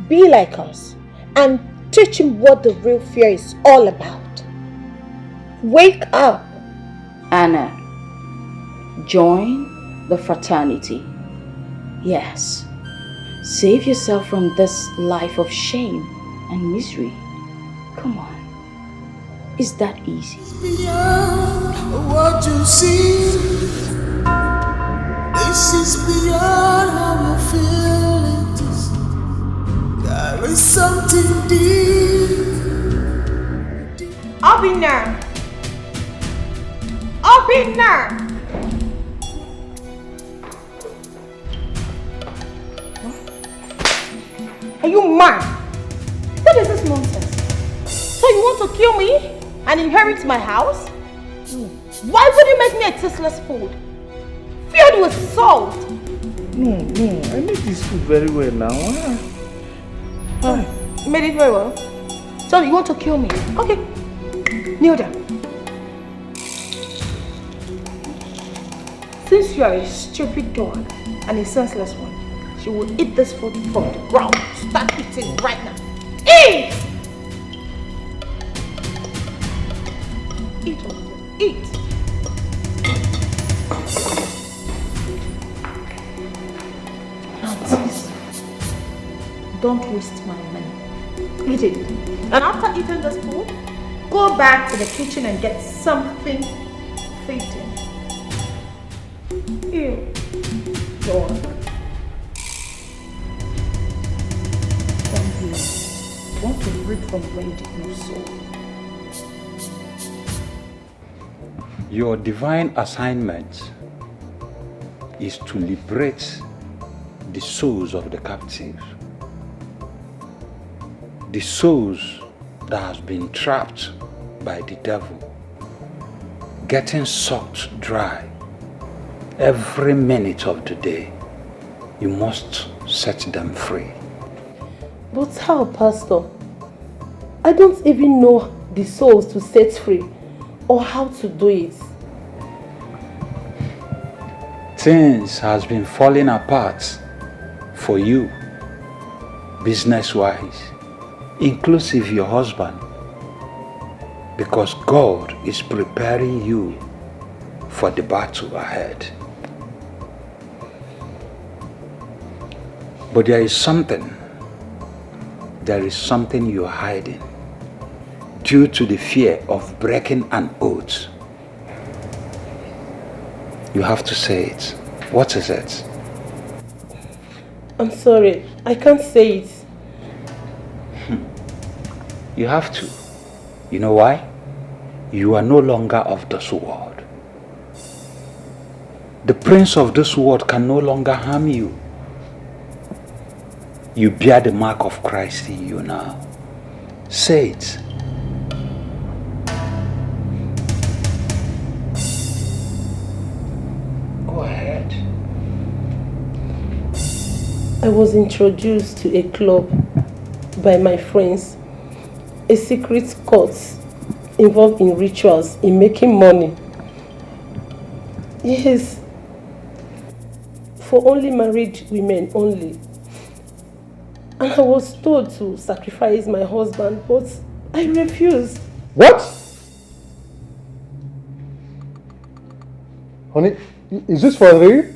be like us, and teach him what the real fear is all about. Wake up. Anna, join the fraternity. Yes. Save yourself from this life of shame and misery. Come on. Is that easy? Beyond what you see, this is beyond how I feel it is. There is something deep. Abina! Abina! Are you mad? What is this nonsense? So you want to kill me and inherit my house? Why would you make me a tasteless food? Filled with salt? No, I made this food very well now. You made it very well. So you want to kill me? Okay. Kneel down. Since you are a stupid dog and a senseless one, you will eat this food from the ground. Start eating right now. Eat! Eat, eat. Now please, don't waste my money. Eat it. And after eating this food, Go back to the kitchen and get something fitting. Ew. Dog. Come here. I want to read from where you soul. Your divine assignment is to liberate the souls of the captives. The souls that has been trapped by the devil, getting sucked dry. Every minute of the day, you must set them free. But how, Pastor? I don't even know the souls to set free or how to do it. Things has been falling apart for you, business-wise, inclusive your husband, because God is preparing you for the battle ahead. But there is something you're hiding due to the fear of breaking an oath. You have to say it. What is it? I'm sorry, I can't say it. You have to. You know why? You are no longer of this world. The prince of this world can no longer harm you. You bear the mark of Christ in you now. Say it. Go ahead. I was introduced to a club by my friends, a secret cult involved in rituals, in making money. Yes, for only married women only. And I was told to sacrifice my husband, but I refused. What? Honey, is this for real?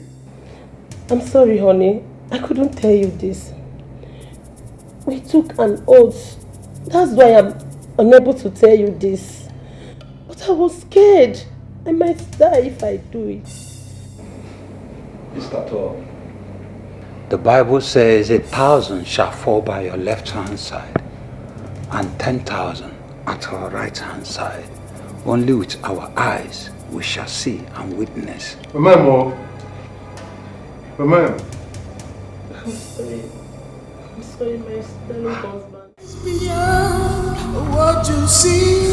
I'm sorry, honey. I couldn't tell you this. We took an oath. That's why I'm unable to tell you this. But I was scared. I might die if I do it. Is that all? The Bible says 1,000 shall fall by your left hand side and 10,000 at our right hand side. Only with our eyes we shall see and witness. Remember, I'm sorry. I'm sorry, my darling husband. Beyond what you see,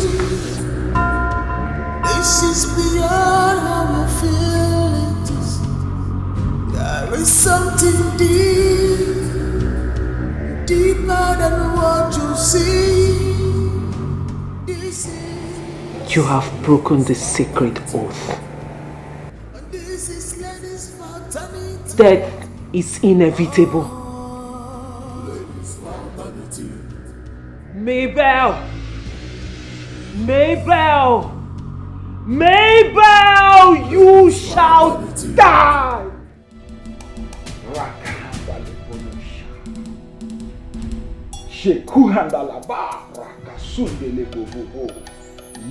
this is beyond how you feel it is. There is something deeper than what you see. This is You have broken the sacred oath. Death is inevitable. Mabel! Mabel! Mabel! You shall die!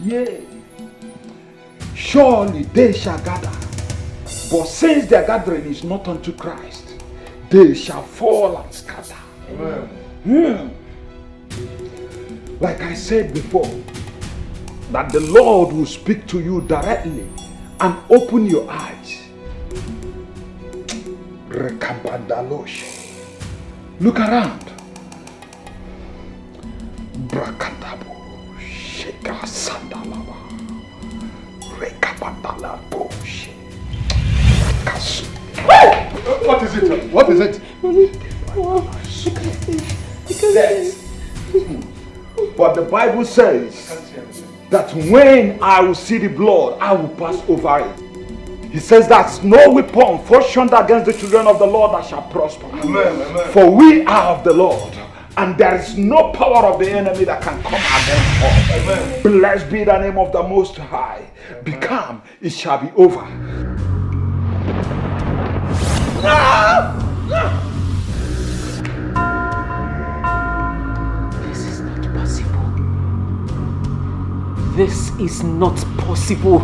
Yea, surely they shall gather, but since their gathering is not unto Christ, they shall fall and scatter. Amen. Like I said before, that the Lord will speak to you directly and open your eyes. Look around. Brakandabo, Sheka Sandalaba, Rekabandala Boshi. What is it? What is it? Death. But the Bible says that when I will see the blood, I will pass over it. He says that no weapon fashioned against the children of the Lord that shall prosper. Amen, amen. For we are of the Lord, and there is no power of the enemy that can come against us. Amen. Blessed be the name of the Most High. Amen. Become, it shall be over. This is not possible. This is not possible.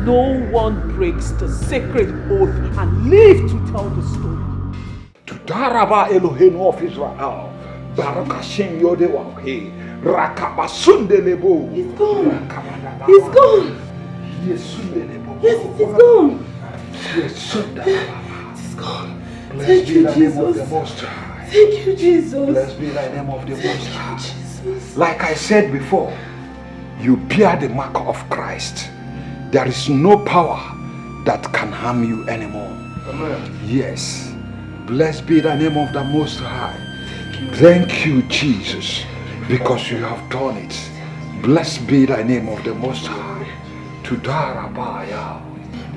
No one breaks the sacred oath and live to tell the story. To Daraba Elohim of Israel, Baruch Hashem Yodewahe, Rakabasundelebo. He's gone. He's gone. Yes, he's gone. He's gone. Thank you, Jesus. Thank you, Jesus. Blessed be thy name of the Most High. Like I said before, you bear the mark of Christ. There is no power that can harm you anymore. Amen. Yes. Blessed be the name of the Most High. Thank you, Jesus, because you have done it. Blessed be the name of the Most High. To Darabaya.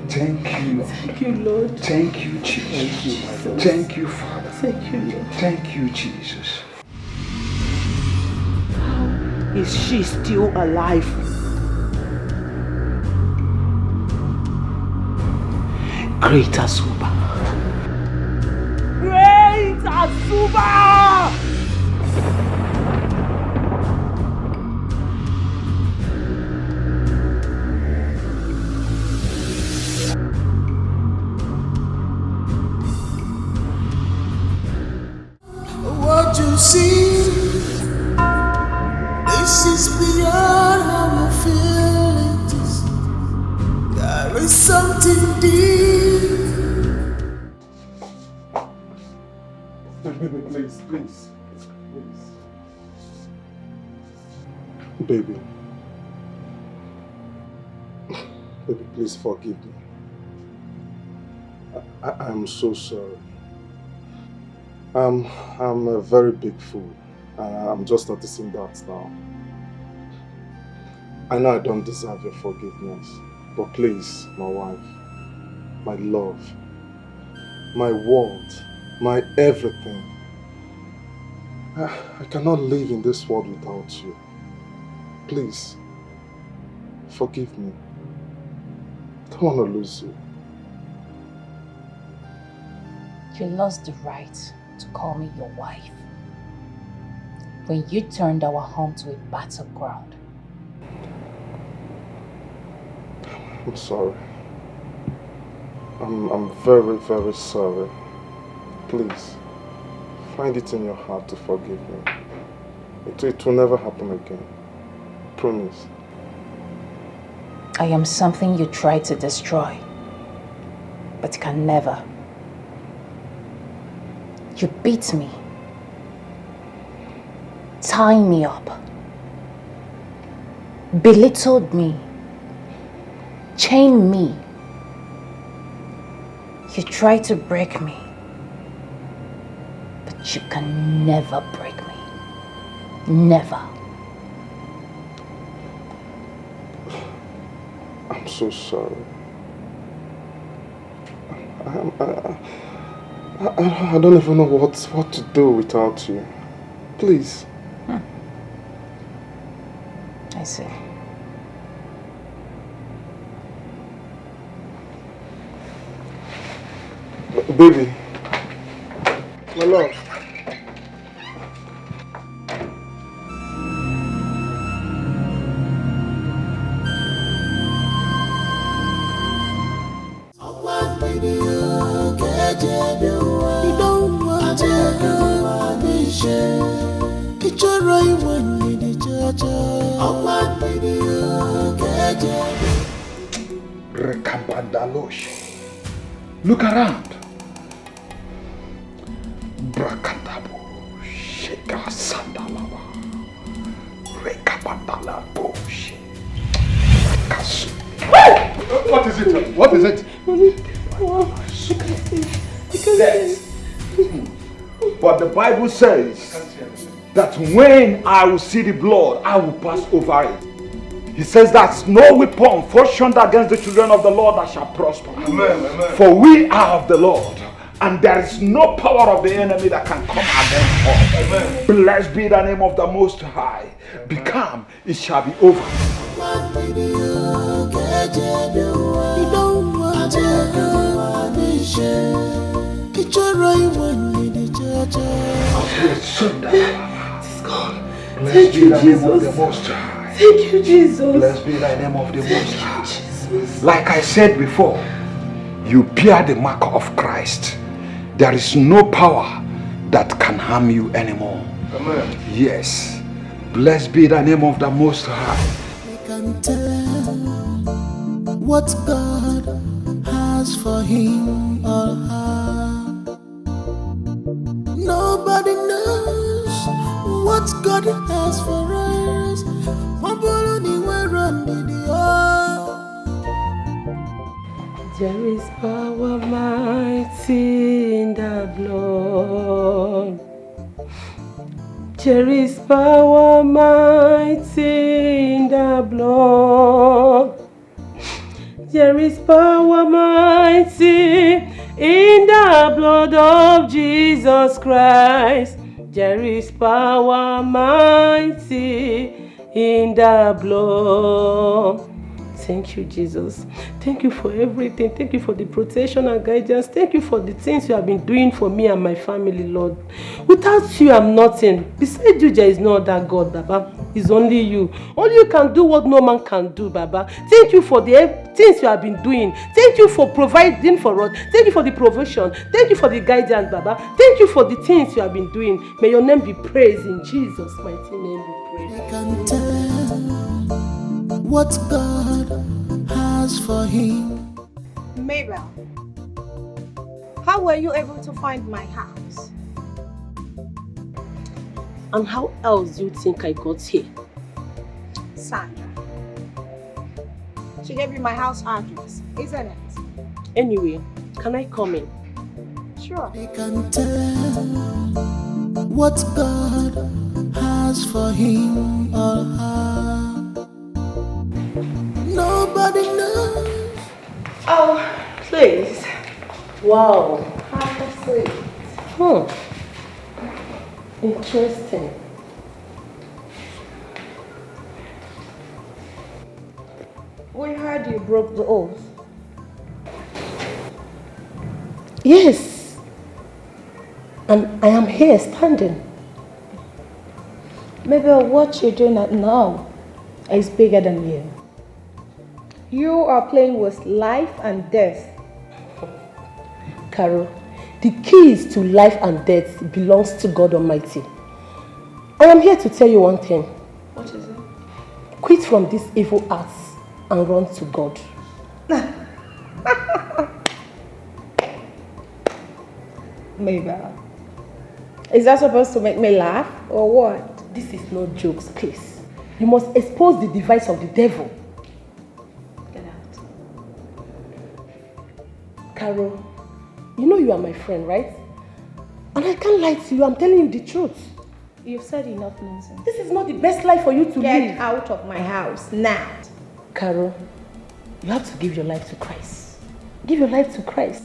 Thank you. Thank you, Lord. Thank you, Jesus. Thank you, Father. Thank you, Lord. Thank you, Jesus. How is she still alive? Great Azuba. Great Azuba! What you see, this is beyond how you feel it is. There is something deep. Baby, please. Baby. Baby, please forgive me. I'm so sorry. I'm a very big fool. I'm just noticing that now. I know I don't deserve your forgiveness, but please, my wife, my love, my world, my everything. I cannot live in this world without you. Please, forgive me. I don't want to lose you. You lost the right to call me your wife when you turned our home to a battleground. I'm sorry. I'm very, very sorry. Please, find it in your heart to forgive me. It will never happen again. Promise. I am something you try to destroy, but can never. You beat me, tied me up, belittled me, chained me. You try to break me, but you can never break me. Never. I'm so sorry. I don't even know what to do without you. Please. I see. Baby. My love. You don't want to it's your right one in the church. Look around. Brakandabo, Sheka Sandalaba, Rekabandalabo, What is it? What is it? Death. But the Bible says that when I will see the blood, I will pass over it. He says that no weapon fashioned against the children of the Lord that shall prosper. Amen, amen. For we are of the Lord, and there is no power of the enemy that can come against us. Amen. Blessed be the name of the Most High. Be calm, it shall be over. You don't want it's your right one in the church. It's gone. Thank you, Jesus. Thank you, Jesus. Blessed be thy name of the Most High. Like I said before, you bear the mark of Christ. There is no power that can harm you anymore. Amen. Yes. Blessed be the name of the Most High. We can tell what God has for him or her. Nobody knows what God has for us. There is power mighty in the blood. There is power mighty in the blood. There is power mighty in the blood of Jesus Christ. There is power mighty in the blood. Thank you, Jesus. Thank you for everything. Thank you for the protection and guidance. Thank you for the things you have been doing for me and my family, Lord. Without you, I'm nothing. Beside you, there is no other God, Baba. It's only you. Only you can do what no man can do, Baba. Thank you for the things you have been doing. Thank you for providing for us. Thank you for the provision. Thank you for the guidance, Baba. Thank you for the things you have been doing. May your name be praised in Jesus' mighty name. We pray. We can tell what God has for him. Mabel, how were you able to find my house? And how else do you think I got here? Sandra. She gave you my house address, isn't it? Anyway, can I come in? Sure. We can tell what God has for him or her. Nobody knows. Oh, please. Wow. Have a seat. Interesting. We heard you broke the oath. Yes. And I am here standing. Maybe what you're doing now is bigger than you. You are playing with life and death. Carol, the keys to life and death belongs to God Almighty. I am here to tell you one thing. What is it? Quit from these evil acts and run to God. Mabel, is that supposed to make me laugh or what? This is no jokes, please. You must expose the device of the devil. Get out. Carol, you know you are my friend, right? And I can't lie to you, I'm telling you the truth. You've said enough nonsense. This is not the best life for you to live. Get out of my house now. Carol, you have to give your life to Christ. Give your life to Christ.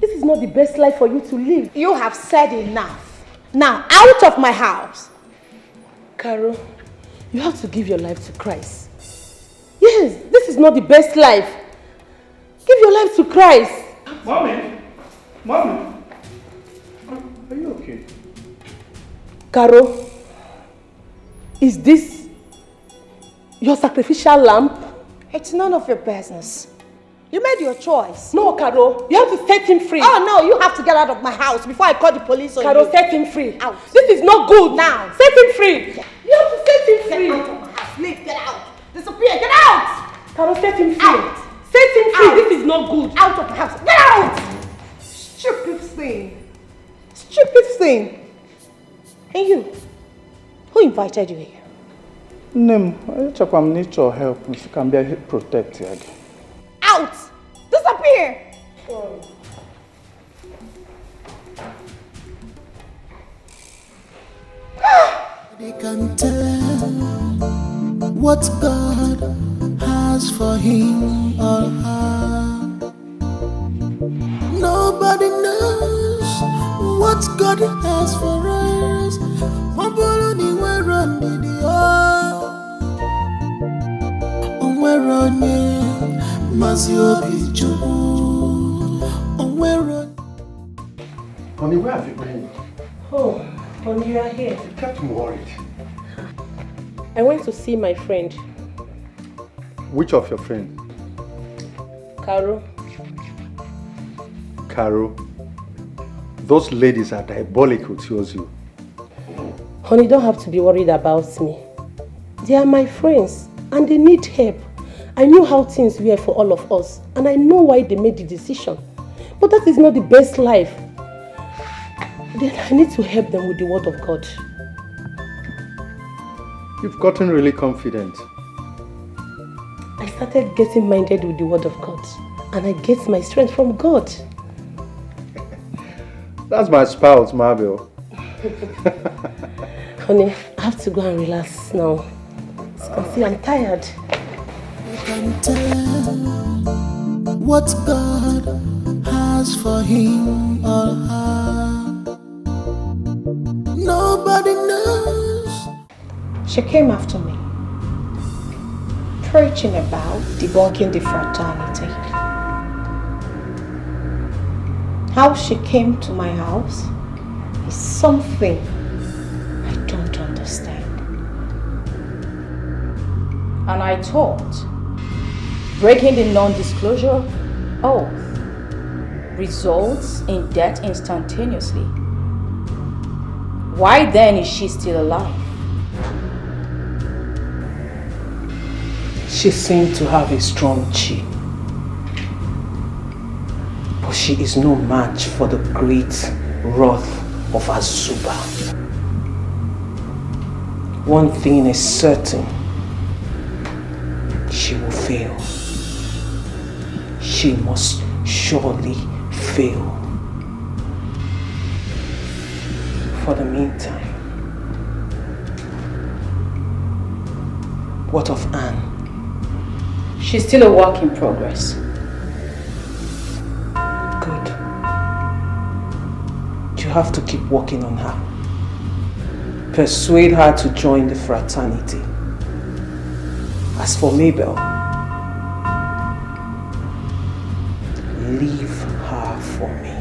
This is not the best life for you to live. You have said enough. Now, out of my house. Carol, you have to give your life to Christ. Yes, this is not the best life. Give your life to Christ. Mommy! Mommy! Are you okay? Carol, is this your sacrificial lamb? It's none of your business. You made your choice. No, Carol, you have to set him free. Oh no, you have to get out of my house before I call the police on Carol, you. set him free. Out. This is not good. Now. Set him free. You have to set him free. Get out of my house. Leave. Get out. Disappear. Get out. Carol, set him free. Out. Set him free. Out. This is not good. Out of my house. Get out. Stupid thing. Stupid thing. And you? Who invited you here? Name, I check on need your help if you can be protected. Out. Disappear. They can tell what God has for him or her. Nobody knows what God has for us. Mabuluni we're on we're on Mazio Honey, where have you been? Oh, honey, you are here. You kept me worried. I went to see my friend. Which of your friends? Caro. Caro. Those ladies are diabolical towards you. Honey, don't have to be worried about me. They are my friends and they need help. I knew how things were for all of us and I know why they made the decision. But that is not the best life. Then I need to help them with the word of God. You've gotten really confident. I started getting minded with the word of God and I get my strength from God. That's my spouse, Mabel. Honey, I have to go and relax now. As you can see, I'm tired. You can tell what God has for him or her. Nobody knows. She came after me, preaching about debunking the fraternity. How she came to my house is something I don't understand. And I thought breaking the non-disclosure oath results in death instantaneously. Why then is she still alive? She seemed to have a strong chi. But she is no match for the great wrath of Azuba. One thing is certain. She will fail. She must surely fail. For the meantime, what of Anne? She's still a work in progress. Good. You have to keep working on her. Persuade her to join the fraternity. As for Mabel, leave her for me.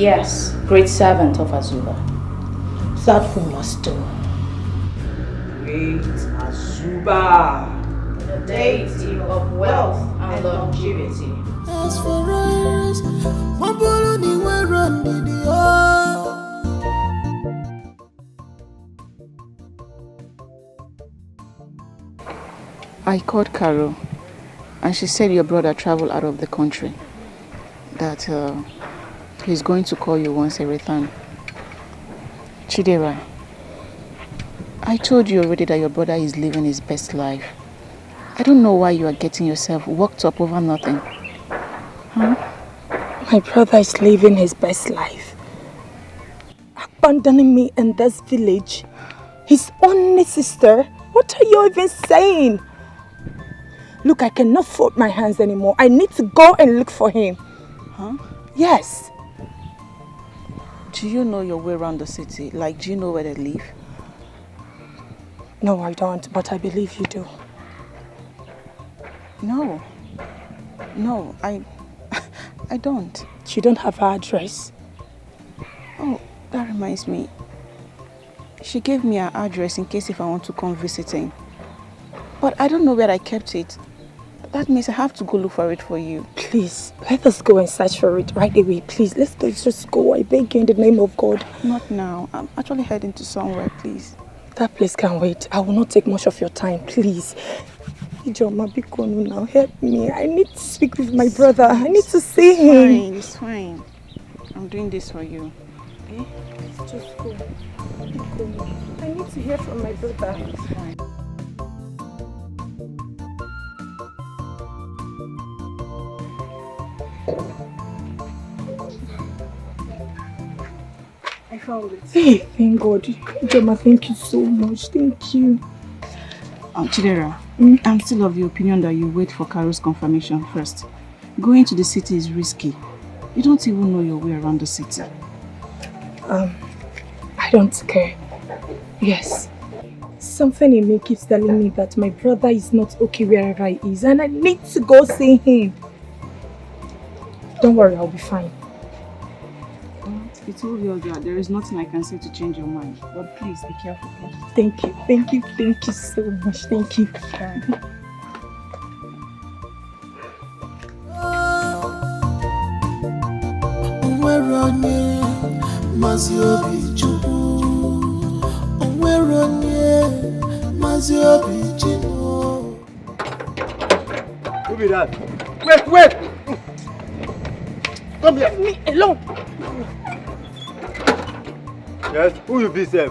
Yes, great servant of Azuba. That we must do. Great Azuba, the deity of wealth and longevity. As for us, I called Caro and she said your brother traveled out of the country. That he's going to call you once he returns. Chidera, I told you already that your brother is living his best life. I don't know why you are getting yourself worked up over nothing. Huh? My brother is living his best life. Abandoning me in this village. His only sister. What are you even saying? Look, I cannot fold my hands anymore. I need to go and look for him. Huh? Yes. Do you know your way around the city? Like, do you know where they live? No, I don't, but I believe you do. No, I don't. You don't have her address? Oh, that reminds me. She gave me her address in case if I want to come visiting. But I don't know where I kept it. That means I have to go look for it for you. Please, let us go and search for it right away. Please, let's just go. I beg you in the name of God. Not now. I'm actually heading to somewhere, please. That place can wait. I will not take much of your time, please. Ijoma, Bikonu, now help me. I need to speak with my brother. I need to see him. It's fine. I'm doing this for you. Okay? Just go. I need to hear from my brother. It's fine. I found it. Hey, thank God. Ijoma, thank you so much. Thank you. Chidera, I'm still of the opinion that you wait for Caro's confirmation first. Going to the city is risky. You don't even know your way around the city. I don't care. Yes. Something in me keeps telling me that my brother is not okay wherever he is and I need to go see him. Don't worry, I'll be fine. you told you that there is nothing I can say to change your mind. But please be careful, okay? Thank you so much. Thank you. Who be that? Wait! Come here. Me alone. Yes, who you be, sir?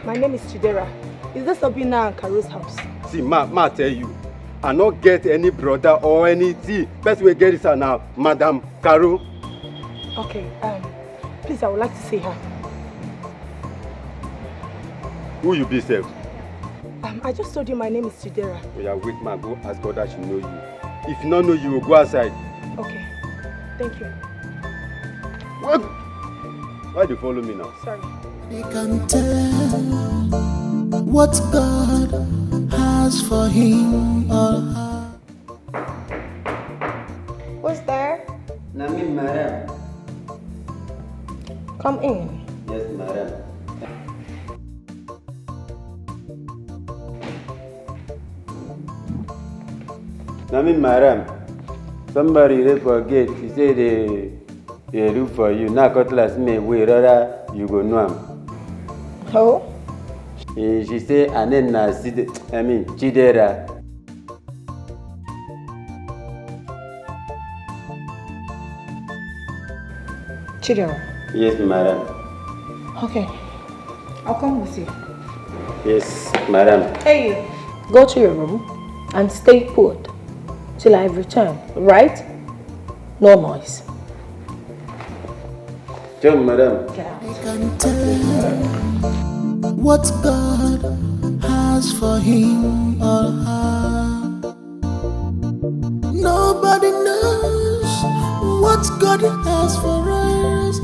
My name is Chidera. Is this Sabina and Karu's house? See, ma tell you, I not get any brother or anything. First we get this now, Madam Karu. Okay, please, I would like to see her. Who you be, sir? I just told you my name is Chidera. Oh, yeah, wait, ma, go ask God that she know you. If you not know you, will go outside. Okay, thank you. What? Why do you follow me now? Sorry. We can tell what God has for him or her. Who's there? Nami, madam. Come in. Yes, madam. Nami, madam. Somebody they forget. He say they look for you. Now, Cutlass me way rather you go know him. Who? She say, and then Chidera. Chidera. Yes, madam. Okay. I'll come with you. Yes, madam. Hey, go to your room and stay put till I return, right? No noise. John, madam. We can tell what God has for him or her. Nobody knows what God has for us.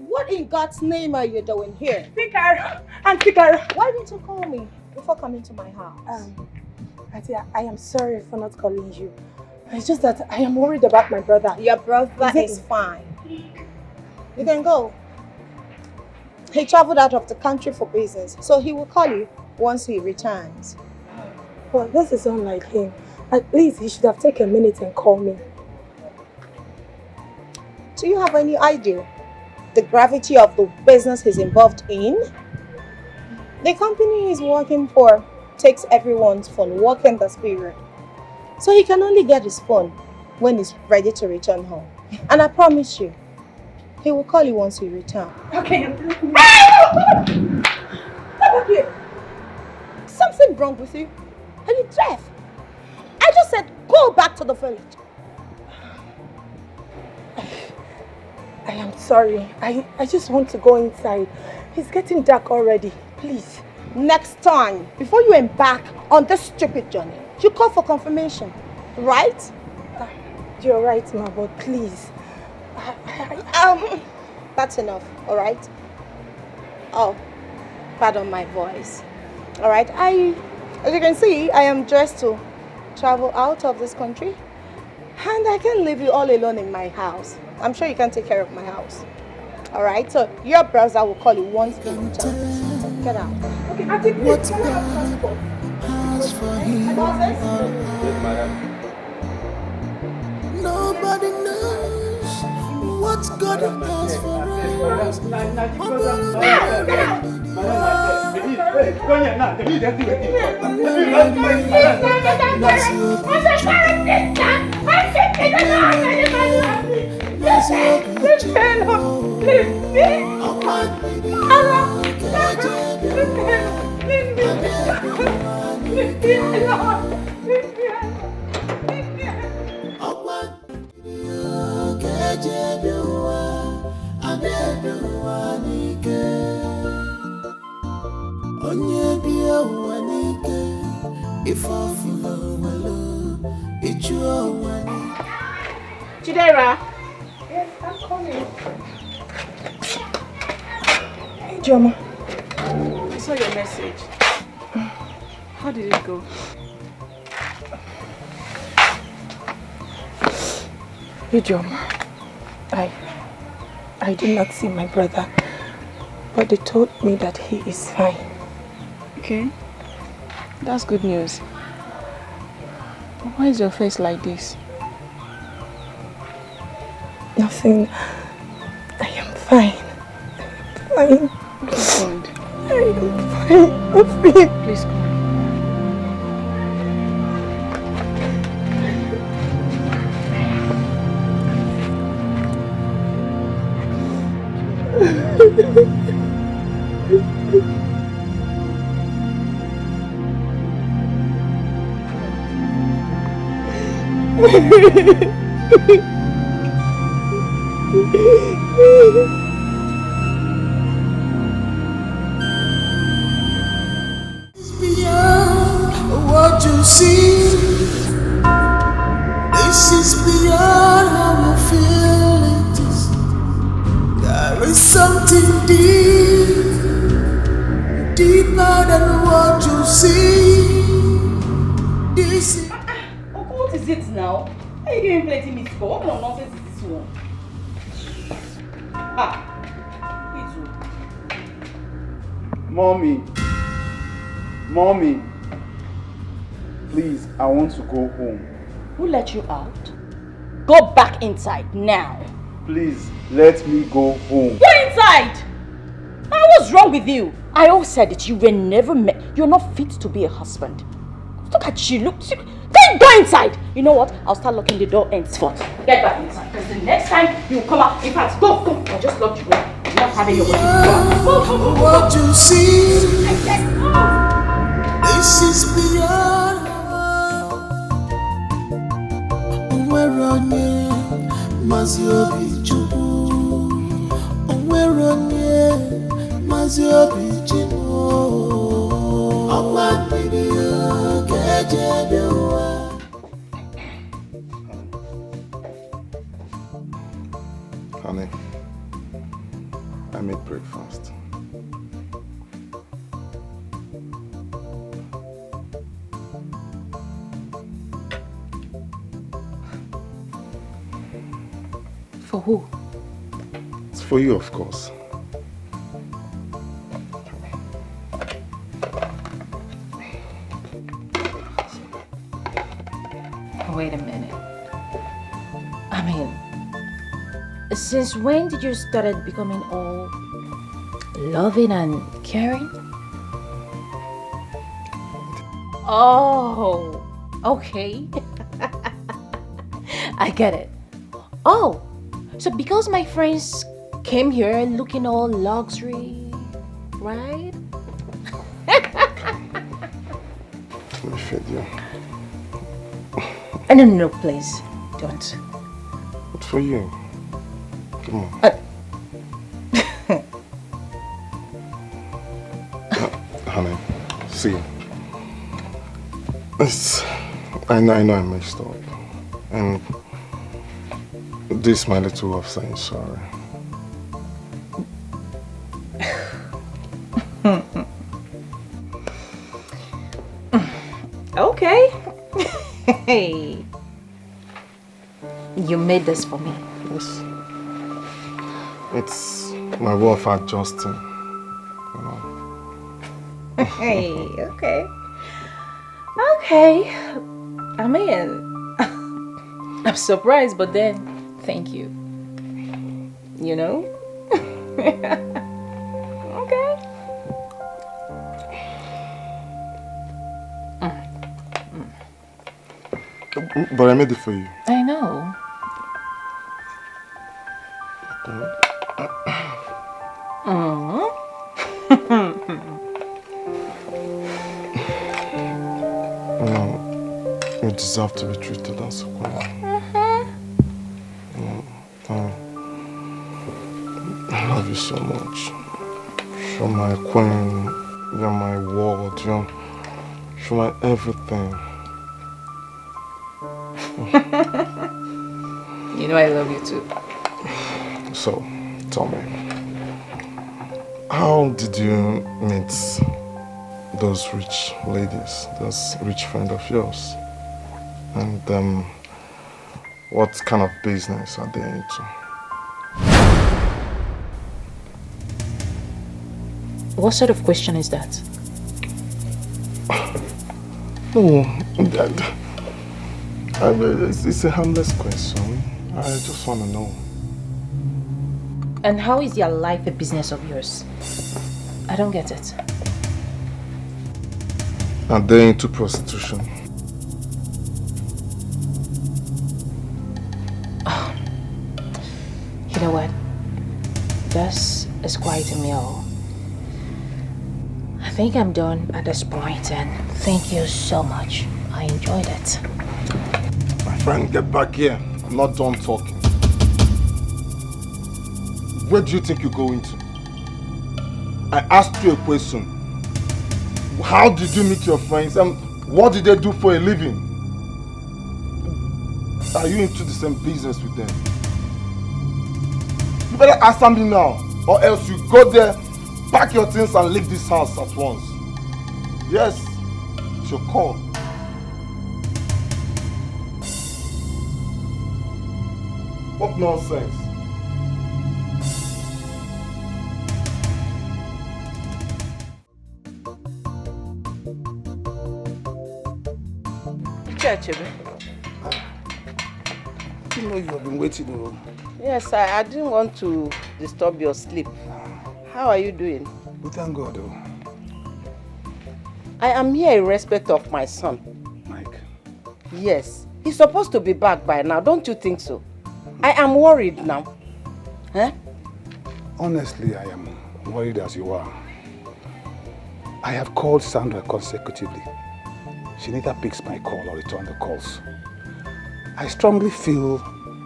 What in God's name are you doing here? Fikar! Auntie Kara! Why didn't you call me before coming to my house? Auntie, I am sorry for not calling you. It's just that I am worried about my brother. Your brother is fine. You can go. He traveled out of the country for business, so he will call you once he returns. Well, this is unlike him. At least he should have taken a minute and called me. Do you have any idea the gravity of the business he's involved in? The company he's working for takes everyone's phone working this period. So he can only get his phone when he's ready to return home. And I promise you, he will call you once he returns. Okay. Something wrong with you? Are you deaf? I just said go back to the village. I am sorry. I just want to go inside. It's getting dark already. Please. Next time, before you embark on this stupid journey, you call for confirmation, right? You're right, ma, but please. That's enough, all right? Oh, pardon my voice. All right, as you can see, I am dressed to travel out of this country, and I can't leave you all alone in my house. I'm sure you can take care of my house. All right, so your brother will call you once he returns. Get out. Okay, I'll take what God has for him or her. Nobody knows what God has for us. Chidera. Yes, I'm coming. Hey, Joma. I saw your message. How did it go? Uju, I did not see my brother, but they told me that he is fine. Okay. That's good news. Why is your face like this? Nothing. I am fine. Fine. God. I am fine. Nothing. Please come. Beyond what you see, this is beyond how you feel it is. There is something deeper than what you see. This is What is it now? Are you giving plenty meat for? What kind of nonsense is this one? Mommy, please, I want to go home. Who let you out? Go back inside now. Please, let me go home. Go inside! What's wrong with you? I always said that you were never met. You're not fit to be a husband. Look at you. Go inside. You know what? I'll start locking the door henceforth. Get back inside. Because the next time you come out, in fact, go. I'll just lock you in. You're not having your way. Go. What you see, this is beyond. Where on you, Mazio Bichu? Where on you, Mazio Bichu? I want video, get you. Honey, I made breakfast. For who? It's for you, of course. Wait a minute. I mean, since when did you start becoming all loving and caring? Oh, okay. I get it. Oh, so because my friends came here looking all luxury, right? Let me feed you. No, please, don't. It's for you. Come on. Honey, see, I know I messed up, and this my little way of saying sorry. Okay. Hey, you made this for me. Yes. It's my way of adjusting, you know. Hey, okay. Okay. I mean, I'm surprised, but then, thank you. You know? Okay. But I made it for you. I know. No, you deserve to be treated as a queen. I love you so much. You're my queen. You're my world. You're my everything. You know I love you too. So, tell me, how did you meet those rich ladies, those rich friends of yours. And what kind of business are they into? What sort of question is that? No, it's a harmless question. I just want to know. And how is their life a business of yours? I don't get it. Are they into prostitution? Oh. You know what? This is quite a meal. I think I'm done at this point, and thank you so much. I enjoyed it. My friend, get back here. I'm not done talking. Where do you think you're going to? I asked you a question. How did you meet your friends and what did they do for a living? Are you into the same business with them? You better answer me now, or else you go there, pack your things and leave this house at once. Yes, it's your call. What nonsense? You know you have been waiting. Yes, I didn't want to disturb your sleep. How are you doing? We thank God. I am here in respect of my son. Mike? Yes. He's supposed to be back by now, don't you think so? I am worried now. Huh? Honestly, I am worried as you are. I have called Sandra consecutively. She neither picks my call or returns the calls. I strongly feel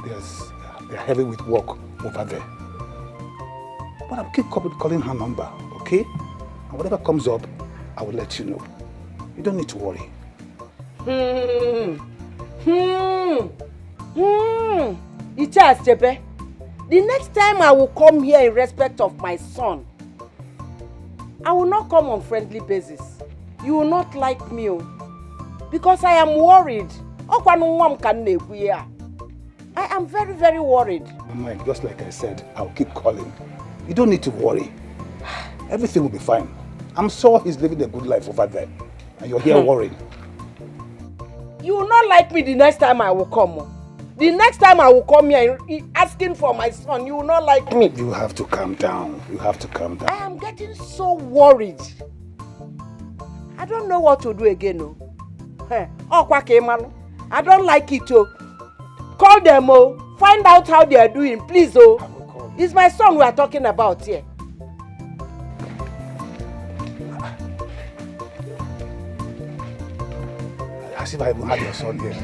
they're heavy with work over there. But I'll keep calling her number, okay? And whatever comes up, I will let you know. You don't need to worry. Ichas Jebe, the next time I will come here in respect of my son, I will not come on friendly basis. You will not like me, because I am worried. I am very, very worried. Mike, just like I said, I'll keep calling. You don't need to worry. Everything will be fine. I'm sure he's living a good life over there. And you're here worrying. You will not like me the next time I will come. The next time I will come here asking for my son, you will not like me. You have to calm down. You have to calm down. I am getting so worried. I don't know what to do again. I don't like it. Call them. Find out how they are doing, please. It's my son we are talking about here. As if I even had your son here.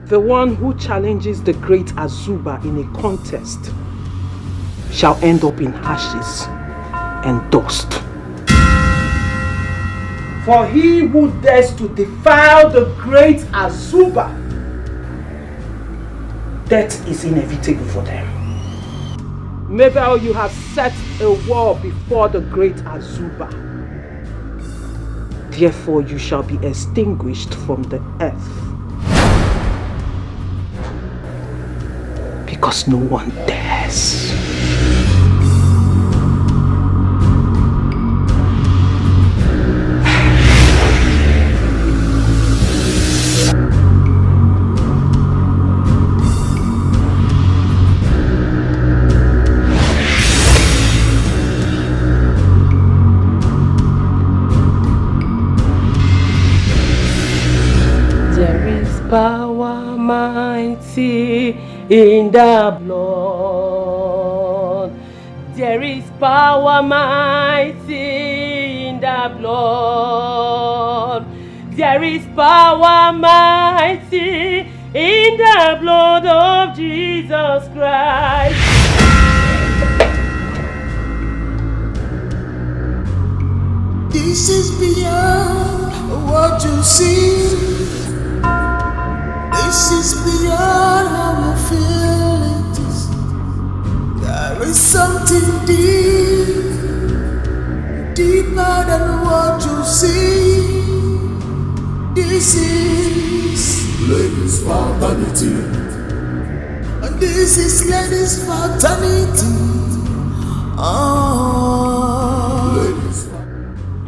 The one who challenges the great Azuba in a contest shall end up in ashes and dust. For he who dares to defile the great Azuba, death is inevitable for them. Maybe you have set a wall before the great Azuba. Therefore you shall be extinguished from the earth. Because no one dares. There is power mighty in the blood. There is power mighty in the blood. There is power mighty in the blood of Jesus Christ. This is beyond what you see. This is beyond how you feel it is. There is something deeper than what you see. This is ladies' fraternity. And this is ladies' fraternity. Ladies.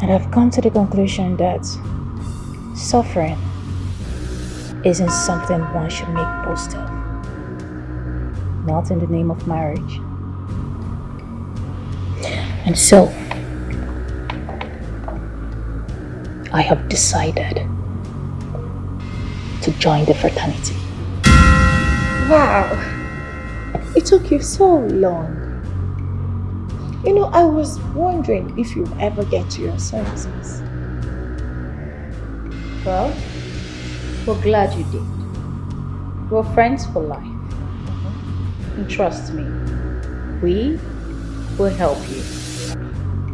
And I've come to the conclusion that suffering isn't something one should make boast of. Not in the name of marriage. And so, I have decided to join the fraternity. Wow, it took you so long. You know, I was wondering if you'd ever get to your senses. Well, we're glad you did. We're friends for life. And trust me, we will help you.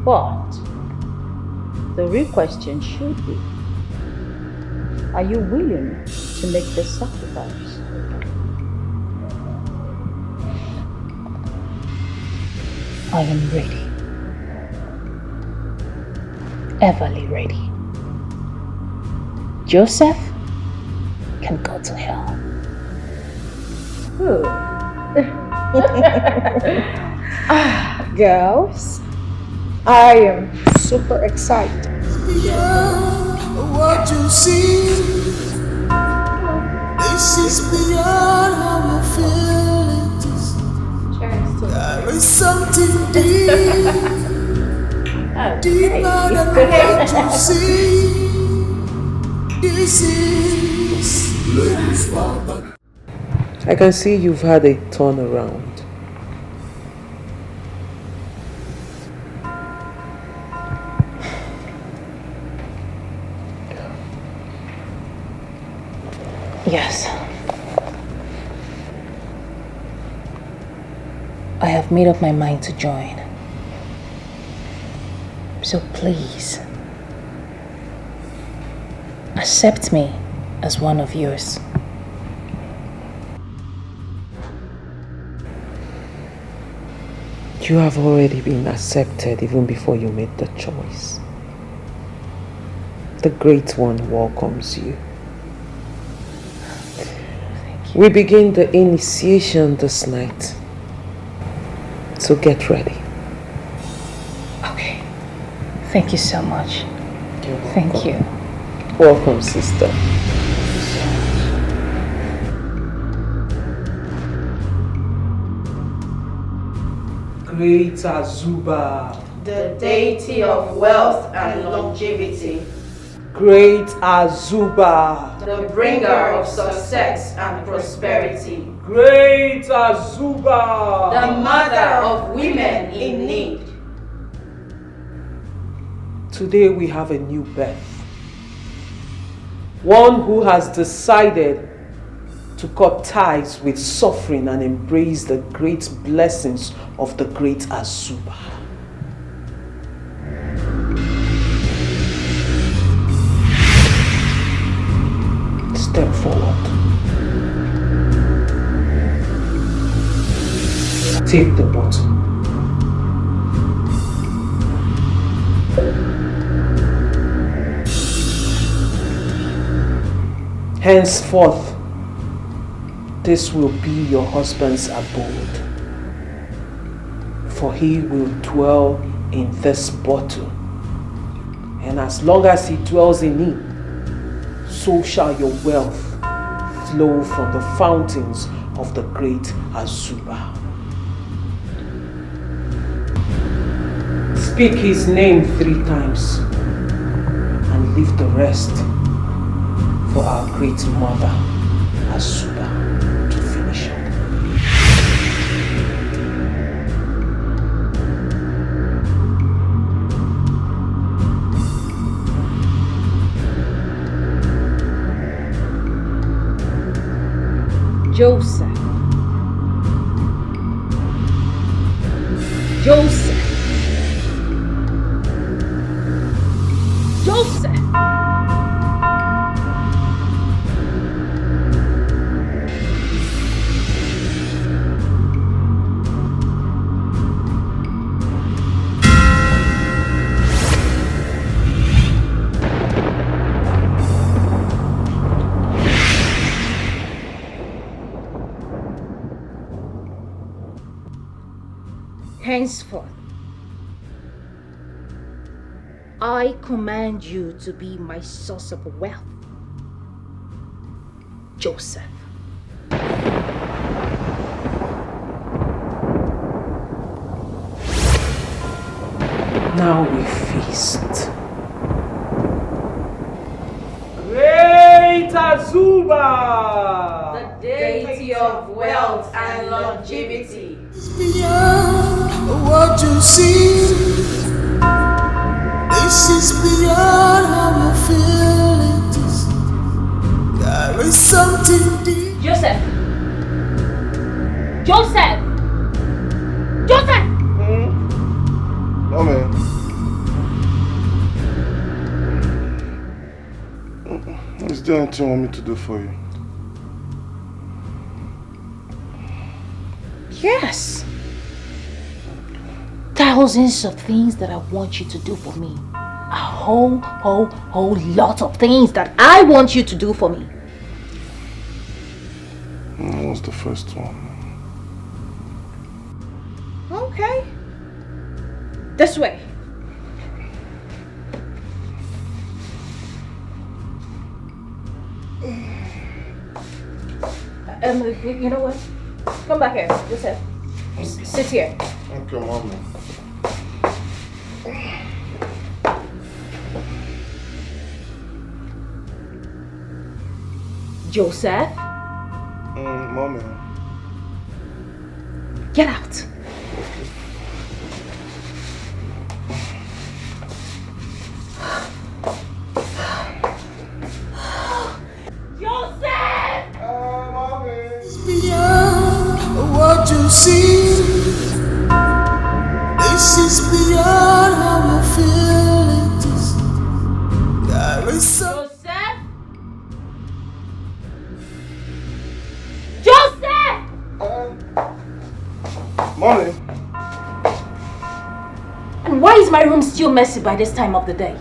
But the real question should be, are you willing to make this sacrifice? I am ready. Everly ready. Joseph can go to hell. Girls, I am super excited. Beyond what you see. This is beyond how you feel it is. There is something deeper than what you see. This is ladies' father. I can see you've had a turnaround. Yes. I have made up my mind to join. So please, accept me as one of yours. You have already been accepted even before you made the choice. The Great One welcomes you. We begin the initiation this night. So get ready. Okay. Thank you so much. Thank you. Welcome, sister. Great Azuba, The deity of wealth and longevity. Great Azuba, The bringer of success and prosperity. Great Azuba, The mother of women in need. Today we have a new birth. One who has decided to cut ties with suffering and embrace the great blessings of the great Azuba. Step forward. Take the bottle. Henceforth, this will be your husband's abode, for he will dwell in this bottle, and as long as he dwells in it, so shall your wealth flow from the fountains of the great Azuba. Speak his name 3 times and leave the rest for our great mother Azuba to finish up. Joseph. Joseph. Joseph. Henceforth, I command you to be my source of wealth, Joseph. Now we feast. Great Azuba! The deity of wealth and longevity. Beyond what you see, this is beyond how you feel it is. There is something deep. Joseph! Joseph! Joseph! No, man. Is there anything you want me to do for you? Yes. Thousands of things that I want you to do for me. A whole lot of things that I want you to do for me. What's the first one? Okay. This way. You know what? Come back here, Joseph. Sit here. Okay, Mama. Joseph, Mommy. get out. Beyond what you see, this is beyond how you feel it is. There is Joseph? Joseph! Mommy. And why is my room still messy by this time of the day?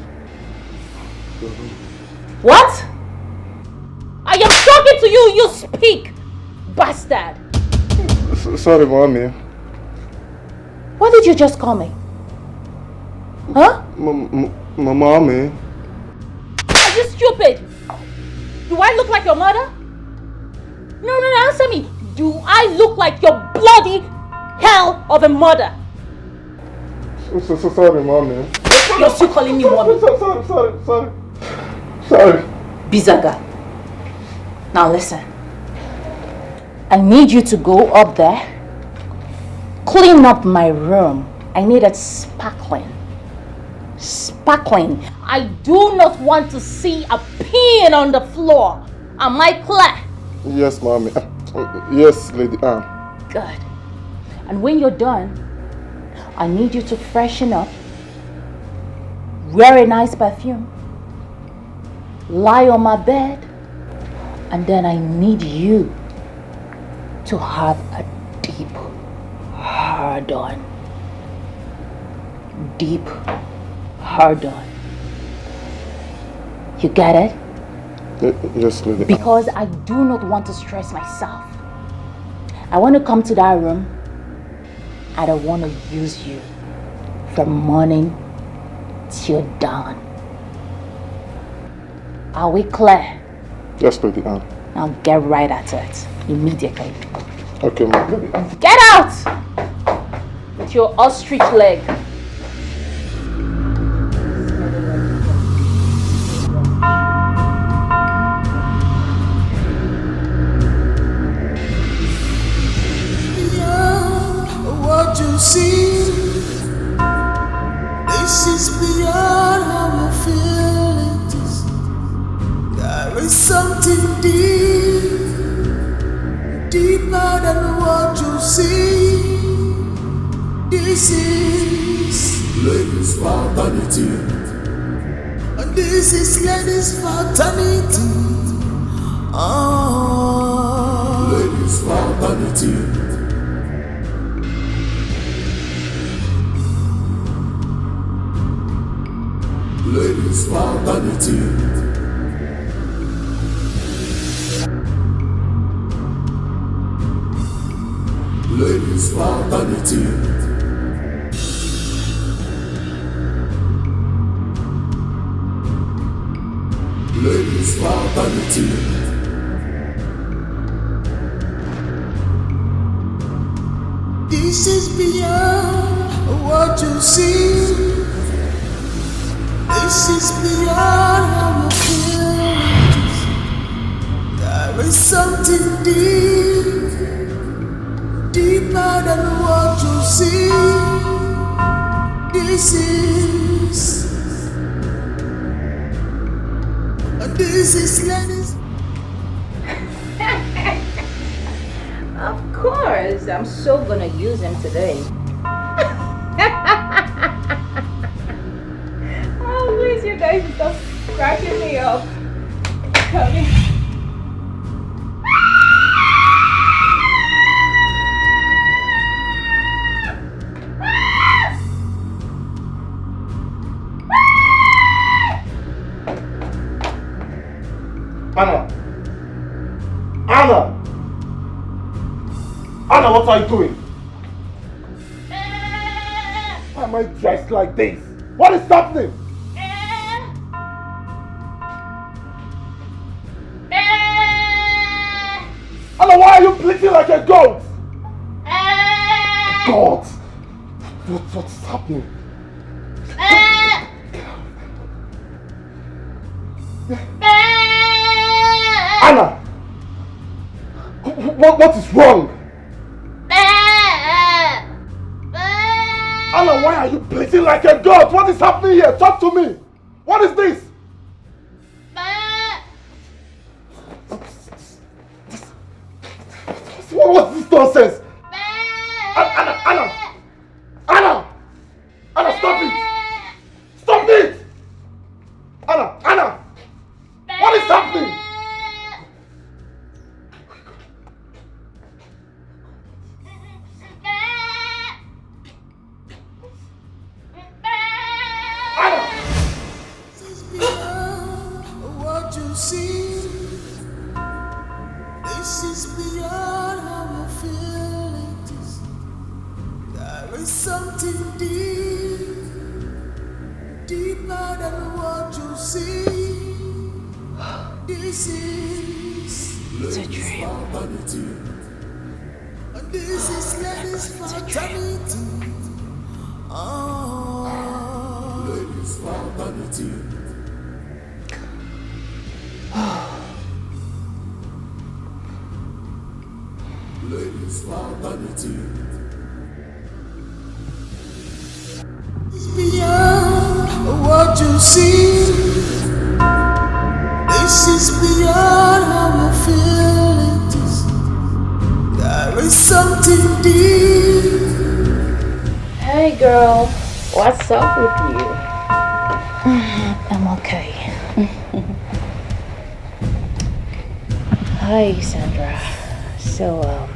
What? I am talking to you, you speak, bastard! Sorry, Mommy. What did you just call me? Huh? Mommy. Are you stupid? Do I look like your mother? No, answer me. Do I look like your bloody hell of a mother? Sorry, Mommy. You're still calling me mommy. Sorry. Bizaga. Now listen. I need you to go up there, clean up my room. I need it sparkling. Sparkling. I do not want to see a pin on the floor. Am I clear? Yes, Mommy. Yes, Lady Anne. Good. And when you're done, I need you to freshen up, wear a nice perfume, lie on my bed, and then I need you to have a deep hard-on. Deep hard-on. You get it? Yes, Lady Anne. Because I do not want to stress myself. I want to come to that room and I want to use you from morning till dawn. Are we clear? Yes, Lady Anne. Now get right at it immediately. Okay, Lady Anne. Get out with your ostrich leg. what you see. This is beyond how you feel it is. There is something deep see. This is ladies' fraternity. And this is ladies' fraternity. Ladies' fraternity. Ladies' fraternity. Ladies' fraternity. Ladies' fraternity. This is beyond what you see. This is beyond how you feel. There is something deep, deeper than what you see. This is ladies. Of course, I'm so gonna use him today. Oh, please, you guys stop cracking me up. Coming. Anna! Anna! Anna, what are you doing? Why am I dressed like this? What is happening? Anna, why are you bleating like a goat? God! What's happening? Anna! What is wrong? Anna, why are you bleating like a goat? What is happening here? Talk to me. What is this? What's this nonsense? Anna, stop it! Stop it! Anna! What is happening? What you see, this is beyond how you feel it is. There is something deep, deeper than what you see. This is It's a dream. and this is ladies' fraternity. Ladies' fraternity. Ladies' fraternity. It's beyond what you see. This is beyond how you feel it is. There is something deep. Hey girl, what's up with you? I'm okay. Hi, Sandra. So,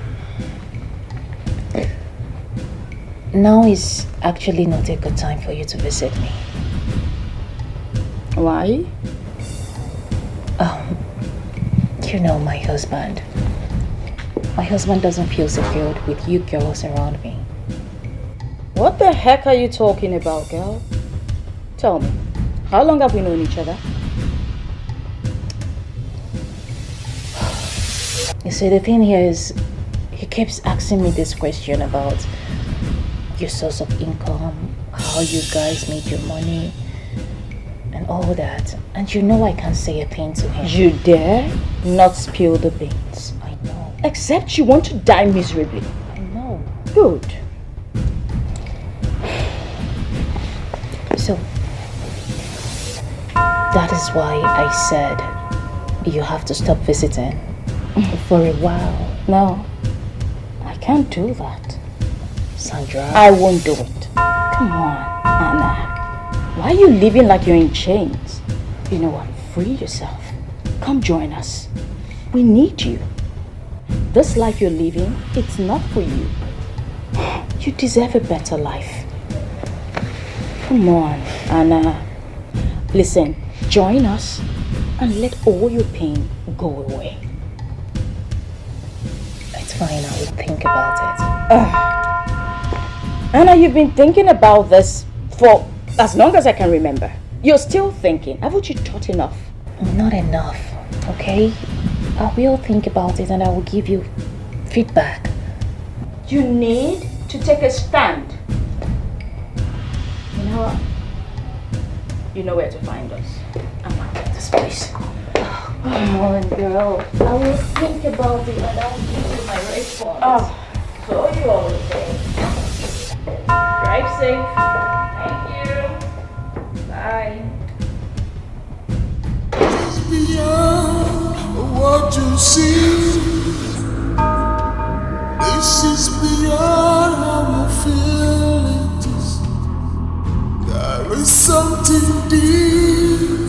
now is actually not a good time for you to visit me. Why? You know my husband. My husband doesn't feel secured with you girls around me. What the heck are you talking about, girl? Tell me, how long have we known each other? You see, the thing here is, he keeps asking me this question about your source of income, how you guys made your money, and all that. And you know I can't say a thing to him. You dare not spill the beans. I know. Except you want to die miserably. I know. Good. So, that is why I said you have to stop visiting for a while. No, I can't do that. Sandra. I won't do it. Come on, Anna. Why are you living like you're in chains? You know what? Free yourself. Come join us. We need you. This life you're living, it's not for you. You deserve a better life. Come on, Anna. Listen, join us and let all your pain go away. It's fine, I will think about it. Anna, you've been thinking about this for as long as I can remember. You're still thinking. Haven't you thought enough? Not enough, okay? I will think about it and I will give you feedback. You need to take a stand. You know what? You know where to find us. I'm out of this place. Come on, girl. I will think about it and I'll give you my response. So you all okay. Drive safe. Thank you. Bye. Beyond what you see, this is beyond how you feel it is. There is something deep,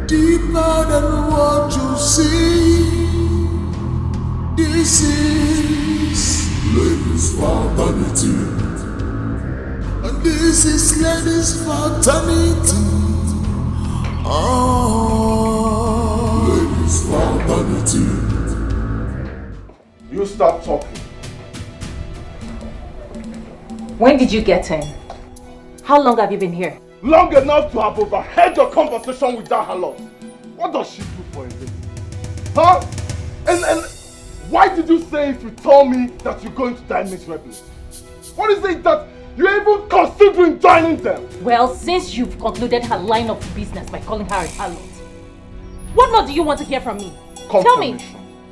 deeper than what you see. This is ladies' fraternity, and this is ladies' fraternity. Ladies' fraternity. You start talking. When did you get in? How long have you been here? Long enough to have overheard your conversation with that harlot. What does she do for a living? Huh? And why did you say if you told me that you're going to die miserably? What is it that you're even considering joining them? Well, since you've concluded her line of business by calling her a harlot, what more do you want to hear from me? Tell me.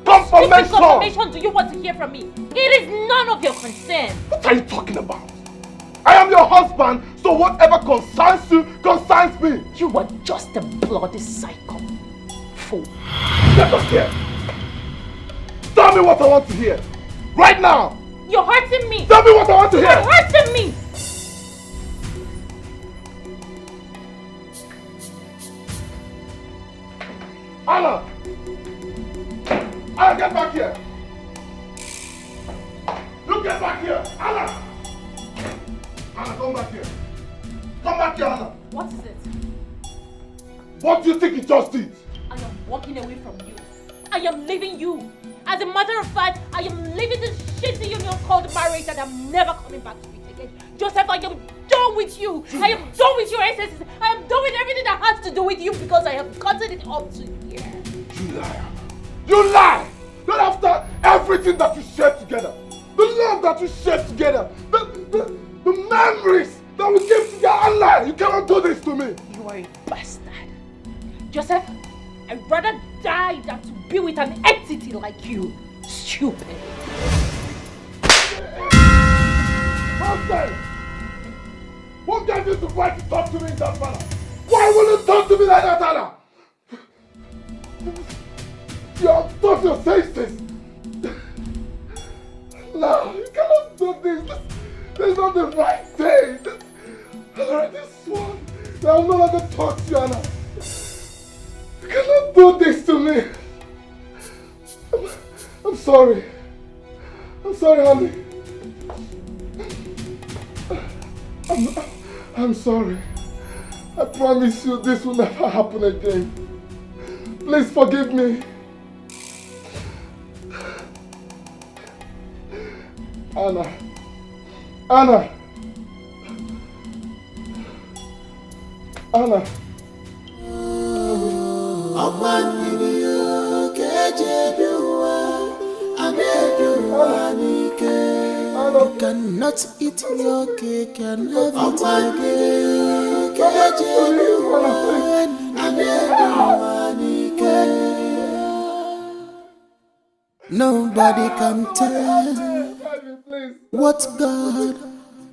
Confirmation! What confirmation do you want to hear from me? It is none of your concern. What are you talking about? I am your husband, so whatever concerns you, concerns me. You are just a bloody psycho. Fool. Get us here. Tell me what I want to hear. Right now. You're hurting me. Tell me what I want to hear. You're hurting me. Anna! Anna, get back here! You get back here! Anna! Anna, come back here! Come back here, Anna! What is it? What do you think you just did? I am walking away from you. I am leaving you. As a matter of fact, I am leaving this shitty union called marriage and I'm never coming back to it again. Joseph, I am done with you. I am done with your excesses. I am done with everything that has to do with you because I have gotten it up to here. You lie! You lie! Not after everything that we shared together, the love that we shared together, the memories that we gave together, I lie! You cannot do this to me! You are a bastard. Joseph, I'd rather die than to be with an entity like you. Stupid. Nonsense! Who gave you the right to talk to me in that manner? Why will you talk to me like that, Anna? You have thought your senses. No, you cannot do this. This is not the right thing. I already sworn that I will no longer talk to you, Anna. You cannot do this to me. I'm sorry. I'm sorry, honey. I'm sorry. I promise you this will never happen again. Please forgive me. Anna. Anna. Anna. You cannot eat your cake and have it again. Nobody can tell what God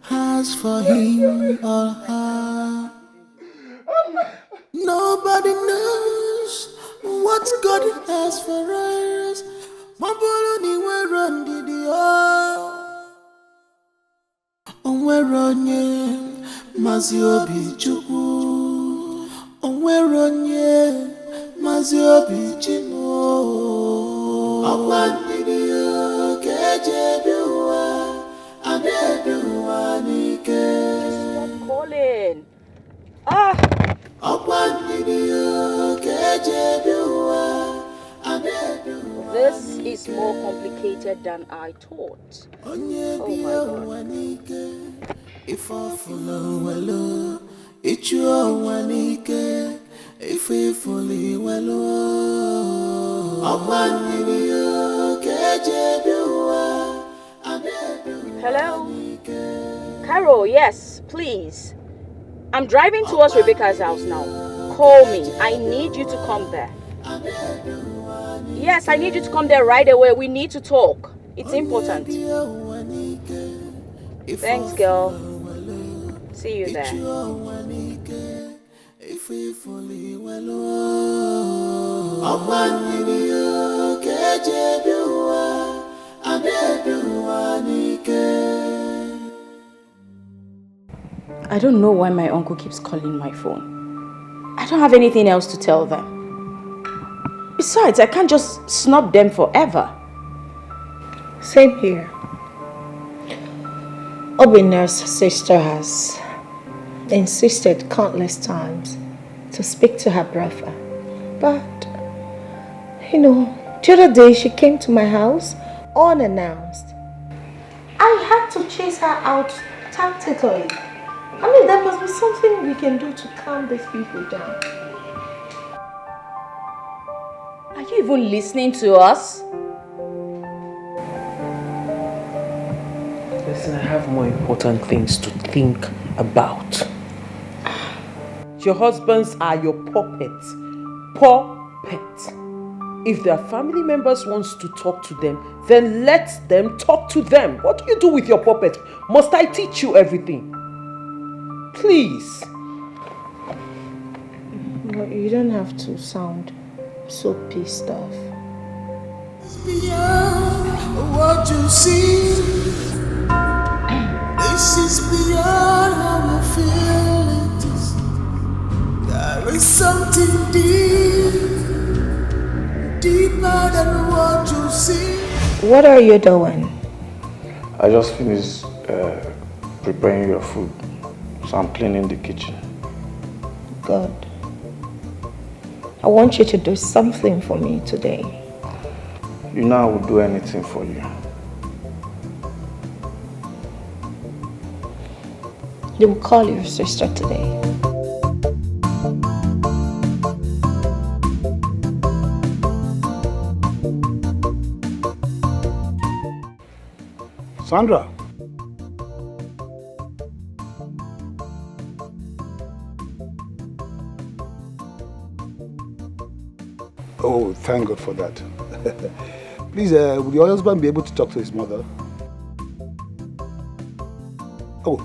has for him or her. Nobody knows what God has for us Mabulu ni wero ndidi o. Onwero nye mazi obi chukwu. Onwero nye mazi obi chimo. Okwa ndidi o keje biwa. Anebiwa nike. Stop calling. Ah. This is more complicated than I thought. Oh my God. If I follow well, it's your one. If we fully well, hello? Carol, yes, please. I'm driving towards Rebecca's house now. Call me. I need you to come there. Yes, I need you to come there right away. We need to talk. It's important. Thanks, girl. See you there. I don't know why my uncle keeps calling my phone. I don't have anything else to tell them. Besides, I can't just snub them forever. Same here. Obinna's sister has insisted countless times to speak to her brother. But, the other day she came to my house unannounced. I had to chase her out tactically. There must be something we can do to calm these people down. Are you even listening to us? Listen, I have more important things to think about. Your husbands are your puppets. Puppets. If their family members want to talk to them, then let them talk to them. What do you do with your puppet? Must I teach you everything? Please. You don't have to sound so pissed off. Beyond what you see, this is beyond how you feel it is. There is something deeper than what you see. What are you doing? I just finished preparing your food, so I'm cleaning the kitchen. Good. I want you to do something for me today. You know I would do anything for you. You will call your sister today. Sandra. Oh, thank God for that. Please, would your husband be able to talk to his mother? Oh,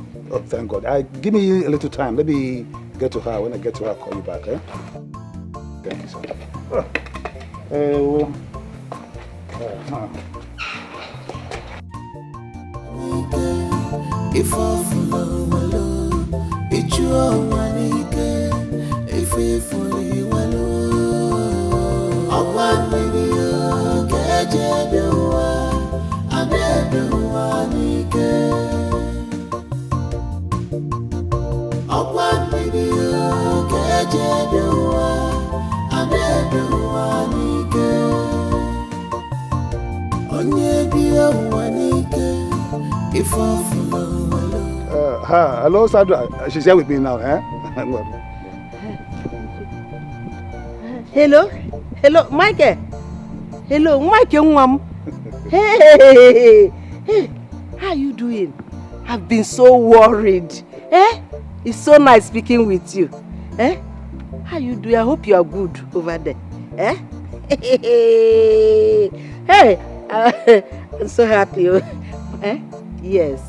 thank God. Give me a little time. Let me get to her. When I get to her, I'll call you back. Eh? Thank you, sir. If I follow well, it's your one. If we follow well, I video, catch everyone, and everyone. I video, catch everyone, and everyone. Onye biya wanike. If I follow hello, Sandra. She's here with me now. Eh? Hello, Michael. Hello, Michael Mwam. Hey, how you doing? I've been so worried. It's so nice speaking with you. How you doing? I hope you are good over there. Hey, I'm so happy. Yes.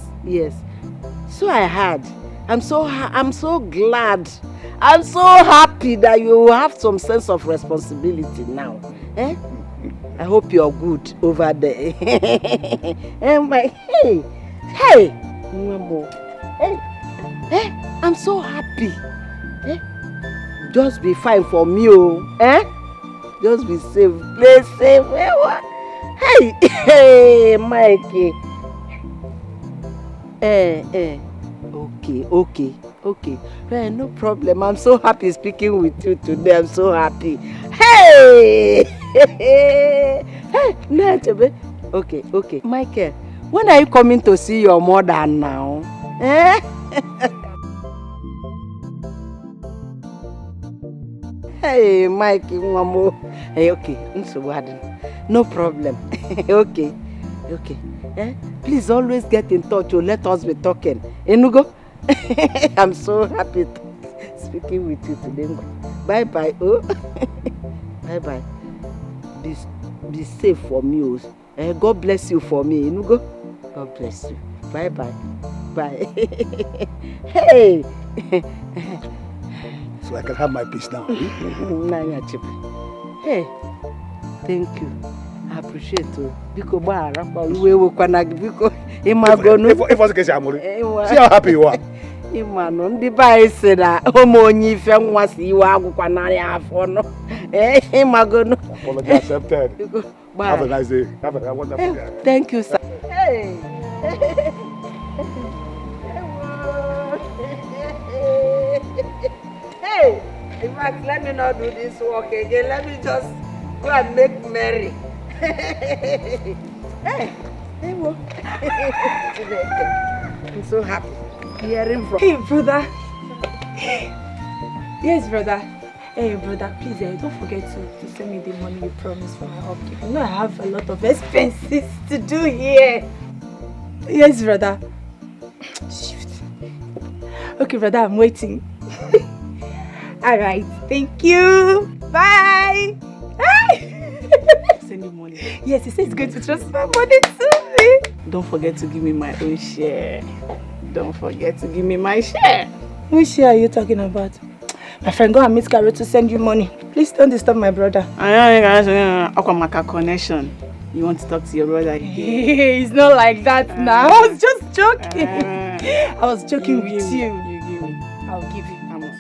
So I heard. I'm so glad. I'm so happy that you have some sense of responsibility now. I hope you're good over there. And hey, Mamo. Hey, I'm so happy. Just be fine for me, Just be safe, play safe. Hey, Mikey. Okay. No problem. I'm so happy speaking with you today. I'm so happy. Hey! Hey, okay. Michael, when are you coming to see your mother now? Hey, Mikey, Mamo. Hey, okay. No problem. Okay. Please always get in touch. Let us be talking. Enugo? I'm so happy speaking with you today. Bye-bye. Bye-bye. Be safe for me. God bless you for me. Enugo? God bless you. Bye-bye. Bye. Hey! So I can have my peace now. Hey, thank you. I appreciate it. Biko bara pa iwe kwana biko imagonu. If was the case, I'm see how happy you are. Imano ndi ba ise na omo onyi ife nwa si iwe agukwa nari afo no. Imagonu. Apology accepted. Have a nice day. Have a wonderful day. Thank you, sir. Hey. Hey, in fact, let me not do this work again. Let me just go and make merry. Hey, I'm so happy hearing from Hey, brother. Yes, brother. Hey, brother, please don't forget to send me the money you promised for my upkeep. You know I have a lot of expenses to do here. Yes, brother. Shift. Okay, brother, I'm waiting. All right, thank you. Bye. Send me money. Yes, he says he's going to transfer money to me. Don't forget to give me my own share. Don't forget to give me my share. Which share are you talking about? My friend, go and meet Carol to send you money. Please don't disturb my brother. Okam connection. You want to talk to your brother again? It's not like that now. I was just joking. I was joking with you. You give me. I'll give you. How much?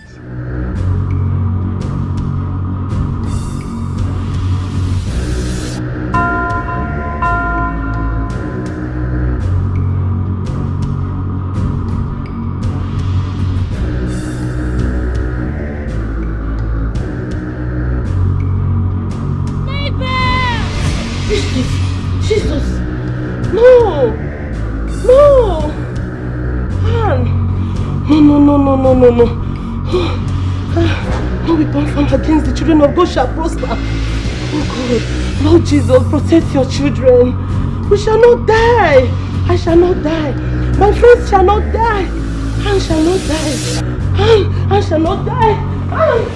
Jesus! No! Han! No. No weapon formed against the children of God shall prosper. Oh God, Lord Jesus, protect your children. We shall not die. I shall not die. My friends shall not die. Han shall not die. Han shall not die. Han!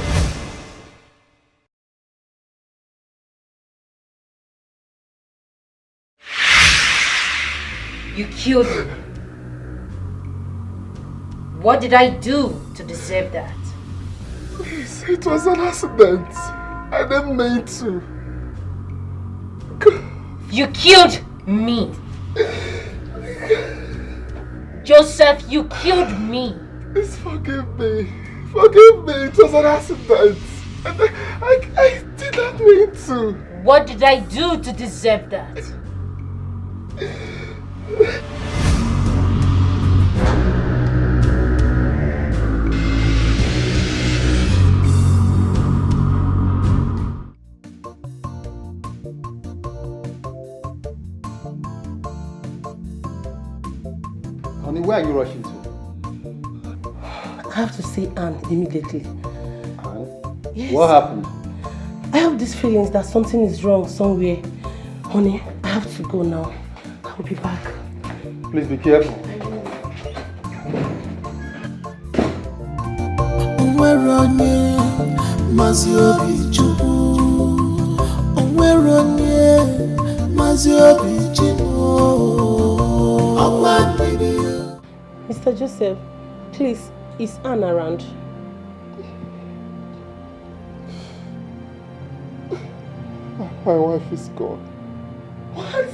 You killed me. What did I do to deserve that? Please, it was an accident. I didn't mean to. You killed me. Joseph, you killed me. Please forgive me. Forgive me. It was an accident. I didn't mean to. What did I do to deserve that? Honey, where are you rushing to? I have to see Anne immediately. Anne? Yes. What happened? I have these feelings that something is wrong somewhere. Honey, I have to go now. I will be back. Please be careful. Mr. Joseph, please, is Anne around? My wife is gone. What?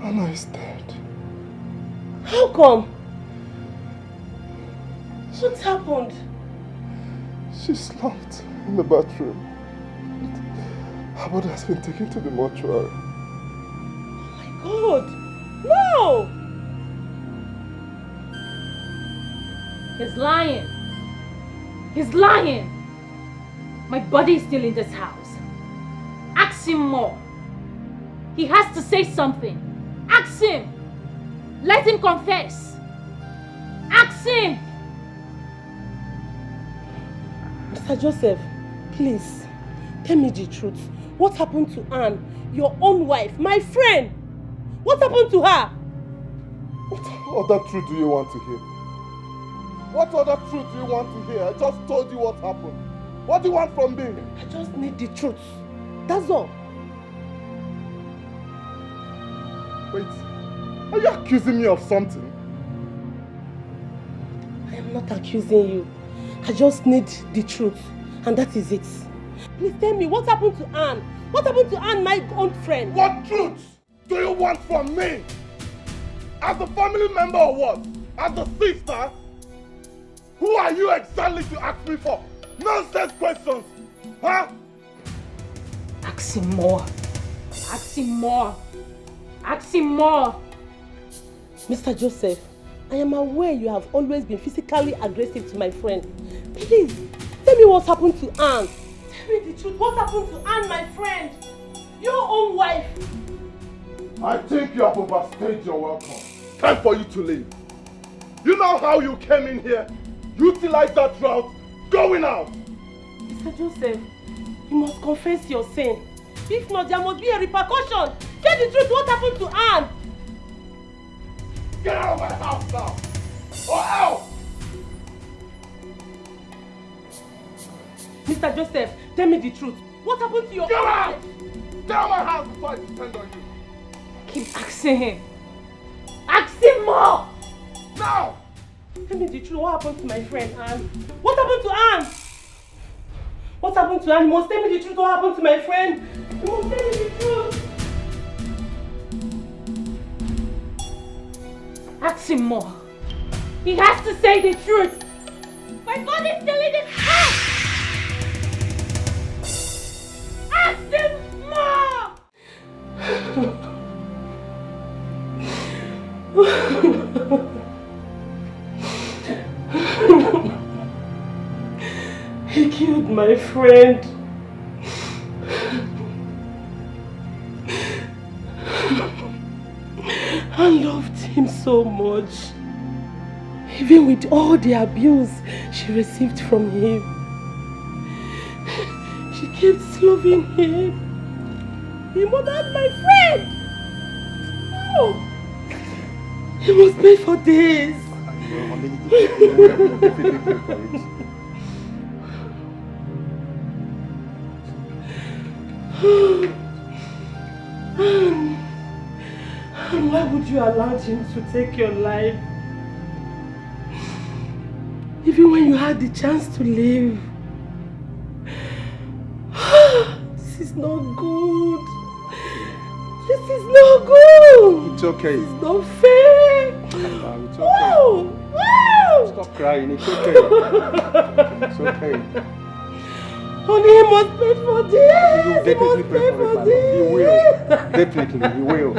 Anna is dead. How come? What happened? She slumped in the bathroom. Her body has been taken to the mortuary. God! No! He's lying. He's lying. My body is still in this house. Ask him more. He has to say something. Ask him. Let him confess. Ask him. Mr. Joseph, please, tell me the truth. What happened to Anne, your own wife, my friend? What happened to her? What other truth do you want to hear? What other truth do you want to hear? I just told you what happened. What do you want from me? I just need the truth. That's all. Wait, are you accusing me of something? I am not accusing you. I just need the truth, and that is it. Please tell me, what happened to Anne? What happened to Anne, my own friend? What truth do you want from me? As a family member or what? As a sister? Who are you exactly to ask me for nonsense questions? Huh? Ask him more. Ask him more. Ask him more. Mr. Joseph, I am aware you have always been physically aggressive to my friend. Please, tell me what happened to Anne. Tell me the truth. What happened to Anne, my friend? Your own wife. I think you have overstayed your welcome. Time for you to leave. You know how you came in here? Utilize that route. Going out. Mr. Joseph, you must confess your sin. If not, there must be a repercussion. Tell the truth. What happened to Anne? Get out of my house now! Or else! Mr. Joseph, tell me the truth. What happened to your... Get out! Get out of my house before I descend on you! Keep asking him. Ask him more! Now! Tell me the truth. What happened to my friend Anne? What happened to Anne? What happened to Anne? You must tell me the truth. What happened to my friend? You must tell me the truth. Ask him more. He has to say the truth. My God is still in his house. Ask him more. He killed my friend. I loved him so much. Even with all the abuse she received from him, she kept loving him. He murdered my friend. Oh, he was paid for this. And why would you allow him to take your life? Even when you had the chance to live. This is not good. This is not good. It's okay. It's not fair. It's okay. Whoa! Whoa! Stop crying. It's okay. It's okay. Honey, he must pay for this. You definitely pay for it, you will. Definitely, you will.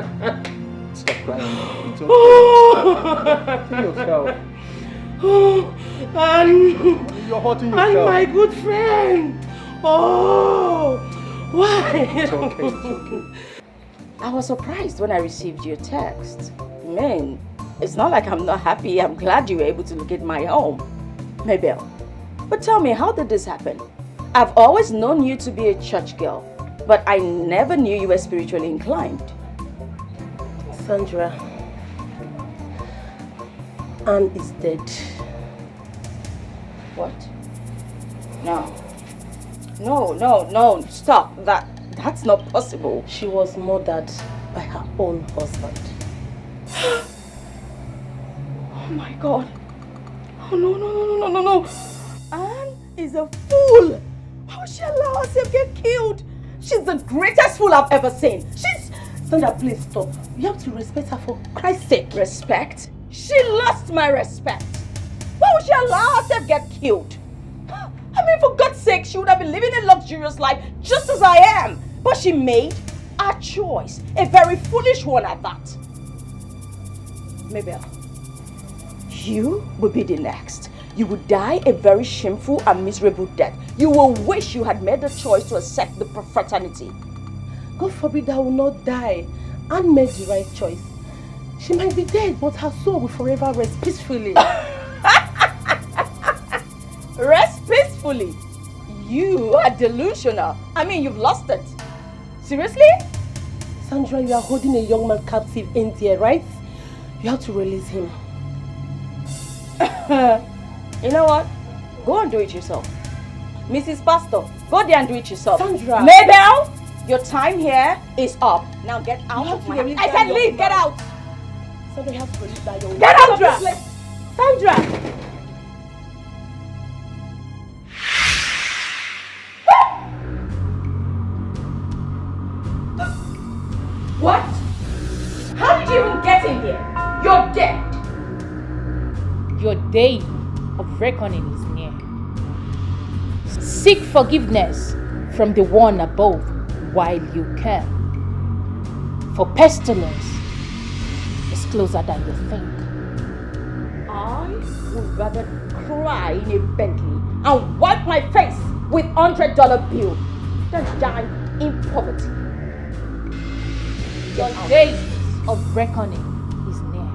Stop crying. It's okay. See yourself. Oh, and you're hurting yourself. And my good friend. Oh, why? It's okay. It's okay. I was surprised when I received your text. Man, it's not like I'm not happy. I'm glad you were able to locate my home. Mabel, but tell me, how did this happen? I've always known you to be a church girl, but I never knew you were spiritually inclined. Sandra, Anne is dead. What? No, stop. That's not possible. She was murdered by her own husband. Oh my God. Oh no. Anne is a fool. How would she allow herself to get killed? She's the greatest fool I've ever seen. Sandra, please stop. You have to respect her for Christ's sake. Respect? She lost my respect. Why would she allow herself to get killed? I mean, for God's sake, she would have been living a luxurious life just as I am. But she made a choice, a very foolish one at that. Mabel, you will be the next. You will die a very shameful and miserable death. You will wish you had made the choice to accept the fraternity. God forbid I will not die and made the right choice. She might be dead, but her soul will forever rest peacefully. Rest peacefully? You are delusional. I mean, you've lost it. Seriously? Sandra, you are holding a young man captive in there, right? You have to release him. You know what? Go and do it yourself. Mrs. Pastor, go there and do it yourself. Sandra! Mabel, your time here is up. Now get out of my house. I said leave, get out! Sandra, you have to release that young man. Get out of this place! Sandra! What? How did you even get in here? You're dead. Your day of reckoning is near. Seek forgiveness from the one above while you can. For pestilence is closer than you think. I would rather cry in a Bentley and wipe my face with $100 bill than die in poverty. Your day of reckoning is near.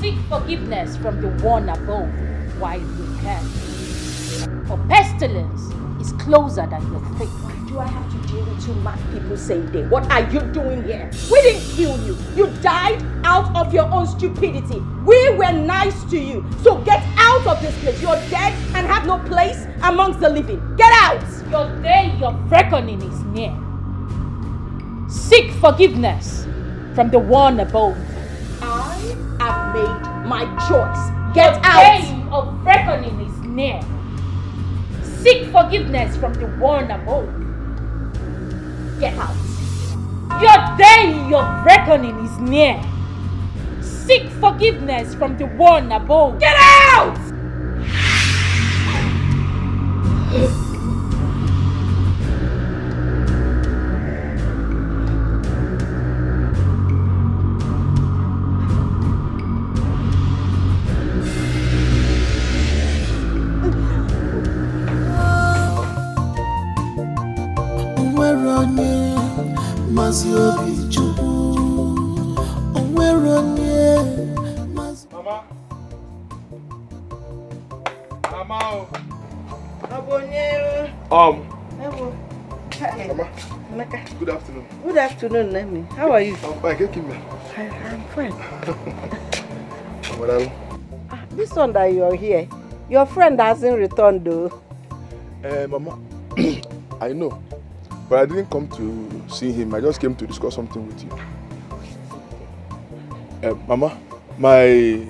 Seek forgiveness from the one above while you can. For pestilence is closer than you think. Why do I have to deal with two mad people same day? What are you doing here? We didn't kill you. You died out of your own stupidity. We were nice to you. So get out of this place. You're dead and have no place amongst the living. Get out! Your day of reckoning is near. Seek forgiveness from the one above. I have made my choice. Get Your out! day of reckoning is near. Seek forgiveness from the one above. Get out. Your day of reckoning is near. Seek forgiveness from the one above. Get out! Mama. Good afternoon. Good afternoon, Nemi. How are you? I'm fine. Get me. I'm fine. Madam. This one that you're here, your friend hasn't returned though. Mama, I know. But I didn't come to see him. I just came to discuss something with you. Mama, my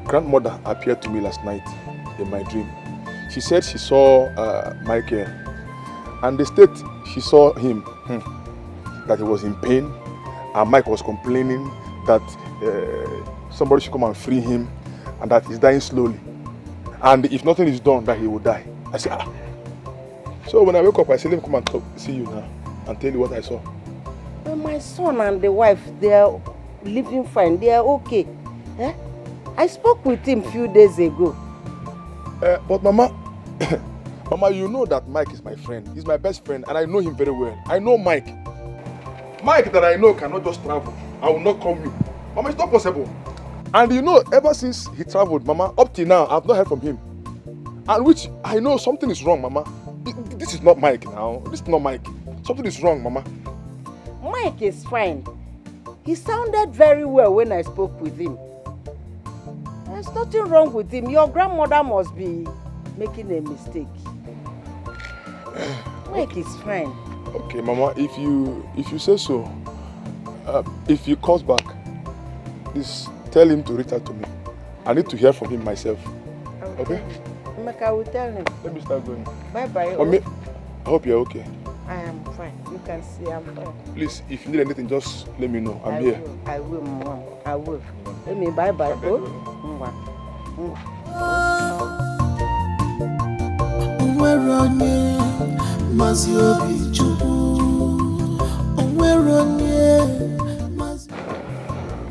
grandmother appeared to me last night in my dream. She said she saw Michael, and the state she saw him, that he was in pain, and Mike was complaining that somebody should come and free him, and that he's dying slowly. And if nothing is done, that he will die. I said, ah. So when I wake up, I said, let me come and see you now and tell you what I saw. Well, my son and the wife, they are living fine. They are okay. Eh? I spoke with him a few days ago. But Mama, Mama, you know that Mike is my friend. He's my best friend, and I know him very well. I know Mike. Mike that I know cannot just travel. I will not come you. Mama, it's not possible. And you know, ever since he traveled, Mama, up till now, I've not heard from him. And which I know something is wrong, Mama. This is not Mike now. This is not Mike. Something is wrong, Mama. Mike is fine. He sounded very well when I spoke with him. There's nothing wrong with him. Your grandmother must be making a mistake. Mike is fine. Okay, Mama, if you say so, if he comes back, please tell him to reach out to me. I need to hear from him myself. Okay? I will tell him. Let me start going. Bye-bye. Mommy, I hope you're okay. I am fine. You can see I'm fine. Please, if you need anything, just let me know. I'm here. I will, Mom. I will. Let me bye-bye.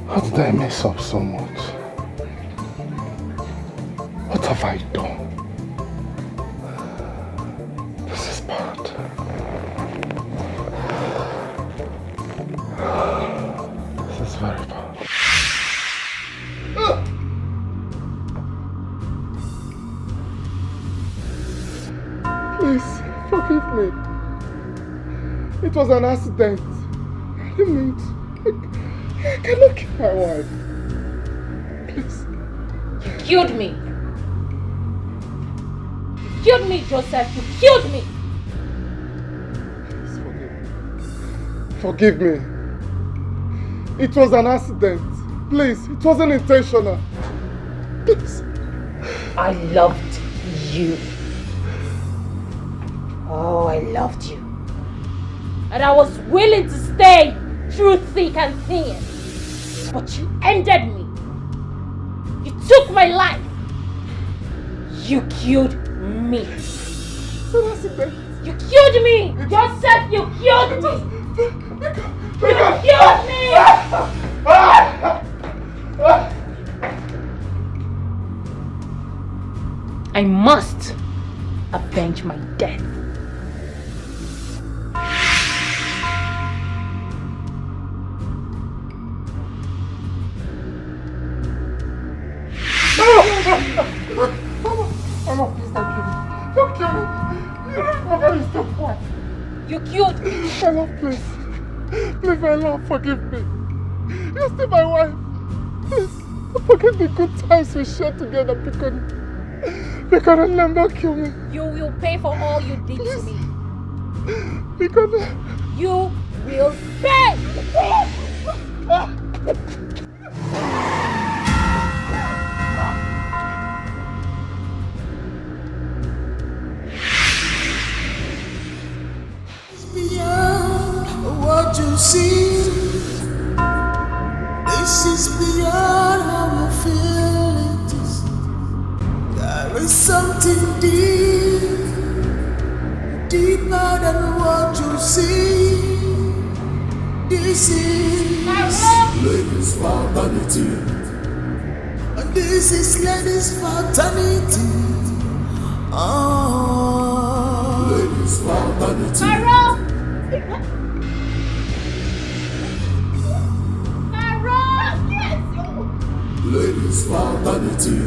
How did I mess up so much? What have I done? This is bad. This is very bad. Please, forgive me. It was an accident. I didn't mean to. I cannot kill my wife. Please. You killed me. You killed me, Joseph. You killed me. Please forgive me. It was an accident. Please, it wasn't intentional. Please. I loved you. Oh, I loved you. And I was willing to stay through thick and thin. But you ended me. You took my life. You killed me. You killed me. Joseph, you killed me. You killed me. I must avenge my death. Mama, please don't kill me. Don't kill me. Mama, you stop what? You killed me. My love, please. Please, my love, forgive me. You're still my wife. Please, forget the good times we shared together because never kill me. You will pay for all you did to me. Because you will pay. Beyond what you see, this is beyond how you feel it is. There is something deeper than what you see. This is ladies' fraternity, and this is ladies' fraternity. Ladies' fraternity. Ladies' fraternity.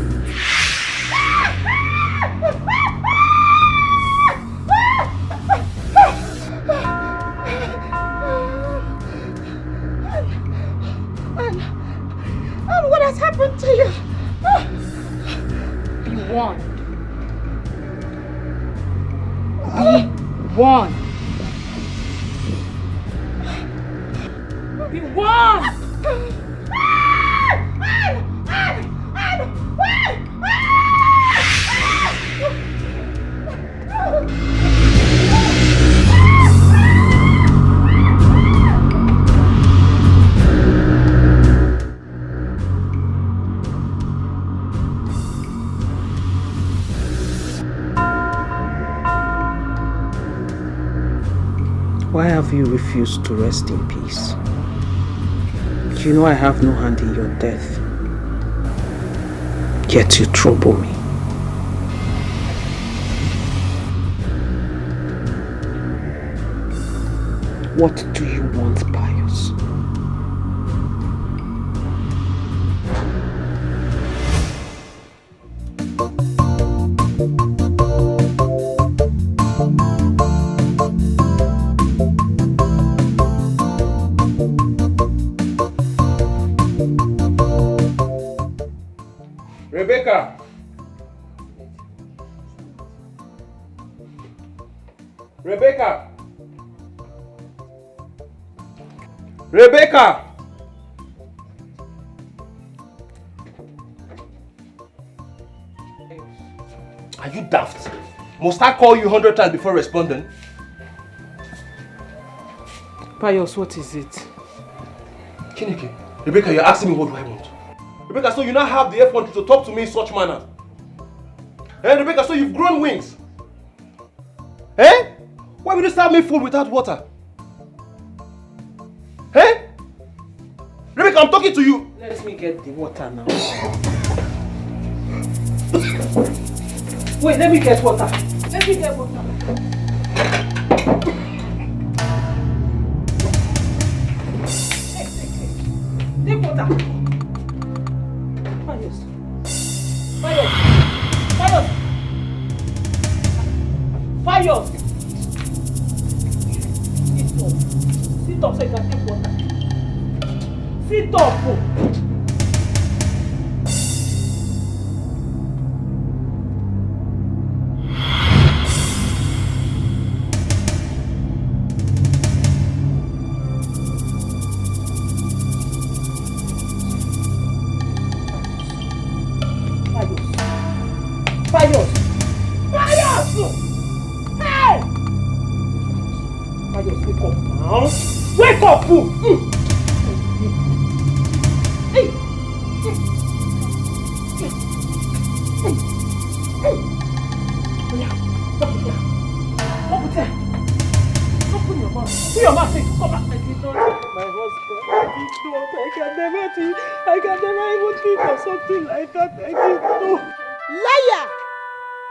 And what has happened to you? Be warned. Be warned. Be warned. Why have you refused to rest in peace? You know I have no hand in your death. Yet you trouble me. What do you want, Pius? Rebecca! Rebecca! Rebecca! Are you daft? Must I call you 100 times before responding? Pius, what is it? Chineke, Rebecca, you're asking me what do I want? Rebecca, so you now have the effrontery to talk to me in such manner? Eh, Rebecca, so you've grown wings? Eh? Why will you serve me food without water? Eh? Rebecca, I'm talking to you. Let me get the water now. Wait, let me get water. Let me get water. Take water. Pius. Pius. Pius. Pius. Sit up so you can take water. Sit up. Pius! Pius! Hey! Pius, wake up now. Wake up! Hey! Open your mouth. Do your mouth. Come back. I did not take my husband. I did not. I can never even think of something like that. I did not. Liar!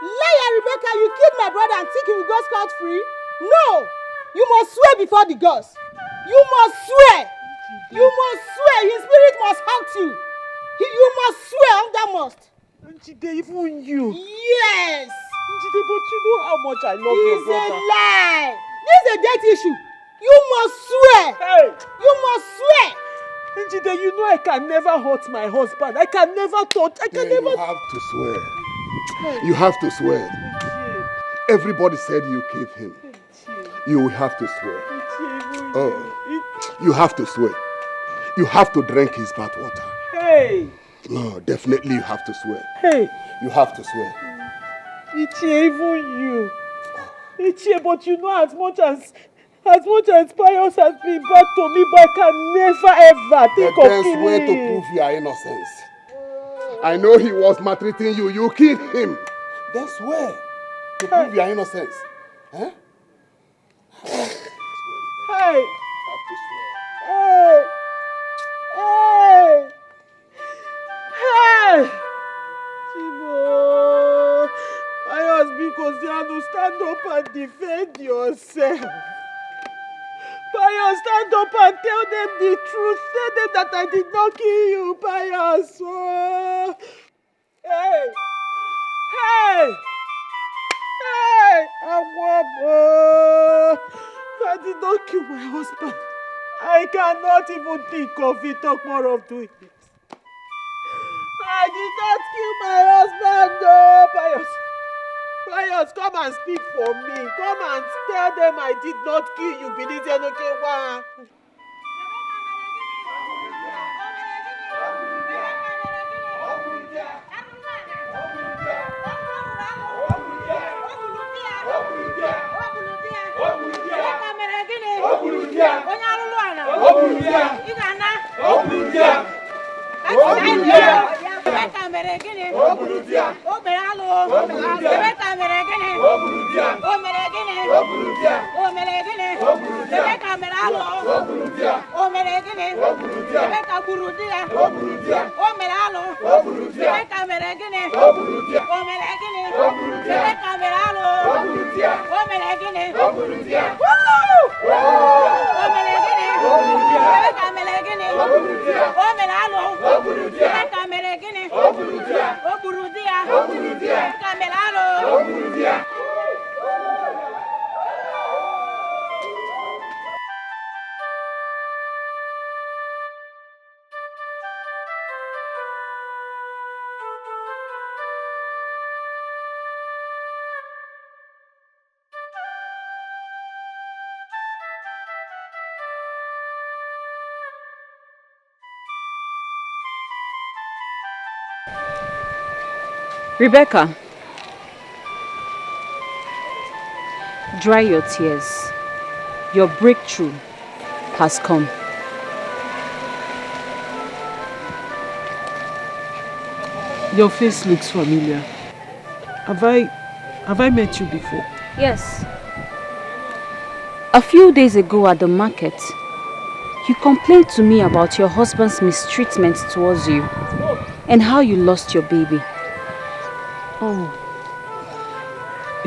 Liar, Rebecca, you killed my brother and think he will go scot-free? No! You must swear before the gods. You must swear! You must swear! His spirit must haunt you. You must swear, that must. Njide, even you. Yes! Njide, but you know how much I love your brother. It's a lie! This is a death issue. You must swear! Hey! You must swear! Njide, you know I can never hurt my husband. I can never touch. I can never. You have to swear. You have to swear. Everybody said you killed him. You will have to swear. Oh, you have to swear. You have to drink his bathwater. Hey! No, definitely you have to swear. Hey! You have to swear. Ichie, even you. Ichie, but you know as much as Pius has been bad to me, but I can never ever think of killing him. The best way to prove your innocence. I know he was maltreating you. You killed him. Then swear to prove your innocence. Huh? Hey! Hey! Hey! Hey! Chibo! Pius, because you have to stand up and defend yourself. Pius, stand up and tell them the truth. Tell them that I did not kill you, Pius. Oh. Hey! Hey! Hey! I did not kill my husband. I cannot even think of it. Talk more of doing it. I did not kill my husband, no, Pius. Pius, come and speak for me. Come and tell them I did not kill you. Believe you, no kill one. Rebecca, dry your tears. Your breakthrough has come. Your face looks familiar. Have I met you before? Yes. A few days ago at the market, you complained to me about your husband's mistreatment towards you and how you lost your baby. Oh.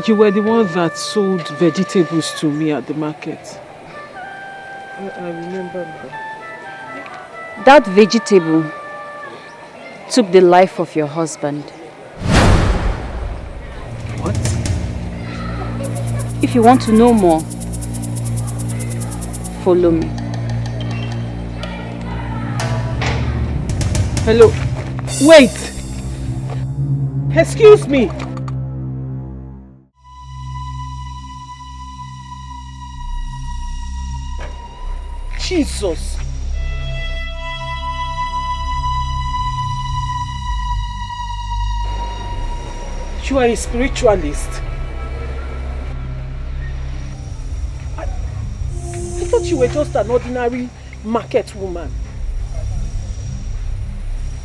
You were the one that sold vegetables to me at the market. I remember that. That vegetable took the life of your husband. What? If you want to know more, follow me. Hello. Wait. Excuse me. Jesus. You are a spiritualist. I thought you were just an ordinary market woman.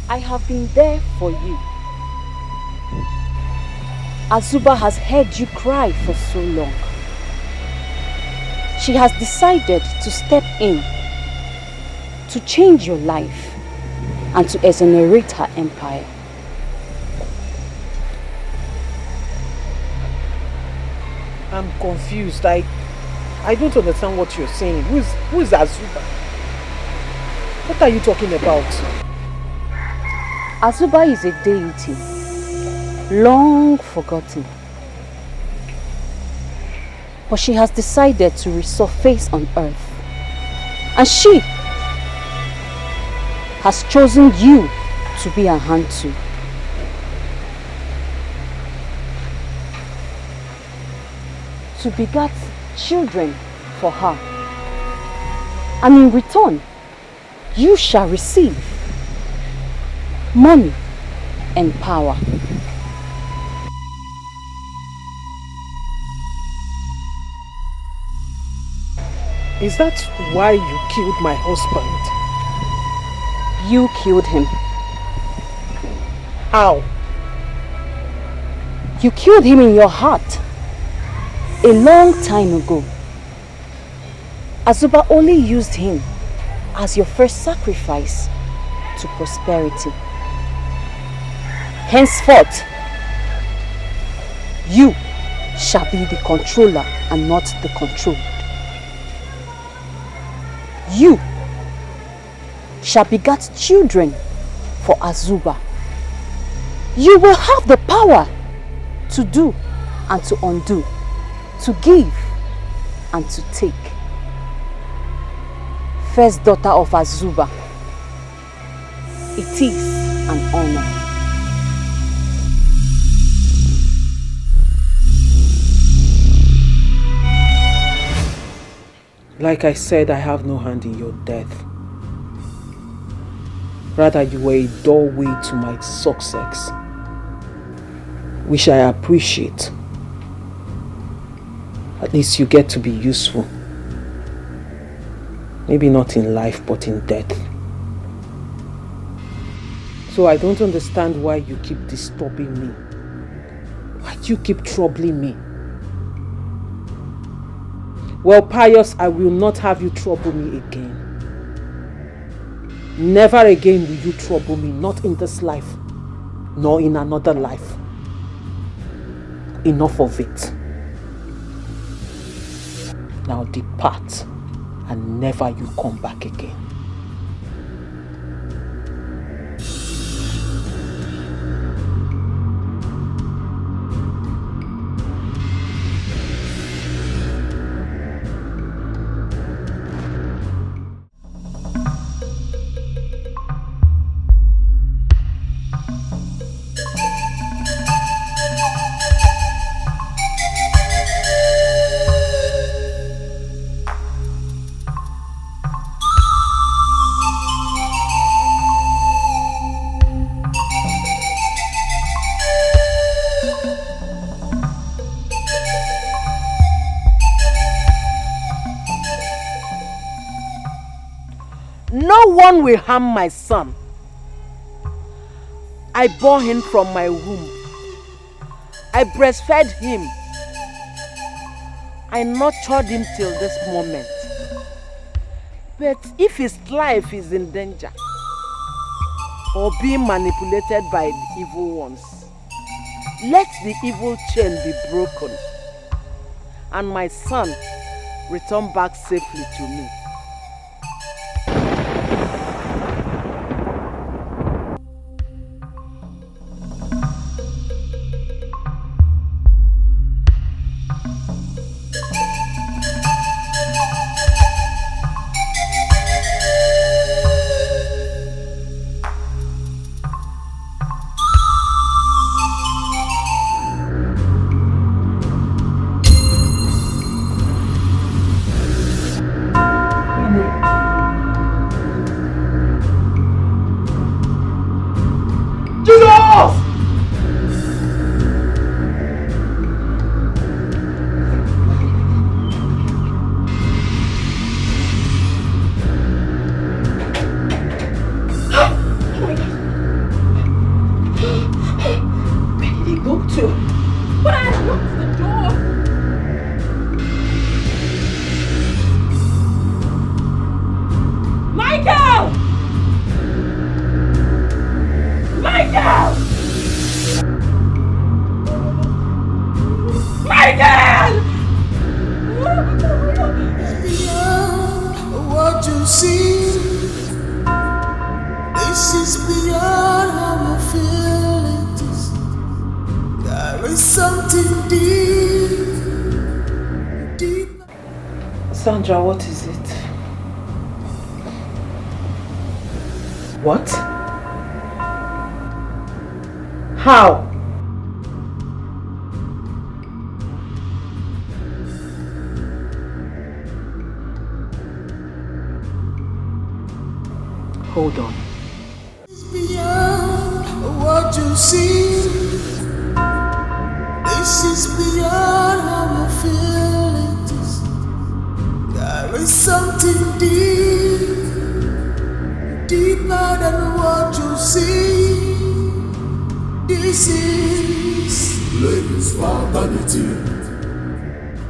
I have been there for you. Azuba has heard you cry for so long. She has decided to step in, to change your life, and to exonerate her empire. I'm confused. I don't understand what you're saying. Who is Azuba? What are you talking about? Azuba is a deity, long forgotten. But she has decided to resurface on Earth. And she has chosen you to be her hand to. To beget children for her. And in return, you shall receive money and power. Is that why you killed my husband? You killed him. How? You killed him in your heart. A long time ago. Azuba only used him as your first sacrifice to prosperity. Henceforth, you shall be the controller and not the controlled. You shall beget children for Azuba. You will have the power to do and to undo, to give and to take. First daughter of Azuba, it is an honor. Like I said, I have no hand in your death. Rather, you were a doorway to my success, which I appreciate. At least you get to be useful. Maybe not in life, but in death. So I don't understand why you keep disturbing me. Why do you keep troubling me? Well, Pius, I will not have you trouble me again. Never again will you trouble me, not in this life, nor in another life. Enough of it. Now depart, and never you come back again. no one will harm my son. I bore him from my womb. I breastfed him. I nurtured him till this moment. But if his life is in danger or being manipulated by the evil ones, let the evil chain be broken and my son return back safely to me. What you see, this is beyond our feelings. There is something deep. Sandra, what is it? What? How? Hold on. Beyond what you see, this is beyond our feelings. There is something deeper than what you see. This is ladies' fraternity,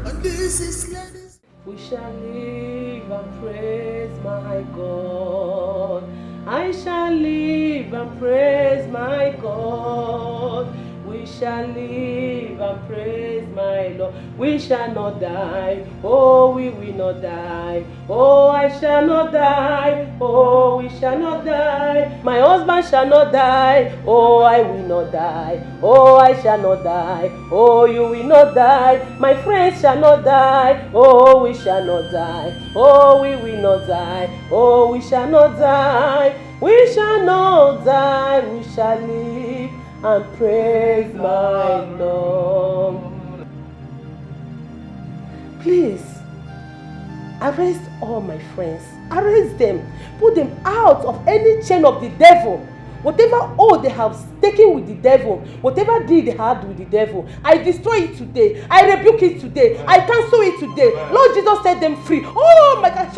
and this is ladies. We shall live and praise my God. I shall live and praise my God. We shall live and praise my Lord. We shall not die. Oh, we will not die. Oh, I shall not die. Oh, we shall not die. My husband shall not die. Oh, I will not die. Oh, I shall not die. Oh, you will not die. My friends shall not die. Oh, we shall not die. Oh, we will not die. Oh, we shall not die. We shall not die. We shall live and praise my Lord. Please, arrest all my friends. Arrest them. Put them out of any chain of the devil. Whatever oath they have taken with the devil, whatever deal they had with the devil, I destroy it today. I rebuke it today. I cancel it today. Lord Jesus, set them free. Oh my God.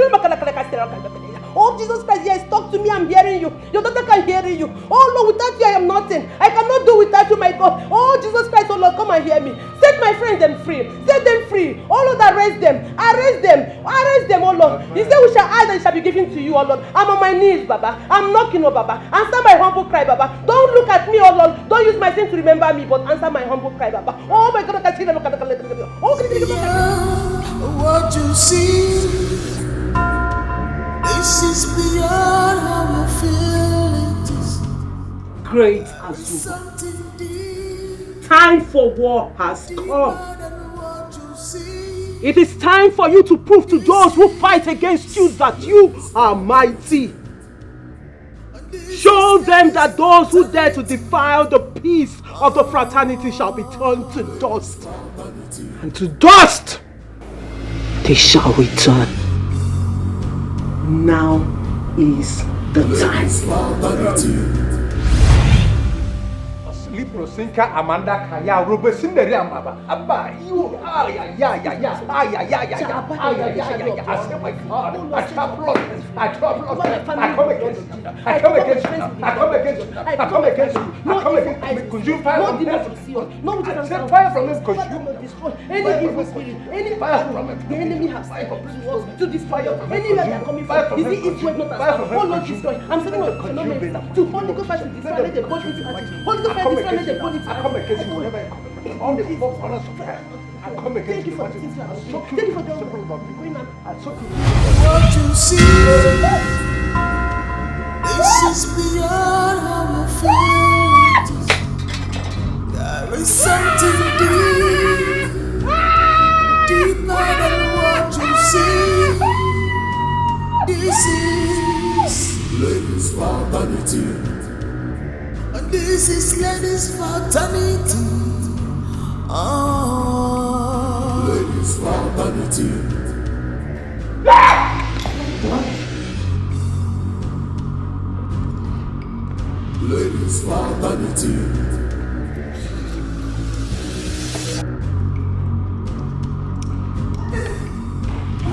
Oh Jesus Christ, yes, talk to me. I'm hearing you. Your daughter can hear you. Oh Lord, without you I am nothing. I cannot do without you, my God. Oh Jesus Christ, oh Lord, come and hear me. Set my friends them free. Set them free. Oh Lord, arrest them. Arrest them. Arrest them, oh Lord. You say we shall ask and it shall be given to you, oh Lord. I'm on my knees, Baba. I'm knocking, oh Baba. Answer my humble cry, Baba. Don't look at me, oh Lord. Don't use my sin to remember me, but answer my humble cry, Baba. Oh my God, I can see them. What you see, this is beyond our feelings. Great Azuba, time for war has come. It is time for you to prove to those who fight against you that you are mighty. Show them that those who dare to defile the peace of the fraternity shall be turned to dust. And to dust they shall return. Now is the time. Sleep Prosinka Amanda Kaya Robesinderi Amaba. Abba, you yeah. I say my God, I come against you. I come against you. Could you fire from them? No, fire from them because you any evil spirit, any fire from them. The enemy has said to destroy your anywhere they are coming from. Is it east, west, north, and south? Oh Lord, destroy. I'm sending out phenomenon to Holy Ghost to destroy, let the body into action. Holy Ghost destroy, let the body into action. I come against you whenever I come. On the four corners of hell. I come against you. Thank you for the What you see, this is beyond our feelings. There is something deeper than what you see. This is ladies' fraternity. And this is ladies' fraternity. Ladies' fraternity. Ladies' fraternity.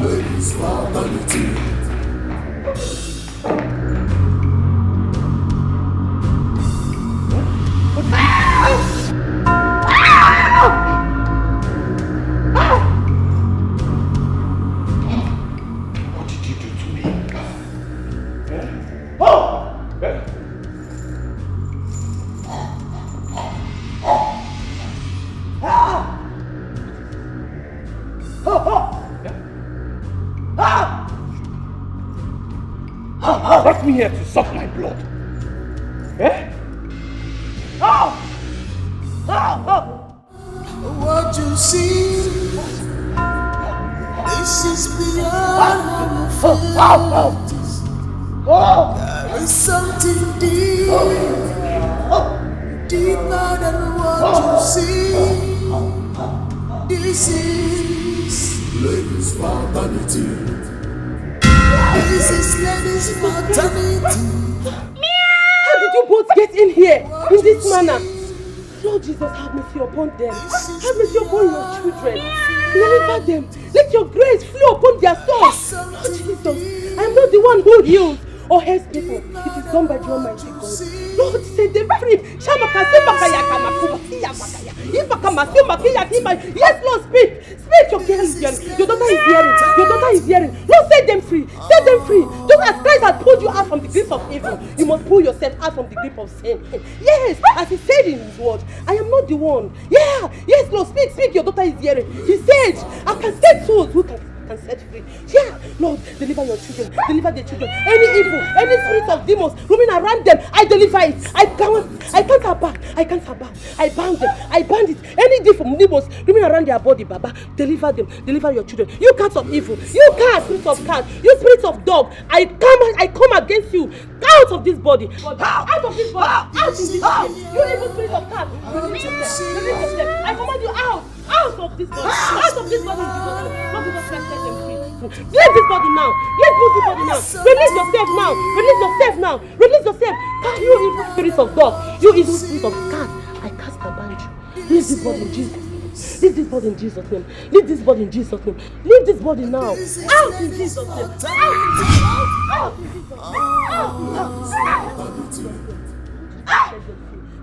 Ladies' fraternity. Brought me here to suck my blood. Eh? What you see, this is beyond our feelings. There is something deeper than what you see. This is ladies' fraternity. This is ladies' fraternity. How did you both get in here in this manner? Lord Jesus, have mercy upon them. Have mercy upon your children. Deliver them. Let your grace flow upon their souls. Lord Jesus, I am not the one who heals or helps people. It is done by the Almighty God. Lord, set them free. Yes, Lord, speak. Speak, your girl is hearing. Your daughter is hearing. Your daughter is hearing. Lord, set them free. Set them free. Just as Christ has pulled you out from the grip of evil, you must pull yourself out from the grip of sin. Yes, as he said in his word, I am not the one. Yeah, yes, Lord, speak, speak. Your daughter is hearing. He said, I can set souls who can set free. Yeah, Lord, deliver your children. Deliver the children. Any evil, any spirit of demons roaming around them, I deliver it. I can't her back. I can't her back. I bound them. I bound it. Any demons roaming around their body, Baba, deliver them. Deliver your children. You cats of evil. You cats, spirit of cat. You spirit of dog. I come against you. Out of this body. Out of this body. Out of this body. You evil spirit of cat. Release yourself. Release yourself. I command you out. Out of this body. Out of this body. Not Jesus Christ, set them free. Leave this body now. Leave this body now. Release yourself now. Release yourself now. Release yourself. You evil spirit of dog. You evil spirit of cat. I cast and bind you. Leave this body in Jesus' name. Leave this body in Jesus' name. Leave this body in Jesus' name. Leave this body now. Out in Jesus' name. Out in Jesus' name. Out.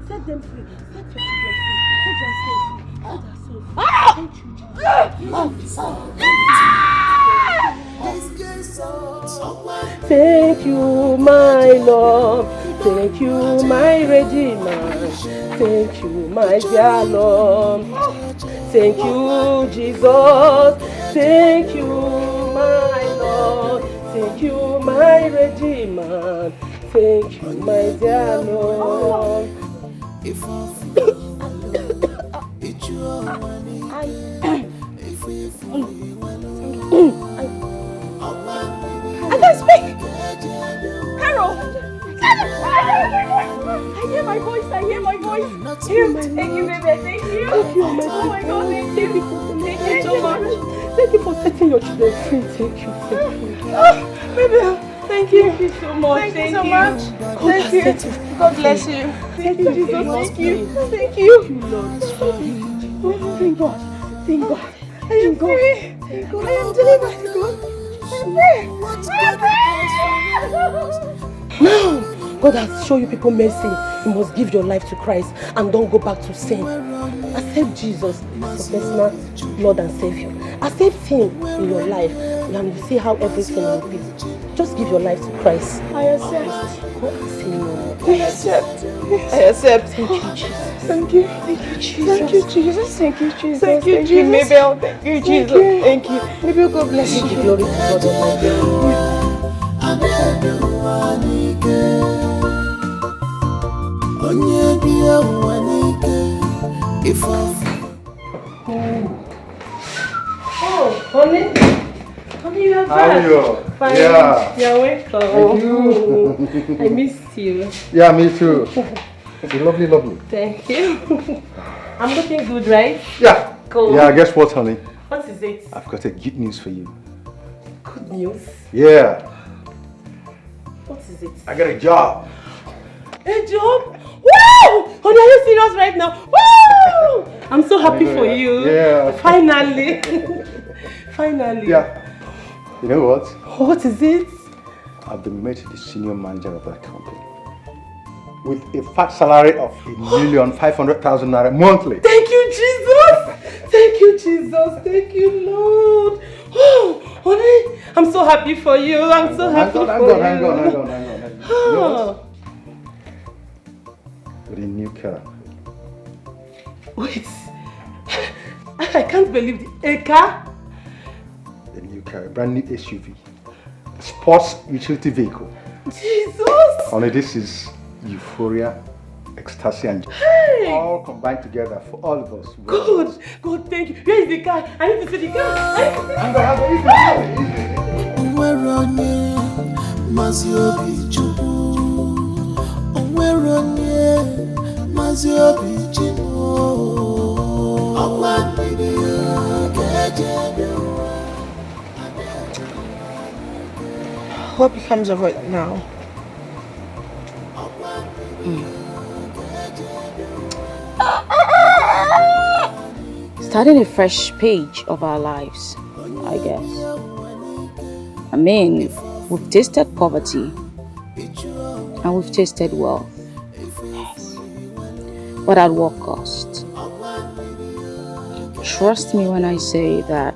Set them free. Set your children free. Set their souls free. Set their souls free. Thank you, my Lord. Thank you, my Redeemer. Thank you, my dear Lord. Thank you, Jesus. Thank you, my Lord. Thank you, my Redeemer. Thank you, my dear Lord. I can't speak! Carol! I hear my voice, I hear my voice. Thank you, baby, thank you. Thank you, oh my God, thank you. Thank you so much. Thank you for setting your children free. Thank you. Baby, Thank you. Thank you so much. Thank you so much. Thank you. God bless you. Thank you, Jesus. Thank you. Thank you. Thank God. Thank God. I am free. Thank God. I am delivered. Now, God has shown you people mercy. You must give your life to Christ and don't go back to sin. Accept Jesus as your personal Lord and Savior. Accept Him in your life and you see how everything will be. Just give your life to Christ. I accept. Go and say no. I accept. I accept. Thank you, Jesus. Thank you. Thank you, Jesus. Thank you, Jesus. Thank you, Jesus. Thank you, Jesus. Mabel. Thank you, Jesus. Thank you. Mabel, God bless you. Give the glory to God Almighty. Oh, honey. Honey, you are back. How are you? Fine. Yeah. You're welcome. Thank you. I missed you. Yeah, me too. Okay, lovely, lovely. Thank you. I'm looking good, right? Yeah. Cool. Yeah, guess what, honey? What is it? I've got a good news for you. Good news. Yeah. What is it? I got a job. A job? Wow! Honey, are you serious right now? Wow! I'm so happy for you. Yeah. Finally. Finally. Yeah. You know what? What is it? I've been made the senior manager of that company with a fat salary of $1,500,000 naira monthly. Thank you, Jesus! Thank you, Jesus! Thank you, Lord! Oh, honey, I'm so happy for you. I'm so happy for you. Hang on. You know what? With a new car. Wait. I can't believe it. A car? A new car, a brand new SUV. A sports utility vehicle. Jesus! Only this is euphoria, ecstasy, and Hey! all combined together for all of us. Good, good, thank you. Where is the car? I need to see the car. What becomes of it now? Starting a fresh page of our lives, I guess. I mean, we've tasted poverty and we've tasted wealth. Yes. But at what cost? Trust me when I say that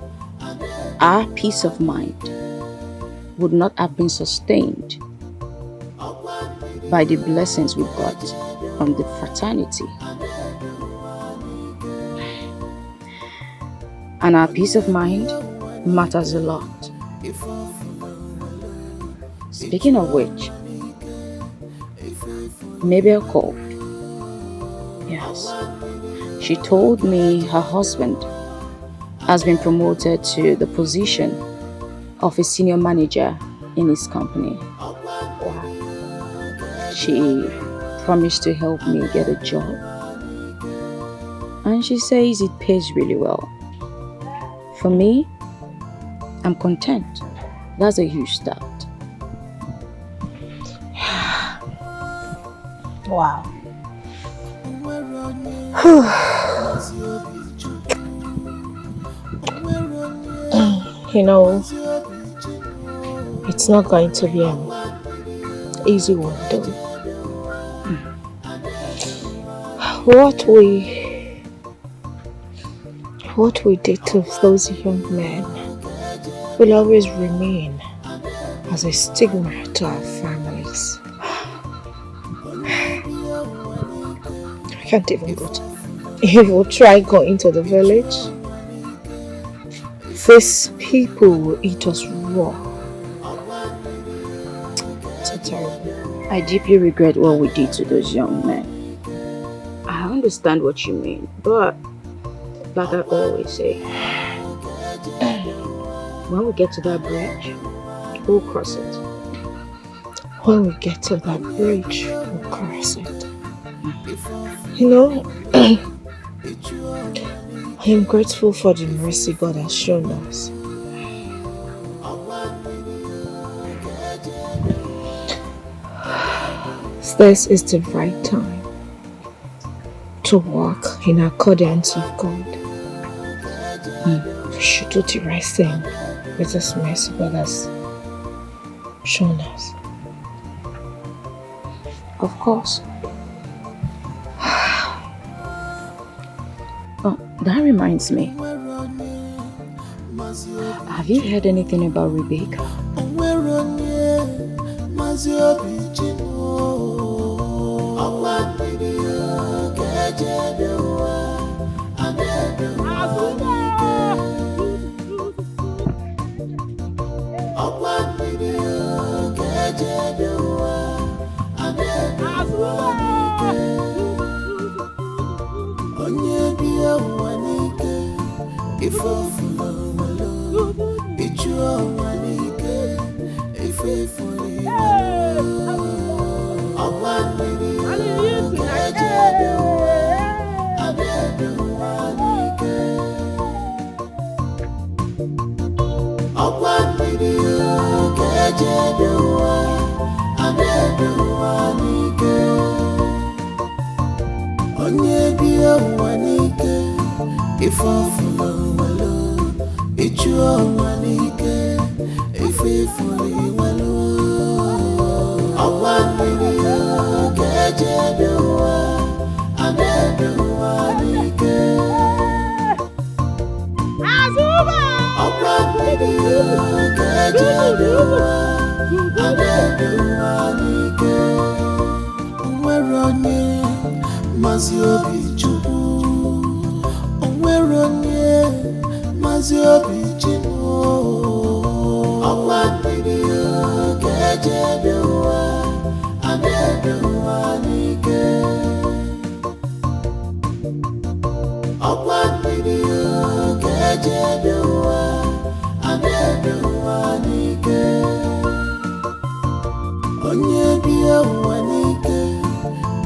our peace of mind would not have been sustained by the blessings we got from the fraternity. And our peace of mind matters a lot. Speaking of which, Mabel called. Yes. She told me her husband has been promoted to the position of a senior manager in his company. Wow. She promised to help me get a job. And she says it pays really well. For me, I'm content. That's a huge start. Wow. You know, it's not going to be an easy one though. What we did to those young men will always remain as a stigma to our families. I can't even go to... If we try going to the village, these people will eat us raw. So terrible. I deeply regret what we did to those young men. I understand what you mean, but like I always say, when we get to that bridge, we'll cross it. When we get to that bridge, we'll cross it. You know, I am grateful for the mercy God has shown us. this is the right time to walk in accordance with God. We should do the right thing with this mercy God has shown us. Of course. Oh, that reminds me. Have you heard anything about Rebecca?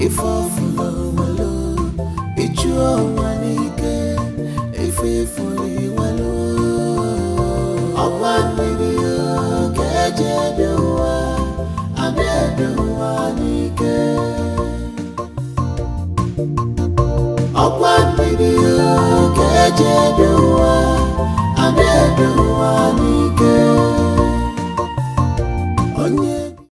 If I follow my love, it's you.